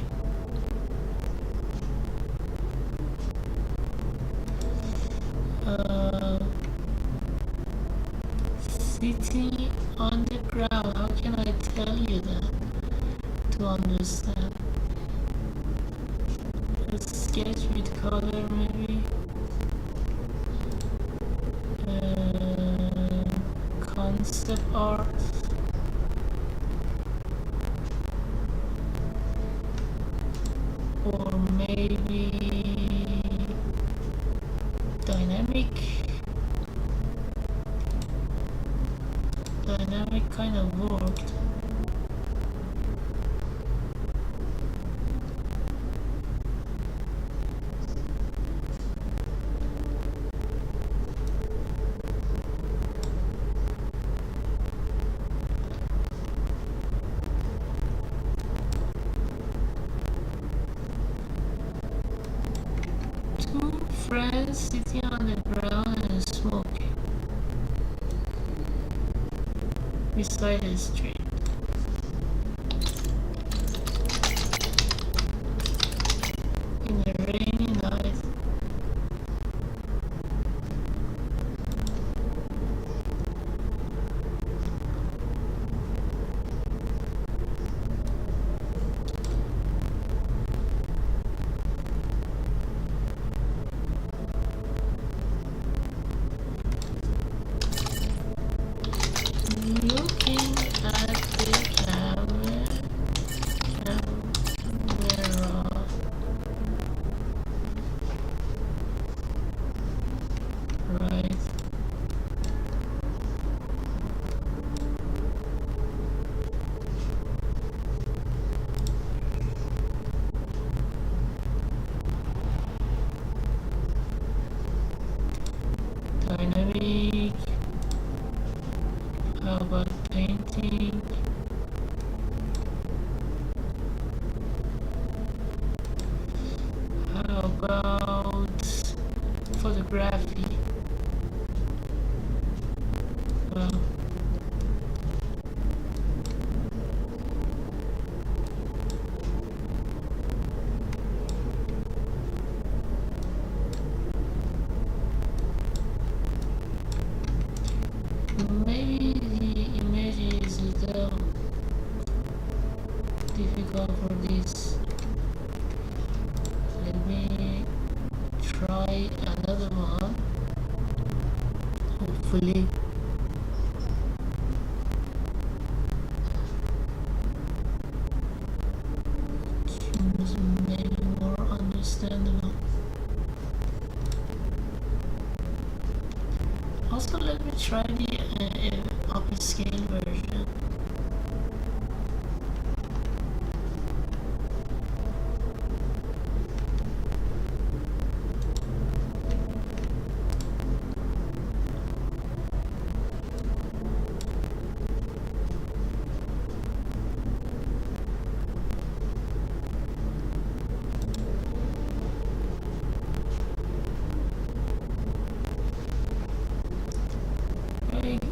Sitting on the ground. How can I tell you that to understand? A sketch with color, maybe. Concept art. Or maybe dynamic kind of worked. Two friends sitting on the ground and smoking beside the street. In a rainy night. Looking at the camera. Right. Dynamic. How about painting? How about photography? Well, maybe the image is a little difficult for this. Let me try another one. Hopefully. Seems maybe more understandable. Also, let me try the upscale version.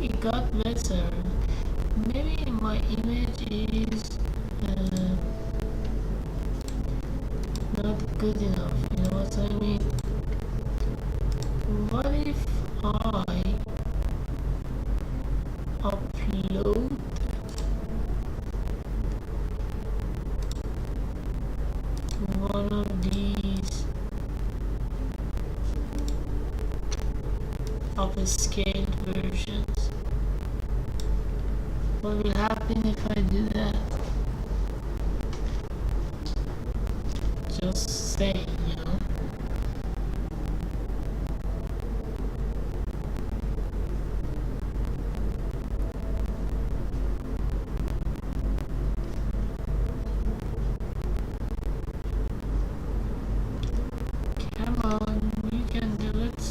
It got better. Maybe my image is not good enough. You know what I mean? What if I upload one of these upscaled versions? What will happen if I do that? Just saying, you know. Come on, you can do it.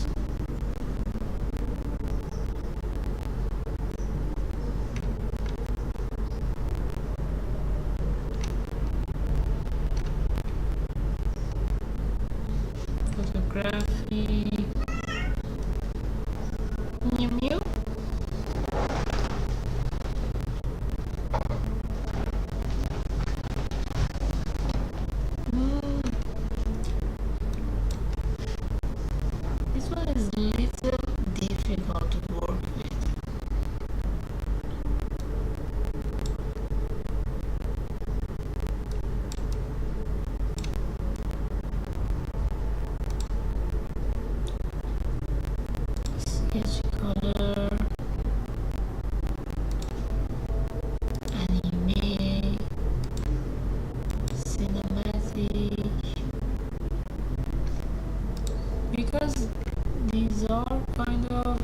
This one is a little difficult to work with. Sketch color, anime, cinematic, because these are kind of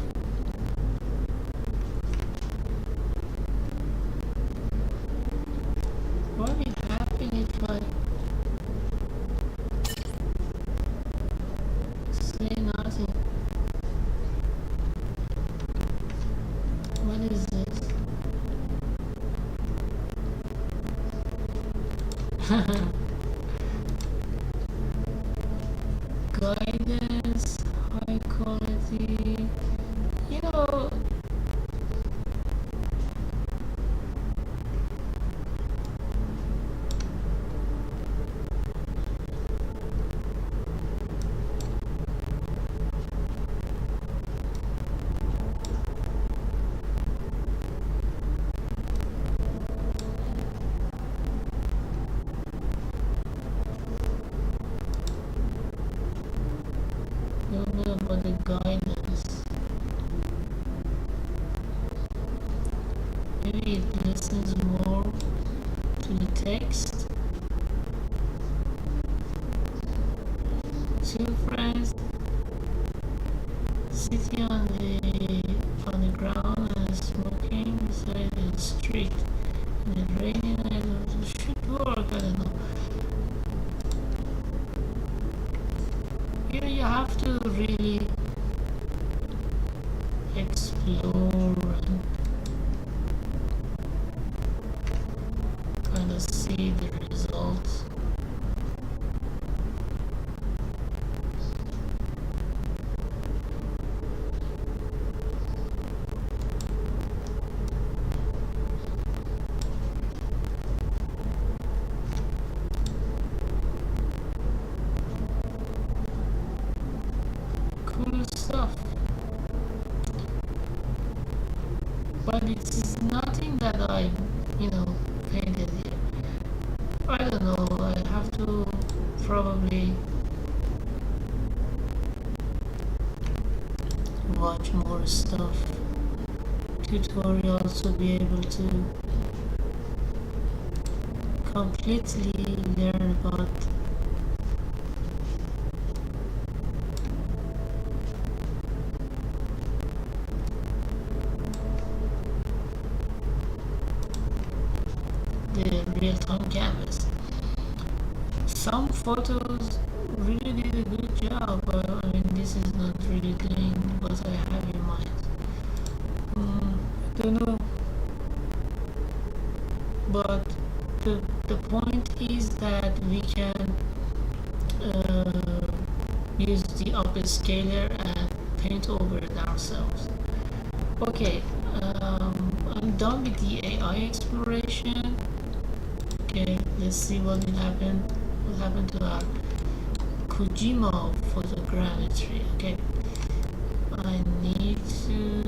what will happen if I say nothing. What is this? Guidance, high quality, you know, don't know about the guidance. Maybe it listens more to the text. Two friends sitting on the ground and smoking beside the street. In the rainy night, it should work. I don't know. You have to really explore and kind of see the results. Cool stuff, but it's nothing that I, painted here. I don't know, I have to probably watch more stuff, tutorials to be able to completely learn about the real-time canvas. Some photos really did a good job, but I mean this is not really doing what I have in mind. I don't know, but the point is that we can use the upscaler and paint over it ourselves. Okay, I'm done with the AI exploration. Okay, let's see what will happen. What happened to our Kojima photogrammetry? Okay, I need to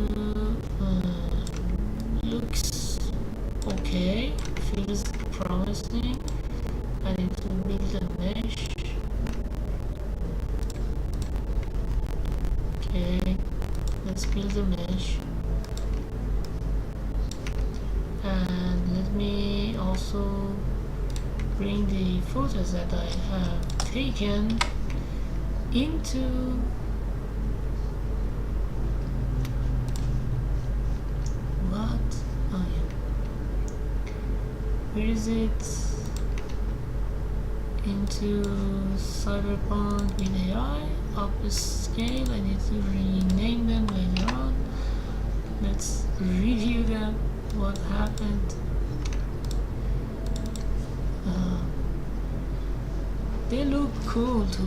looks okay, feels promising. I need to build a mesh. Okay, let's build a mesh. And let me also bring the photos that I have taken into what? Oh yeah. Where is it? Into Cyberpunk with AI, upscale. I need to rename them later on. Let's review them. What happened? They look cool to